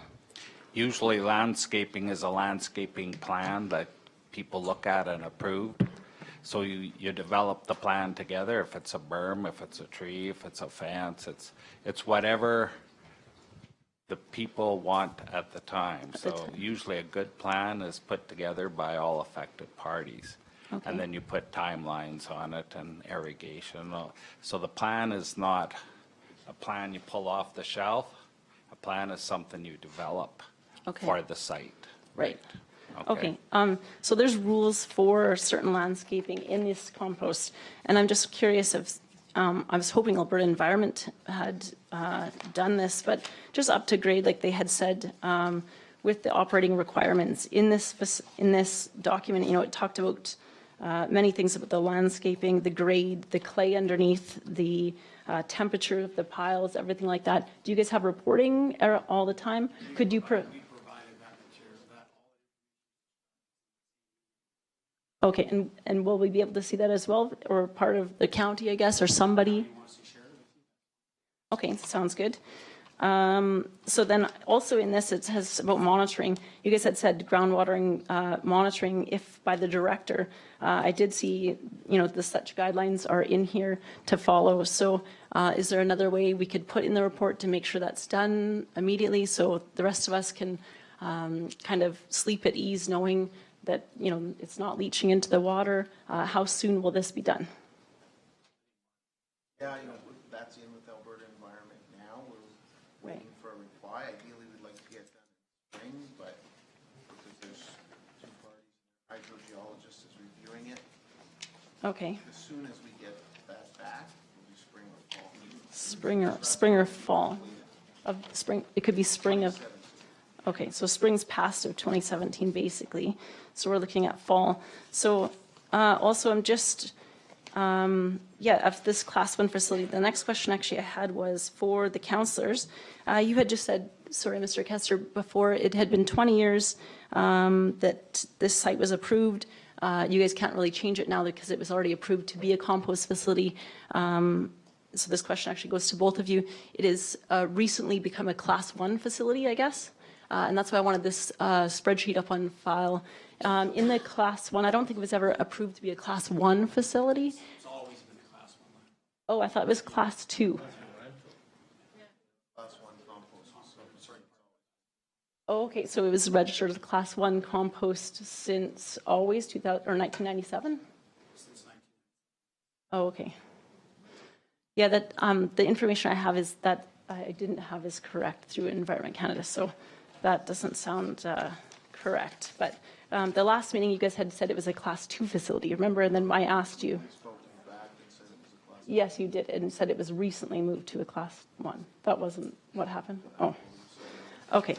Usually landscaping is a landscaping plan that people look at and approve. So you develop the plan together, if it's a berm, if it's a tree, if it's a fence, it's whatever the people want at the time. So usually a good plan is put together by all affected parties. Okay. And then you put timelines on it and irrigation. So the plan is not a plan you pull off the shelf. A plan is something you develop for the site. Right. Okay. So there's rules for certain landscaping in this compost, and I'm just curious if I was hoping Alberta Environment had done this, but just up to grade, like they had said, with the operating requirements in this document. It talked about many things about the landscaping, the grade, the clay underneath, the temperature of the piles, everything like that. Do you guys have reporting all the time? Could you? Okay, and will we be able to see that as well, or part of the county, I guess, or somebody? Okay, sounds good. So then also in this, it says about monitoring. You guys had said groundwatering monitoring if by the director. I did see, the such guidelines are in here to follow. So is there another way we could put in the report to make sure that's done immediately so the rest of us can kind of sleep at ease knowing that, it's not leaching into the water? How soon will this be done? Yeah, that's in with Alberta Environment now. We're waiting for a reply. Ideally, we'd like to get done in spring, but because there's two parties, hydrogeologist is reviewing it. Okay. As soon as we get that back, it'll be spring or fall. Spring or fall of spring. It could be spring of. Okay, so spring's past of 2017, basically. So we're looking at fall. So also, I'm just. Of this class 1 facility, the next question actually I had was for the councillors. You had just said, sorry, Mr. Kester, before it had been 20 years that this site was approved. You guys can't really change it now because it was already approved to be a compost facility. So this question actually goes to both of you. It has recently become a class 1 facility, I guess. And that's why I wanted this spreadsheet up on file. In the class 1, I don't think it was ever approved to be a class 1 facility. It's always been a class 1. Oh, I thought it was class 2. Class 1 compost. Sorry. Oh, okay, so it was registered as a class 1 compost since always 2000 or 1997? Since 19. Oh, okay. Yeah, that the information I have is that I didn't have is correct through Environment Canada, so that doesn't sound correct. But the last meeting, you guys had said it was a class 2 facility, remember? And then I asked you. Yes, you did, and said it was recently moved to a class 1. That wasn't what happened? Oh, okay.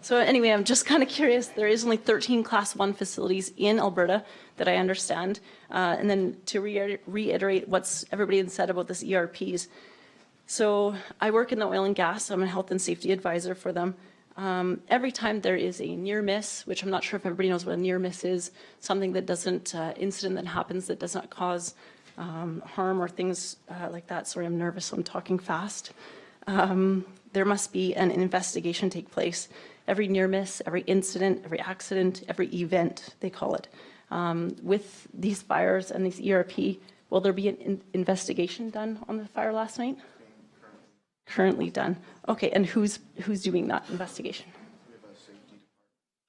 So anyway, I'm just kind of curious. There is only 13 class 1 facilities in Alberta that I understand. And then to reiterate what's everybody had said about this ERPs. So I work in the oil and gas. I'm a health and safety advisor for them. Every time there is a near miss, which I'm not sure if everybody knows what a near miss is, something that doesn't, incident that happens that does not cause harm or things like that. Sorry, I'm nervous, so I'm talking fast. There must be an investigation take place. Every near miss, every incident, every accident, every event, they call it. With these fires and these ERP, will there be an investigation done on the fire last night? Currently done. Okay, and who's doing that investigation?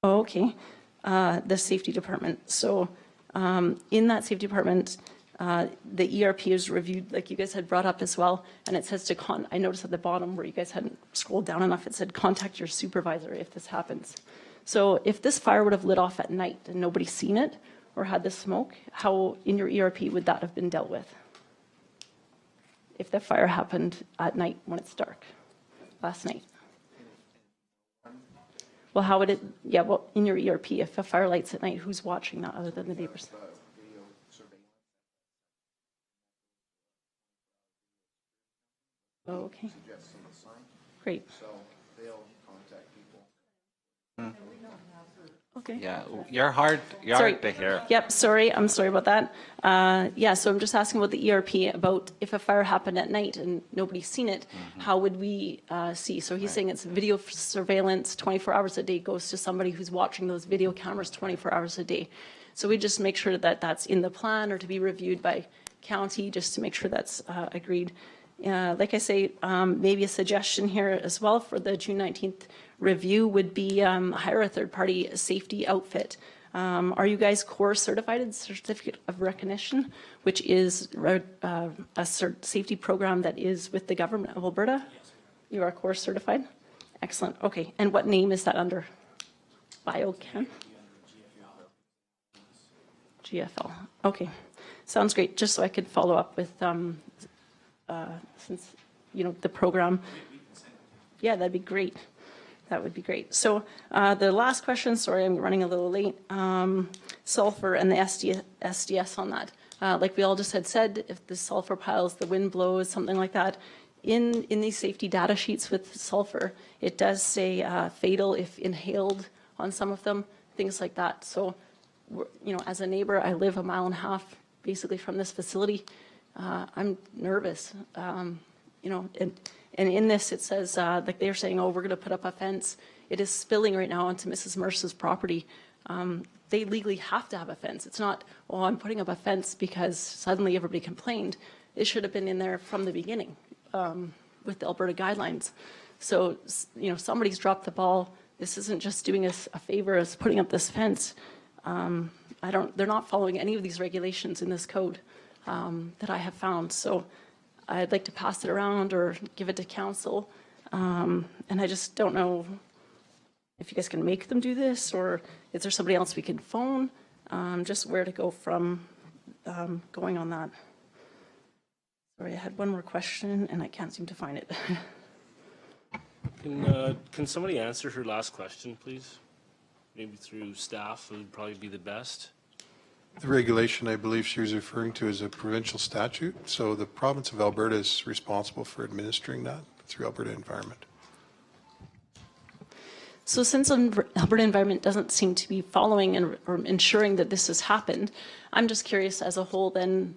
Oh, okay, the safety department. So in that safety department, the ERP is reviewed, like you guys had brought up as well, and it says to I noticed at the bottom where you guys hadn't scrolled down enough, it said contact your supervisor if this happens. So if this fire would have lit off at night and nobody's seen it or had the smoke, how in your ERP would that have been dealt with? If the fire happened at night when it's dark, last night. Well, how would it, yeah, well, in your ERP, if a fire lights at night, who's watching that other than the neighbors? Oh, okay. Great. So they'll contact people. Okay. Yeah, you're hard to hear. Yep, sorry, I'm sorry about that. Yeah, so I'm just asking about the ERP, about if a fire happened at night and nobody's seen it, how would we see? So he's saying it's video surveillance 24 hours a day goes to somebody who's watching those video cameras 24 hours a day. So we just make sure that that's in the plan or to be reviewed by county, just to make sure that's agreed. Like I say, maybe a suggestion here as well for the June 19th review would be hire a third-party safety outfit. Are you guys core certified in certificate of recognition, which is a safety program that is with the government of Alberta? Yes. You are core certified? Excellent. Okay. And what name is that under? Biocon? GFL. Okay. Sounds great. Just so I could follow up with since the program. Yeah, that'd be great. That would be great. So the last question, sorry, I'm running a little late. Sulfur and the SDS on that. Like we all just had said, if the sulfur piles, the wind blows, something like that, in these safety data sheets with sulfur, it does say fatal if inhaled on some of them, things like that. So, as a neighbor, I live 1.5 miles basically from this facility. I'm nervous. and in this, it says, like they're saying, oh, we're going to put up a fence. It is spilling right now onto Mrs. Mercer's property. They legally have to have a fence. It's not, oh, I'm putting up a fence because suddenly everybody complained. It should have been in there from the beginning with the Alberta guidelines. So, somebody's dropped the ball. This isn't just doing us a favor as putting up this fence. They're not following any of these regulations in this code that I have found. So I'd like to pass it around or give it to council. And I just don't know if you guys can make them do this, or is there somebody else we can phone? Just where to go from going on that. Sorry, I had one more question and I can't seem to find it. Can somebody answer her last question, please? Maybe through staff would probably be the best. The regulation I believe she was referring to is a provincial statute, so the province of Alberta is responsible for administering that through Alberta Environment. So since Alberta Environment doesn't seem to be following or ensuring that this has happened, I'm just curious as a whole then,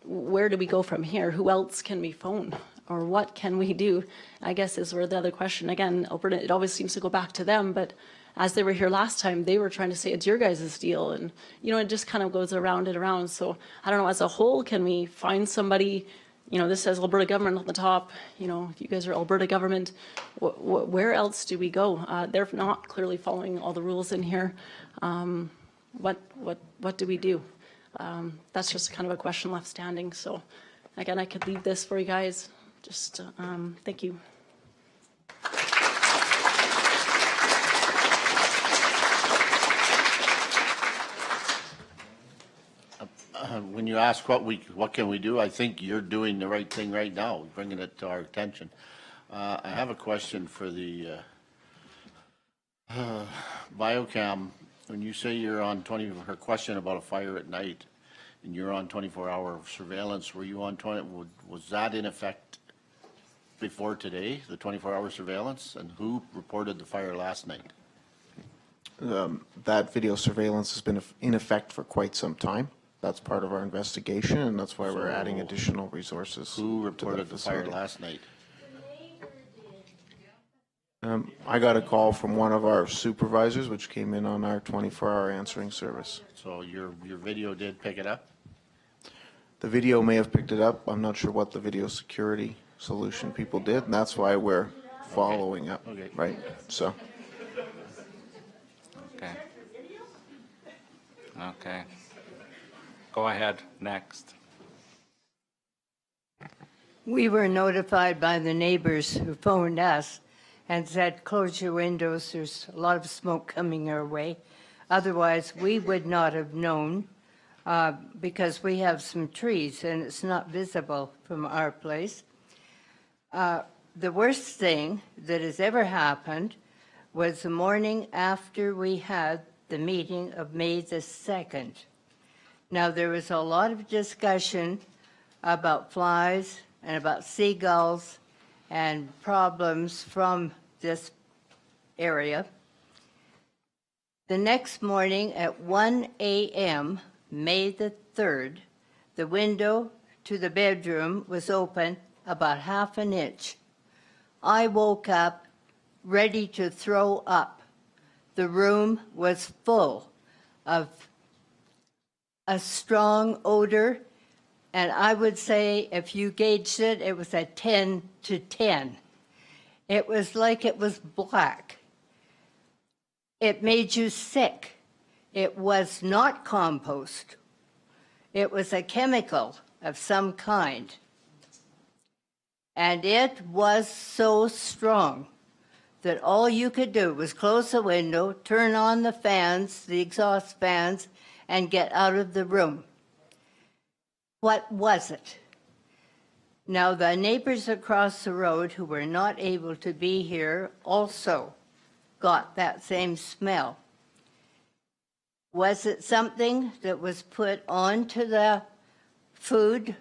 where do we go from here? Who else can we phone? Or what can we do? I guess is where the other question, again, Alberta, it always seems to go back to them, but as they were here last time, they were trying to say it's your guys' deal. And, it just kind of goes around and around. So I don't know, as a whole, can we find somebody, this says Alberta government on the top, if you guys are Alberta government, where else do we go? They're not clearly following all the rules in here. What do we do? That's just kind of a question left standing. So again, I could leave this for you guys. Just thank you. When you ask what can we do, I think you're doing the right thing right now, bringing it to our attention. I have a question for the Biocon. When you say you're on her question about a fire at night, and you're on 24-hour surveillance, were you on was that in effect before today, the 24-hour surveillance? And who reported the fire last night? That video surveillance has been in effect for quite some time. That's part of our investigation, and that's why we're adding additional resources. Who reported the fire last night? I got a call from one of our supervisors, which came in on our 24-hour answering service. So your video did pick it up? The video may have picked it up. I'm not sure what the video security solution people did, and that's why we're following up, right? So. Okay. Okay. Go ahead, next. We were notified by the neighbors who phoned us and said, close your windows, there's a lot of smoke coming our way. Otherwise, we would not have known because we have some trees and it's not visible from our place. The worst thing that has ever happened was the morning after we had the meeting of May the 2nd. Now, there was a lot of discussion about flies and about seagulls and problems from this area. The next morning at 1 a.m., May the 3rd, the window to the bedroom was open about half an inch. I woke up ready to throw up. The room was full of a strong odor, and I would say if you gauged it, it was a 10 to 10. It was like it was black. It made you sick. It was not compost. It was a chemical of some kind. And it was so strong that all you could do was close the window, turn on the fans, the exhaust fans, and get out of the room. What was it? Now, the neighbors across the road who were not able to be here also got that same smell. Was it something that was put onto the food?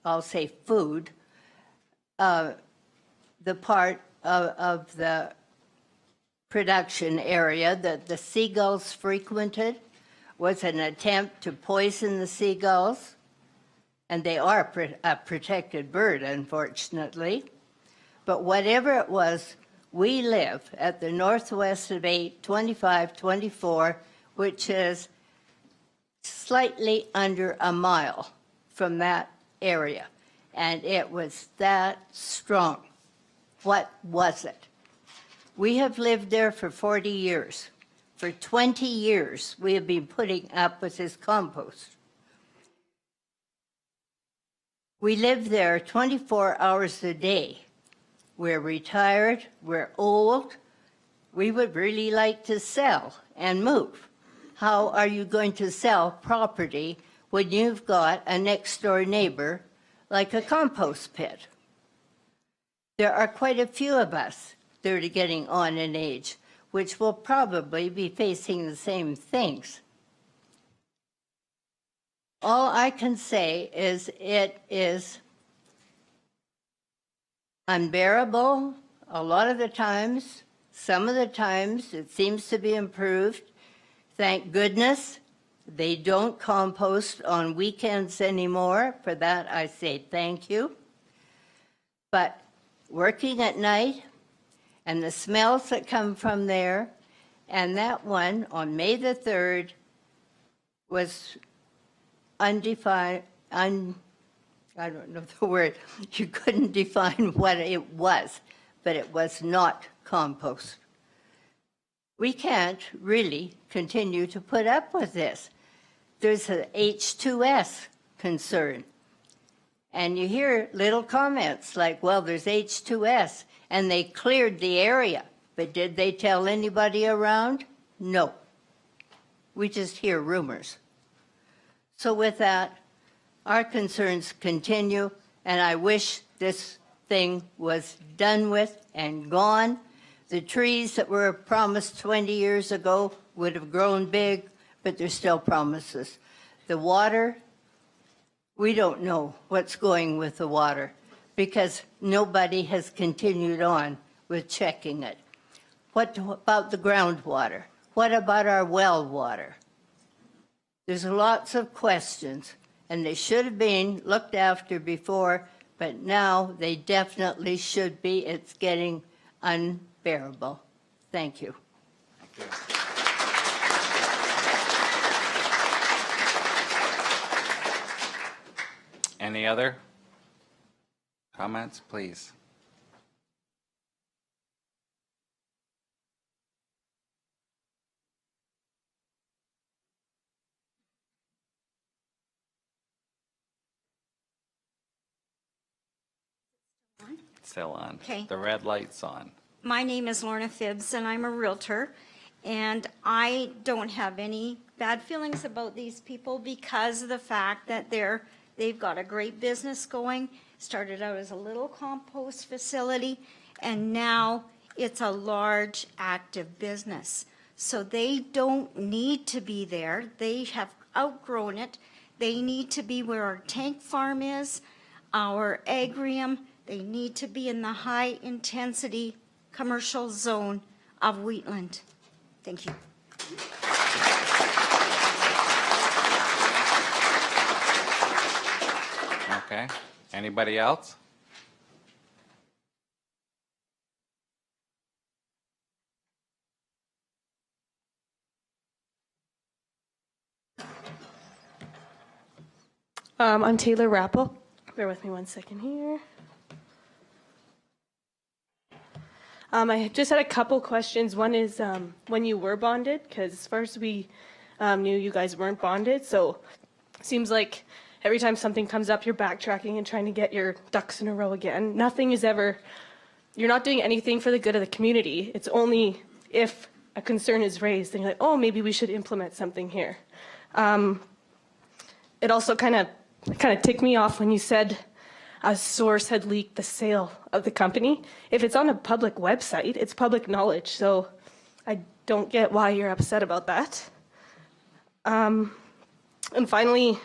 I'll say food, the part of the production area that the seagulls frequented? Was an attempt to poison the seagulls? and they are a protected bird, unfortunately. But whatever it was, we live at the northwest of 82524, which is slightly under a mile from that area. And it was that strong. What was it? We have lived there for 40 years. For 20 years, we have been putting up with this compost. We live there 24 hours a day. We're retired, we're old. We would really like to sell and move. How are you going to sell property when you've got a next-door neighbor like a compost pit? There are quite a few of us that are getting on in age, which will probably be facing the same things. All I can say is it is unbearable a lot of the times. Some of the times it seems to be improved. Thank goodness they don't compost on weekends anymore. For that, I say thank you. But working at night and the smells that come from there, and that one on May the 3rd was undefined, I don't know the word. You couldn't define what it was, but it was not compost. We can't really continue to put up with this. There's an H2S concern. And you hear little comments like, well, there's H2S, and they cleared the area. But did they tell anybody around? No. We just hear rumors. So with that, our concerns continue, and I wish this thing was done with and gone. The trees that were promised 20 years ago would have grown big, but they're still promises. The water, we don't know what's going with the water because nobody has continued on with checking it. What about the groundwater? What about our well water? There's lots of questions, and they should have been looked after before, but now they definitely should be. It's getting unbearable. Thank you. Thank you. Any other comments, please? Still on. Okay. The red light's on. My name is Lorna Phibbs, and I'm a realtor, and I don't have any bad feelings about these people because of the fact that they've got a great business going. Started out as a little compost facility, and now it's a large, active business. So they don't need to be there. They have outgrown it. They need to be where our tank farm is, our agrium. They need to be in the high-intensity commercial zone of Wetland. Thank you. Okay. Anybody else? I'm Taylor Rappel. Bear with me one second here. I just had a couple questions. One is when you were bonded, because as far as we knew, you guys weren't bonded. So it seems like every time something comes up, you're backtracking and trying to get your ducks in a row again. Nothing is ever, you're not doing anything for the good of the community. It's only if a concern is raised and you're like, oh, maybe we should implement something here. It also kind of ticked me off when you said a source had leaked the sale of the company. If it's on a public website, it's public knowledge. So I don't get why you're upset about that. And finally,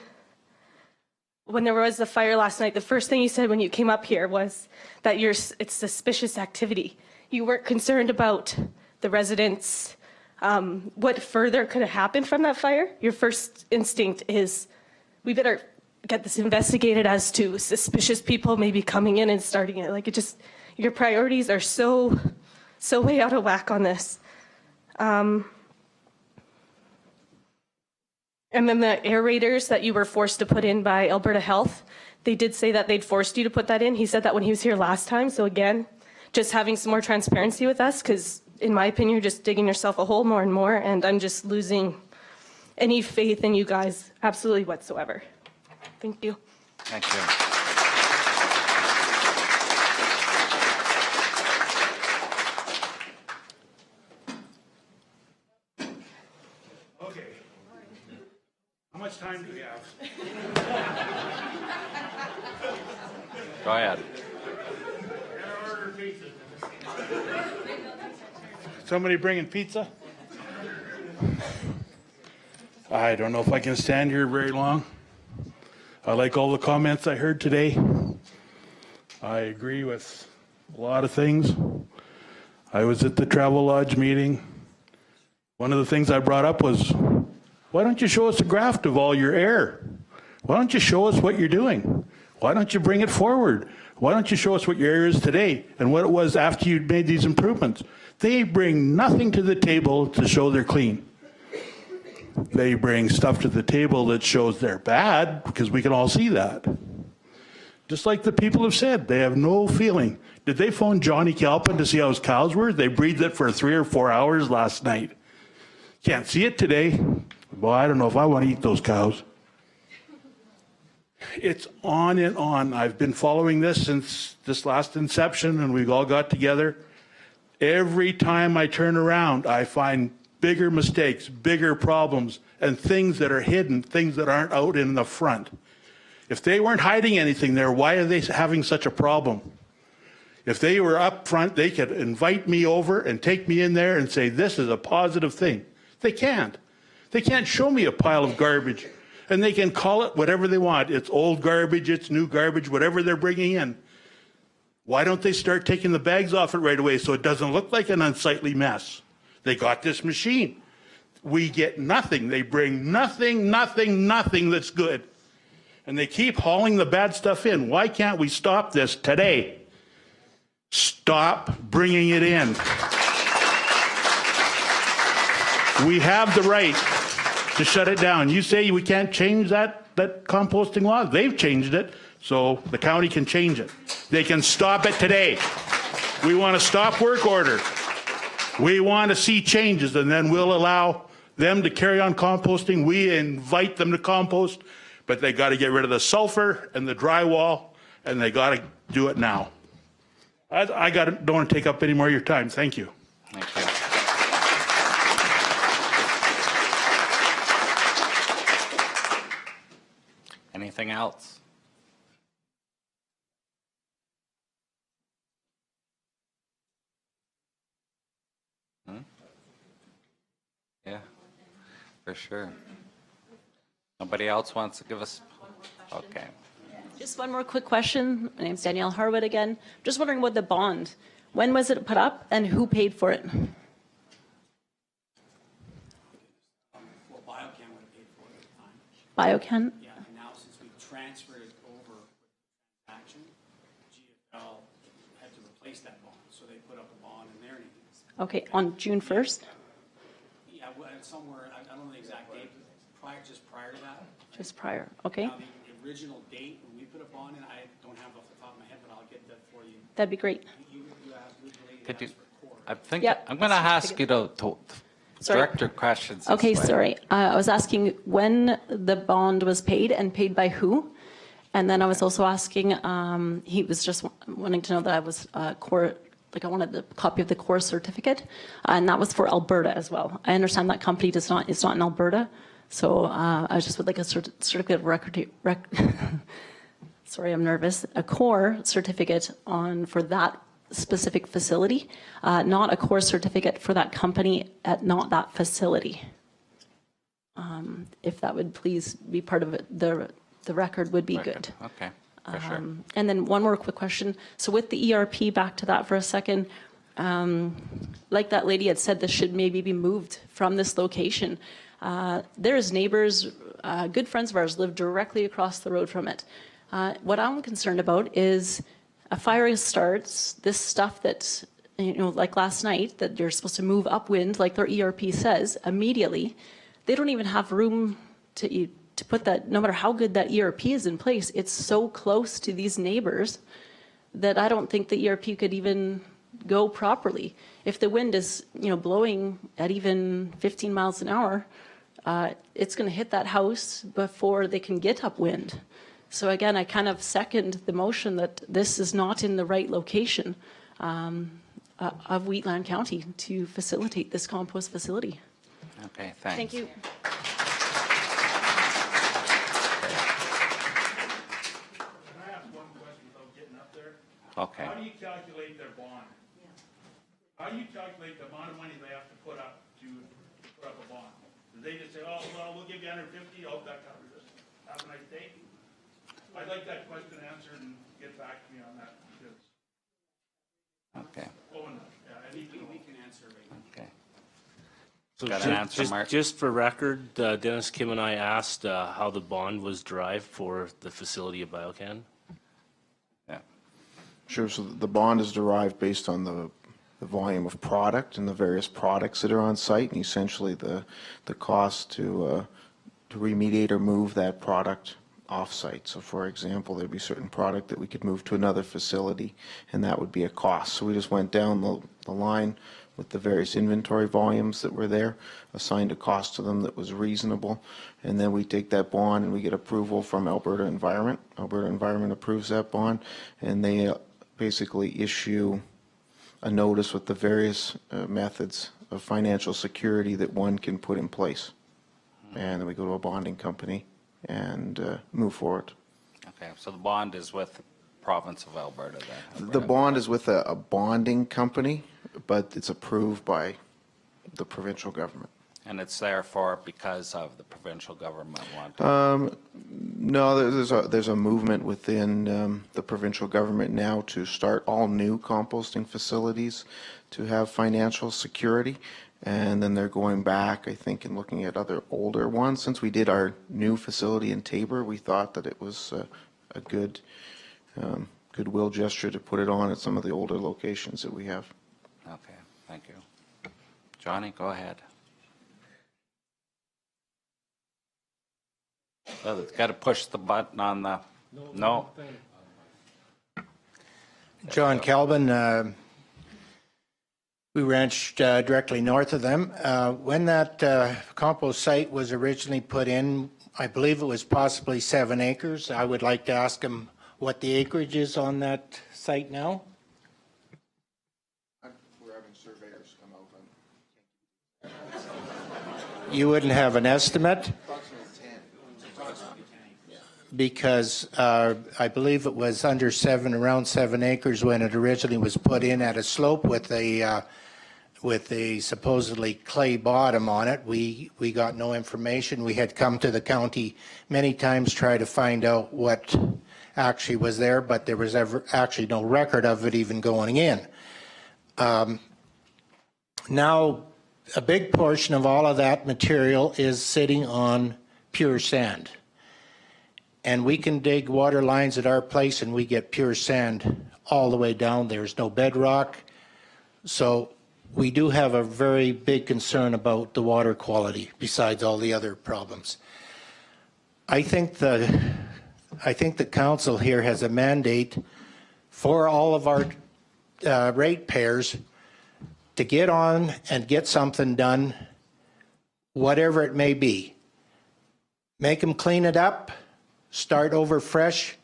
when there was the fire last night, the first thing you said when you came up here was that it's suspicious activity. You weren't concerned about the residents, what further could have happened from that fire. Your first instinct is, we better get this investigated as to suspicious people maybe coming in and starting it. Like, it just, your priorities are so way out of whack on this. And then the aerators that you were forced to put in by Alberta Health, they did say that they'd forced you to put that in. He said that when he was here last time. So again, just having some more transparency with us, because in my opinion, you're just digging yourself a hole more and more, and I'm just losing any faith in you guys absolutely whatsoever. Thank you. Thank you. Okay. How much time do we have? Go ahead. Somebody bringing pizza? I don't know if I can stand here very long. I like all the comments I heard today. I agree with a lot of things. I was at the Travel Lodge meeting. One of the things I brought up was, why don't you show us a graph of all your air? Why don't you show us what you're doing? Why don't you bring it forward? Why don't you show us what your air is today and what it was after you'd made these improvements? They bring nothing to the table to show they're clean. They bring stuff to the table that shows they're bad, because we can all see that. Just like the people have said, they have no feeling. Did they phone Johnny Calpin to see how his cows were? They breathed it for 3 or 4 hours last night. Can't see it today. Well, I don't know if I want to eat those cows. It's on and on. I've been following this since this last inception, and we've all got together. Every time I turn around, I find bigger mistakes, bigger problems, and things that are hidden, things that aren't out in the front. If they weren't hiding anything there, why are they having such a problem? If they were up front, they could invite me over and take me in there and say, this is a positive thing. They can't. They can't show me a pile of garbage. And they can call it whatever they want. It's old garbage, it's new garbage, whatever they're bringing in. Why don't they start taking the bags off it right away so it doesn't look like an unsightly mess? They got this machine. We get nothing. They bring nothing that's good. And they keep hauling the bad stuff in. Why can't we stop this today? Stop bringing it in. We have the right to shut it down. You say we can't change that composting law? They've changed it, so the county can change it. They can stop it today. We want a stop work order. We want to see changes, and then we'll allow them to carry on composting. We invite them to compost, but they got to get rid of the sulfur and the drywall, and they got to do it now. I don't want to take up any more of your time. Thank you. Thank you. Anything else? Yeah, for sure. Nobody else wants to give us? Okay. Just one more quick question. My name's Danielle Harwood again. Just wondering what the bond, when was it put up and who paid for it? Well, Biocon would have paid for it at the time. Biocon? Yeah, and now since we've transferred it over action, GFL had to replace that bond, so they put up a bond in their name. Okay, on June 1st? Yeah, somewhere, I don't know the exact date, just prior to that. Just prior, okay. Now, the original date, when we put a bond in, I don't have it off the top of my head, but I'll get that for you. That'd be great. Could you, I think, Yep. I'm going to ask you to direct your questions. this Okay, way. sorry. I was asking when the bond was paid and paid by who? And then I was also asking, he was just wanting to know that I was core, like I wanted the copy of the core certificate, and that was for Alberta as well. I understand that company is not in Alberta, so I just would like a certificate of record. Sorry, I'm nervous. A core certificate for that specific facility, not a core certificate for that company at not that facility. If that would please be part of it, the record would be good. Okay, for sure. And then one more quick question. So with the ERP, back to that for a second, like that lady had said, this should maybe be moved from this location. There's neighbors, good friends of ours live directly across the road from it. What I'm concerned about is a fire starts, this stuff that, you know, like last night, that you're supposed to move upwind, like their ERP says, immediately. They don't even have room to put that, no matter how good that ERP is in place, it's so close to these neighbors that I don't think the ERP could even go properly. If the wind is, you know, blowing at even 15 miles an hour, it's going to hit that house before they can get upwind. So again, I kind of second the motion that this is not in the right location of Wheatland County to facilitate this compost facility. Okay, thanks. Thank you. Okay. How do you calculate their bond? How do you calculate the amount of money they have to put up a bond? Do they just say, oh, well, we'll give you 150, oh, that covers it. Have a nice day. I'd like that question answered and get back to me on that. Because Okay. I need to know. We can answer right now. Okay. So Got an answer, Mark? just for record, Dennis, Kim and I asked how the bond was derived for the facility of Biocon. Yeah. Sure, so the bond is derived based on the volume of product and the various products that are on site, and essentially the cost to remediate or move that product off-site. So for example, there'd be certain product that we could move to another facility, and that would be a cost. So we just went down the line with the various inventory volumes that were there, assigned a cost to them that was reasonable, and then we take that bond and we get approval from Alberta Environment. Alberta Environment approves that bond, and they basically issue a notice with the various methods of financial security that one can put in place. And then we go to a bonding company and move forward. Okay, so the bond is with the province of Alberta then? The bond is with a bonding company, but it's approved by the provincial government. And it's therefore because of the provincial government wanting? No, there's a movement within the provincial government now to start all new composting facilities to have financial security. And then they're going back, I think, and looking at other older ones. Since we did our new facility in Tabor, we thought that it was a good goodwill gesture to put it on at some of the older locations that we have. Okay, thank you. Johnny, go ahead. Oh, it's got to push the button on the, no? John Calvin, we ranched directly north of them. When that compost site was originally put in, I believe it was possibly 7 acres. I would like to ask him what the acreage is on that site now. We're having surveyors come out. You wouldn't have an estimate? Because I believe it was under around 7 acres when it originally was put in at a slope with a supposedly clay bottom on it. We got no information. We had come to the county many times, try to find out what actually was there, but there was actually no record of it even going in. Now, a big portion of all of that material is sitting on pure sand. And we can dig water lines at our place and we get pure sand all the way down. There's no bedrock. So we do have a very big concern about the water quality besides all the other problems. I think the council here has a mandate for all of our ratepayers to get on and get something done, whatever it may be. Make them clean it up. Start over fresh,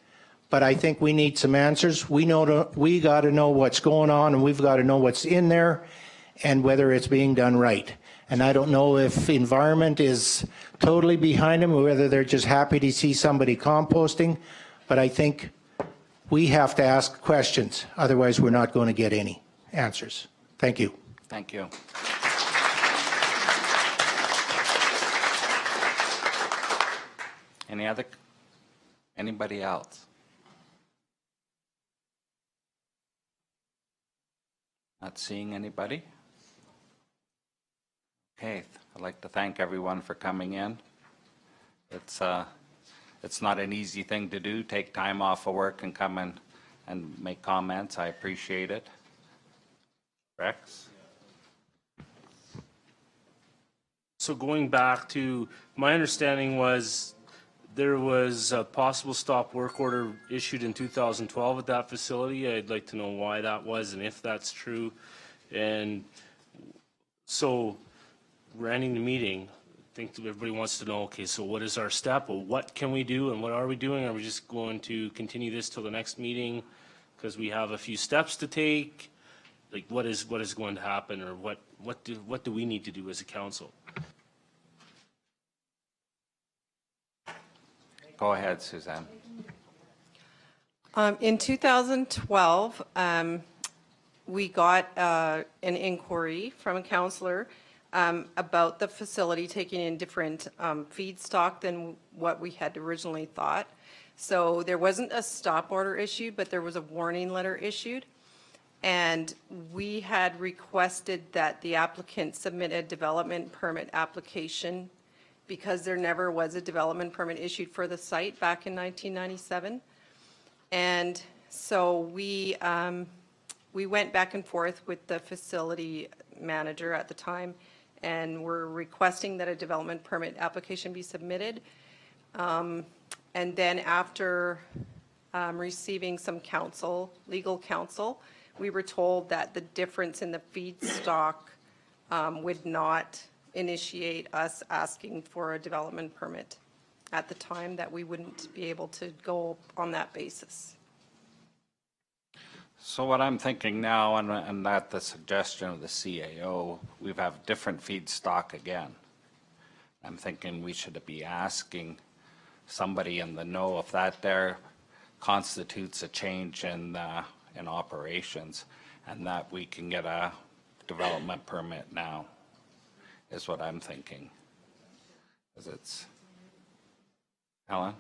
but I think we need some answers. We got to know what's going on, and we've got to know what's in there and whether it's being done right. And I don't know if environment is totally behind them or whether they're just happy to see somebody composting, but I think we have to ask questions. Otherwise, we're not going to get any answers. Thank you. Thank you. Anybody else? Not seeing anybody? Okay, I'd like to thank everyone for coming in. It's not an easy thing to do, take time off of work and come in and make comments. I appreciate it. Rex? So going back to, my understanding was there was a possible stop work order issued in 2012 at that facility. I'd like to know why that was and if that's true. And so we're ending the meeting. I think everybody wants to know, okay, so what is our step? Well, what can we do and what are we doing? Are we just going to continue this till the next meeting because we have a few steps to take? Like what is going to happen, or what do we need to do as a council? Go ahead, Suzanne. In 2012, we got an inquiry from a councillor about the facility taking in different feedstock than what we had originally thought. So there wasn't a stop order issued, but there was a warning letter issued. And we had requested that the applicant submit a development permit application because there never was a development permit issued for the site back in 1997. And so we went back and forth with the facility manager at the time, and we're requesting that a development permit application be submitted. And then after receiving some legal counsel, we were told that the difference in the feedstock would not initiate us asking for a development permit at the time, that we wouldn't be able to go on that basis. So what I'm thinking now, and at the suggestion of the CAO, we have different feedstock again. I'm thinking we should be asking somebody in the know if that there constitutes a change in operations, and that we can get a development permit now, is what I'm thinking. Because it's, Alan?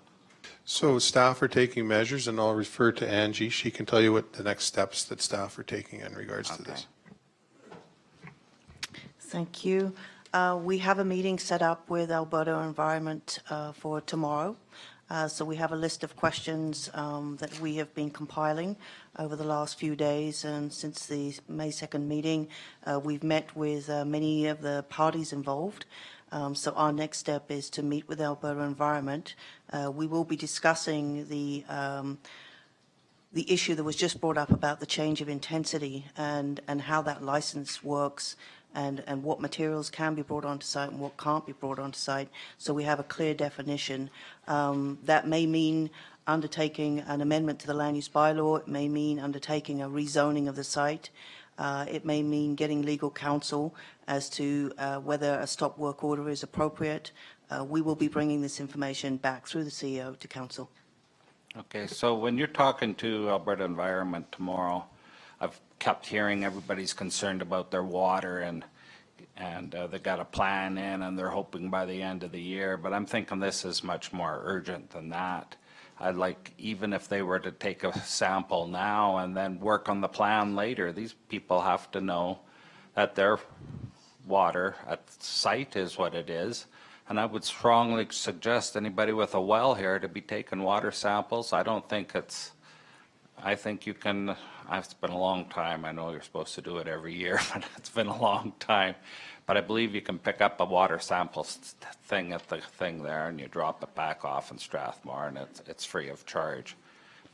So staff are taking measures, and I'll refer to Angie. She can tell you what the next steps that staff are taking in regards to this. Thank you. We have a meeting set up with Alberta Environment for tomorrow. So we have a list of questions that we have been compiling over the last few days, and since the May 2nd meeting, we've met with many of the parties involved. So our next step is to meet with Alberta Environment. We will be discussing the issue that was just brought up about the change of intensity and how that license works, and what materials can be brought onto site and what can't be brought onto site. So we have a clear definition. That may mean undertaking an amendment to the land use bylaw. It may mean undertaking a rezoning of the site. It may mean getting legal counsel as to whether a stop work order is appropriate. We will be bringing this information back through the CEO to council. Okay, so when you're talking to Alberta Environment tomorrow, I've kept hearing everybody's concerned about their water, and they got a plan in and they're hoping by the end of the year, but I'm thinking this is much more urgent than that. I'd like, even if they were to take a sample now and then work on the plan later, these people have to know that their water at site is what it is. And I would strongly suggest anybody with a well here to be taking water samples. I think you can, it's been a long time. I know you're supposed to do it every year, but it's been a long time. But I believe you can pick up a water sample thing at the thing there, and you drop it back off in Strathmore, and it's free of charge.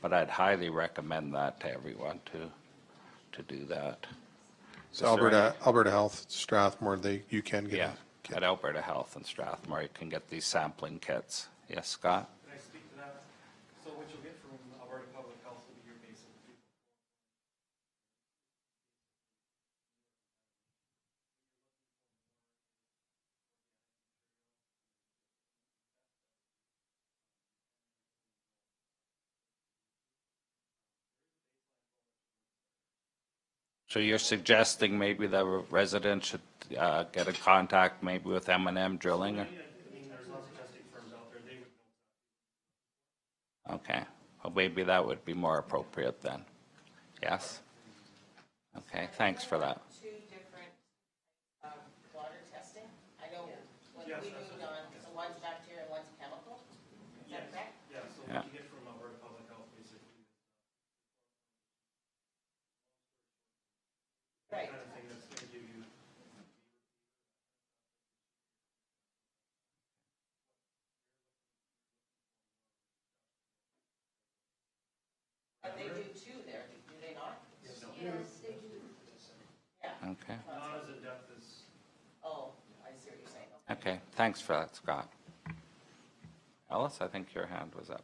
But I'd highly recommend that to everyone to do that. So Alberta Health, Strathmore, you can get Yeah, at Alberta Health in Strathmore, you can get these sampling kits. Yes, Scott? Can I speak to that? So what you'll get from Alberta Public Health will be your basic. So you're suggesting maybe the residents should get in contact maybe with M&M Drilling? Or? I mean, there's lots of testing firms out there. They would know. Okay, well, maybe that would be more appropriate then. Yes? Okay, thanks for that. Two different water testing. we do, so one's bacteria and one's chemical? Is that correct? Yeah, so Yeah. what you get from Alberta Public Health basically. Right. Kind of thing that's going to give you. But they do too there, do they not? Yes, they do. Yeah. Okay. Not as in-depth as. Oh, I see what you're saying. Okay, thanks for that, Scott. Alice, I think your hand was up.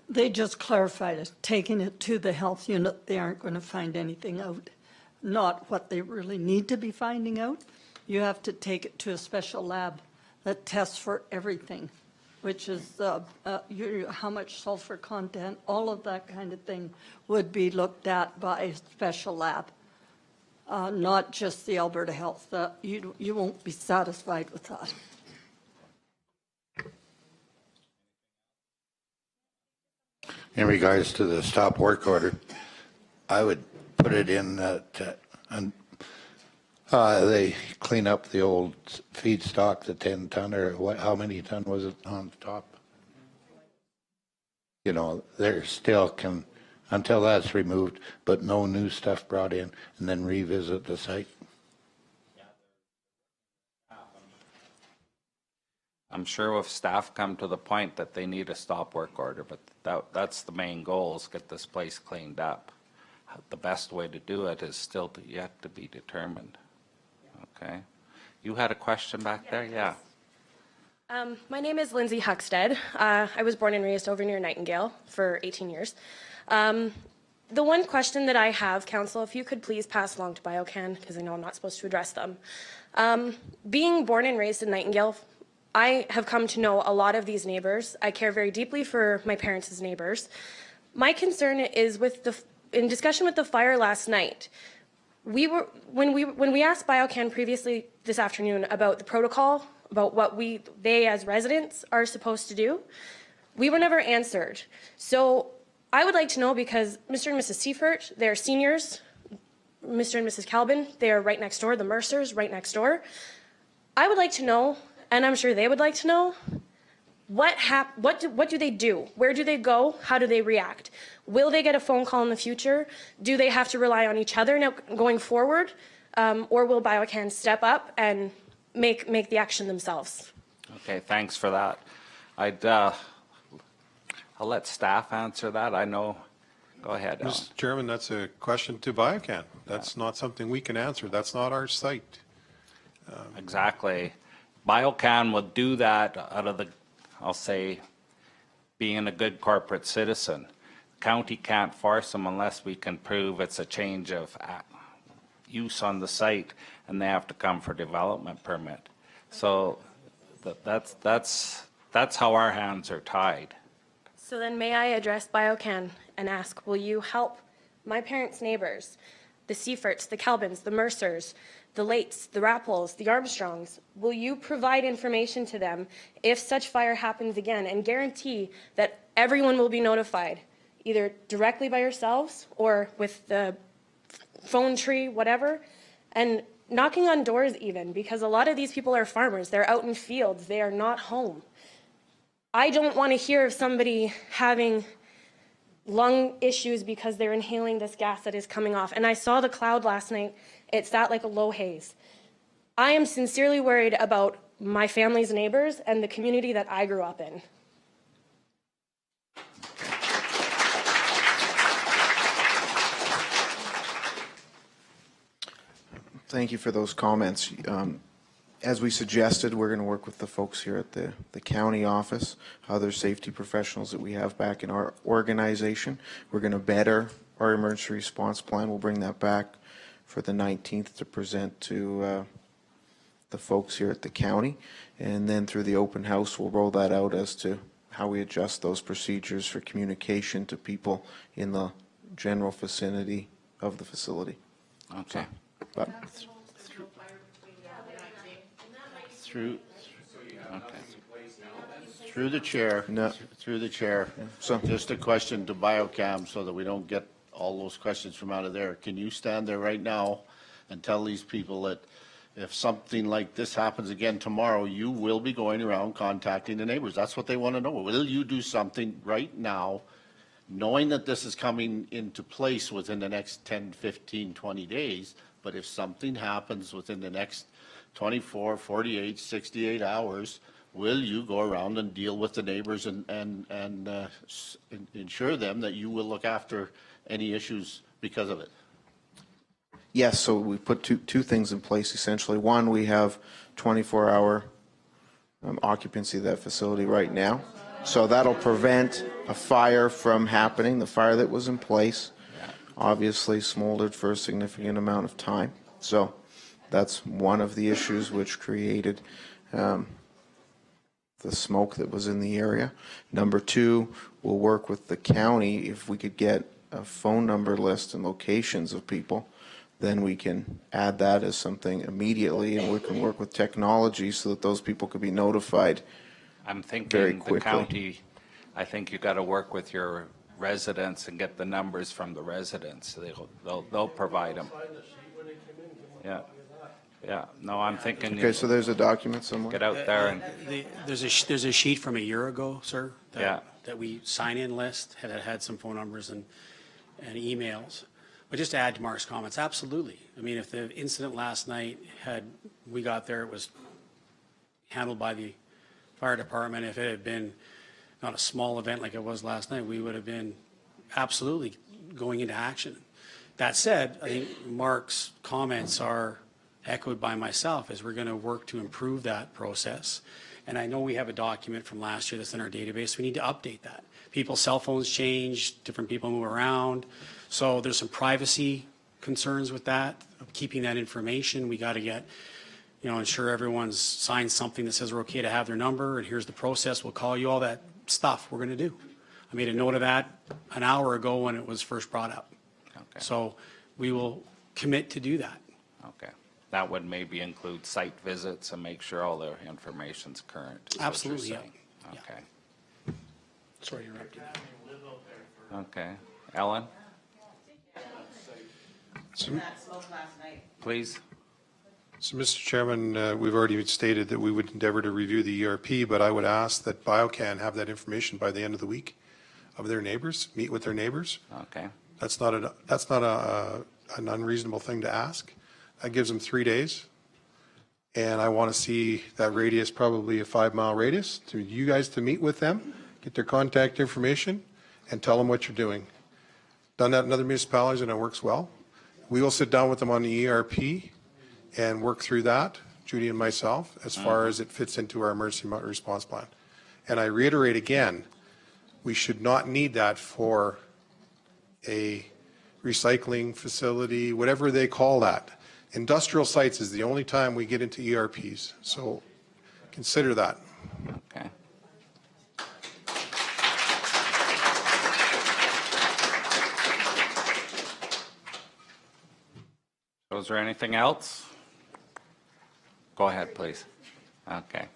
They just clarified it, taking it to the health unit, they aren't going to find anything out. Not what they really need to be finding out. You have to take it to a special lab that tests for everything, which is how much sulfur content, all of that kind of thing would be looked at by a special lab, not just the Alberta Health. You won't be satisfied with that. In regards to the stop work order, I would put it in that they clean up the old feedstock, the 10 ton or what, how many ton was it on top? You know, there still can, until that's removed, but no new stuff brought in, and then revisit the site. I'm sure if staff come to the point that they need a stop work order, but that's the main goal, is get this place cleaned up. The best way to do it is still yet to be determined. Okay. You had a question back there? Yeah. My name is Lindsay Huckstead. I was born and raised over near Nightingale for 18 years. The one question that I have, Council, if you could please pass along to Biocon, because I know I'm not supposed to address them. Being born and raised in Nightingale, I have come to know a lot of these neighbors. I care very deeply for my parents' neighbors. My concern is in discussion with the fire last night, when we asked Biocon previously this afternoon about the protocol, about what they as residents are supposed to do, we were never answered. So I would like to know, because Mr. and Mrs. Seifert, they're seniors, Mr. and Mrs. Calvin, they're right next door, the Mercers right next door. I would like to know, and I'm sure they would like to know, what do they do? Where do they go? How do they react? Will they get a phone call in the future? Do they have to rely on each other now going forward? Or will Biocon step up and make the action themselves? Okay, thanks for that. I'll let staff answer that. I know. Go ahead, Alan. Mr. Chairman, that's a question to Biocon. That's not something we can answer. That's not our site. Exactly. Biocon will do that out of the, I'll say, being a good corporate citizen. County can't force them unless we can prove it's a change of use on the site, and they have to come for development permit. So that's how our hands are tied. So then may I address Biocon and ask, will you help my parents' neighbors, the Seiferts, the Calvins, the Mercers, the Lates, the Rappels, the Armstrongs, will you provide information to them if such fire happens again, and guarantee that everyone will be notified, either directly by yourselves or with the phone tree, whatever, and knocking on doors even, because a lot of these people are farmers. They're out in fields. They are not home. I don't want to hear of somebody having lung issues because they're inhaling this gas that is coming off. And I saw the cloud last night. It sat like a low haze. I am sincerely worried about my family's neighbors and the community that I grew up in. Thank you for those comments. As we suggested, we're going to work with the folks here at the county office, other safety professionals that we have back in our organization. We're going to better our emergency response plan. We'll bring that back for the 19th to present to the folks here at the county. And then through the open house, we'll roll that out as to how we adjust those procedures for communication to people in the general vicinity of the facility. Okay. But Through the chair, through the chair, So- just a question to Biocam so that we don't get all those questions from out of there. Can you stand there right now and tell these people that if something like this happens again tomorrow, you will be going around contacting the neighbors. That's what they want to know. Will you do something right now, knowing that this is coming into place within the next 10, 15, 20 days, but if something happens within the next 24, 48, 68 hours, will you go around and deal with the neighbors and ensure them that you will look after any issues because of it? Yes, so we put two things in place essentially. One, we have 24-hour occupancy of that facility right now. So that'll prevent a fire from happening. The fire that was in place obviously smoldered for a significant amount of time. So that's one of the issues which created the smoke that was in the area. Number two, we'll work with the county. If we could get a phone number list and locations of people, then we can add that as something immediately, and we can work with technology so that those people could be notified I'm very thinking quickly. the county, I think you got to work with your residents and get the numbers from the residents. They'll provide them. Yeah. Yeah. No, I'm thinking. Okay, so there's a document somewhere? Get out there and. There's a sheet from a year ago, sir. Yeah. That we sign-in list had some phone numbers and emails. But just to add to Mark's comments, absolutely. I mean, if the incident last night we got there, it was handled by the fire department. If it had been not a small event like it was last night, we would have been absolutely going into action. That said, I think Mark's comments are echoed by myself as we're going to work to improve that process. And I know we have a document from last year that's in our database. We need to update that. People's cell phones change, different people move around. So there's some privacy concerns with that, of keeping that information. We got to get, ensure everyone's signed something that says we're okay to have their number, and here's the process. We'll call you, all that stuff we're going to do. I made a note of that an hour ago when it was first brought up. Okay. So we will commit to do that. Okay. That would maybe include site visits and make sure all their information's current. Is what you're Absolutely, yeah. saying. Okay. Sorry to interrupt you. Okay. Ellen, please. So, Mr. Chairman, we've already stated that we would endeavor to review the ERP, but I would ask that Biocon have that information by the end of the week of their neighbors, meet with their neighbors. Okay. That's not an unreasonable thing to ask. That gives them 3 days. And I want to see that radius, probably a 5-mile radius, to you guys to meet with them, get their contact information, and tell them what you're doing. Done that in other municipalities and it works well. We will sit down with them on the ERP and work through that, Judy and myself, as far as it fits into our emergency response plan. And I reiterate again, we should not need that for a recycling facility, whatever they call that. Industrial sites is the only time we get into ERPs, so consider that. Okay. Was there anything else? Go ahead, please. Okay.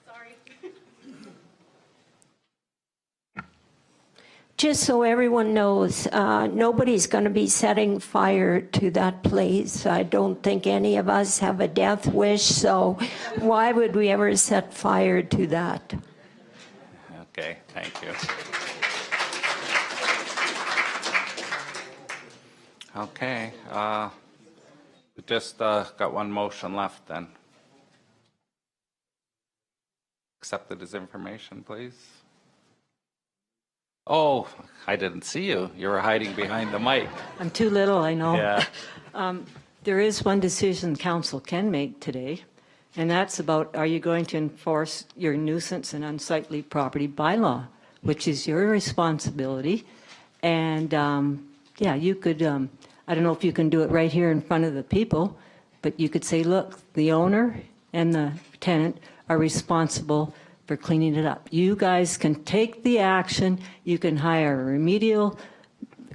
Just so everyone knows, nobody's going to be setting fire to that place. I don't think any of us have a death wish, so why would we ever set fire to that? Okay, thank you. Okay, we just got one motion left then. Accepted as information, please. Oh, I didn't see you. You were hiding behind the mic. I'm too little, I know. Yeah. There is one decision council can make today, and that's about, are you going to enforce your nuisance and unsightly property bylaw, which is your responsibility. And yeah, you could, I don't know if you can do it right here in front of the people, but you could say, look, the owner and the tenant are responsible for cleaning it up. You guys can take the action. You can hire a remedial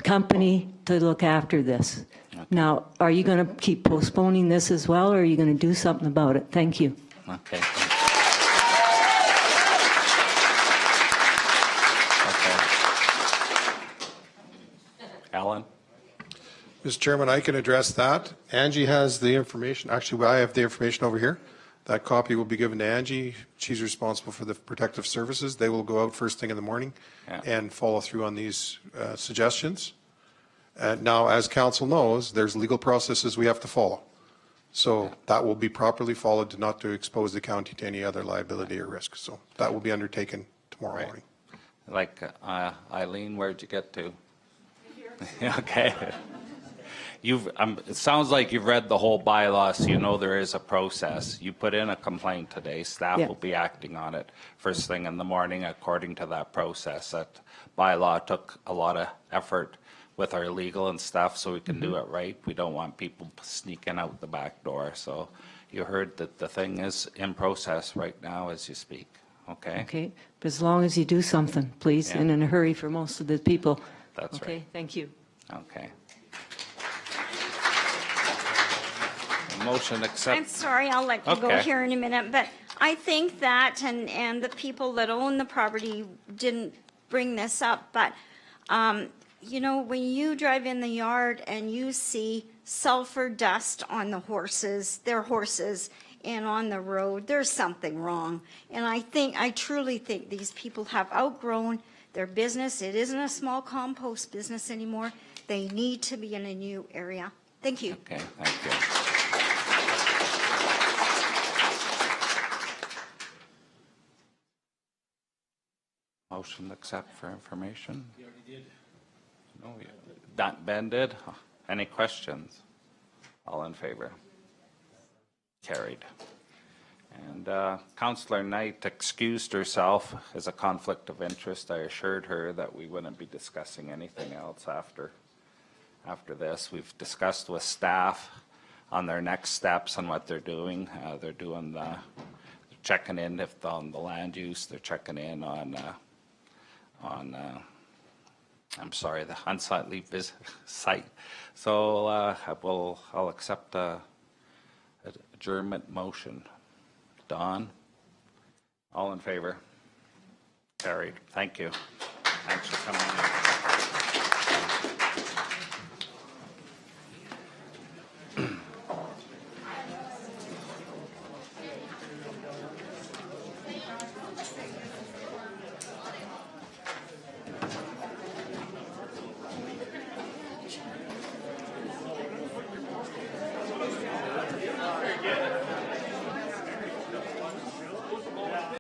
company to look after this. Okay. Now, are you going to keep postponing this as well, or are you going to do something about it? Thank you. Okay. Okay. Alan? Mr. Chairman, I can address that. Angie has the information. Actually, I have the information over here. That copy will be given to Angie. She's responsible for the protective services. They will go out first thing in the morning and follow through on these suggestions. Now, as council knows, there's legal processes we have to follow. So that will be properly followed not to expose the county to any other liability or risk. So that will be undertaken tomorrow morning. Like, Eileen, where'd you get to? Okay. It sounds like you've read the whole bylaw, so you know there is a process. You put in a complaint today, staff will be acting on it first thing in the morning according to that process. That bylaw took a lot of effort with our legal and stuff so we can do it right. We don't want people sneaking out the back door. So you heard that the thing is in process right now as you speak, okay? Okay, but as long as you do something, please, and in a hurry for most of the people. That's right. Okay, thank you. Okay. Motion accept. I'm sorry, I'll let you go Okay. here in a minute, but I think that, and the people that own the property didn't bring this up, but, you know, when you drive in the yard and you see sulfur dust on the horses, their horses, and on the road, there's something wrong. And I truly think these people have outgrown their business. It isn't a small compost business anymore. They need to be in a new area. Thank you. Okay, thank you. Motion to accept for information? You already did. No, Ben did? Any questions? All in favor? Carried. And Councillor Knight excused herself as a conflict of interest. I assured her that we wouldn't be discussing anything else after this. We've discussed with staff on their next steps and what they're doing. They're doing the checking in if on the land use. They're checking in on I'm sorry, the unsightly site. So I'll accept a adjournment motion. Don? All in favor? Carried. Thank you. Thanks for coming in.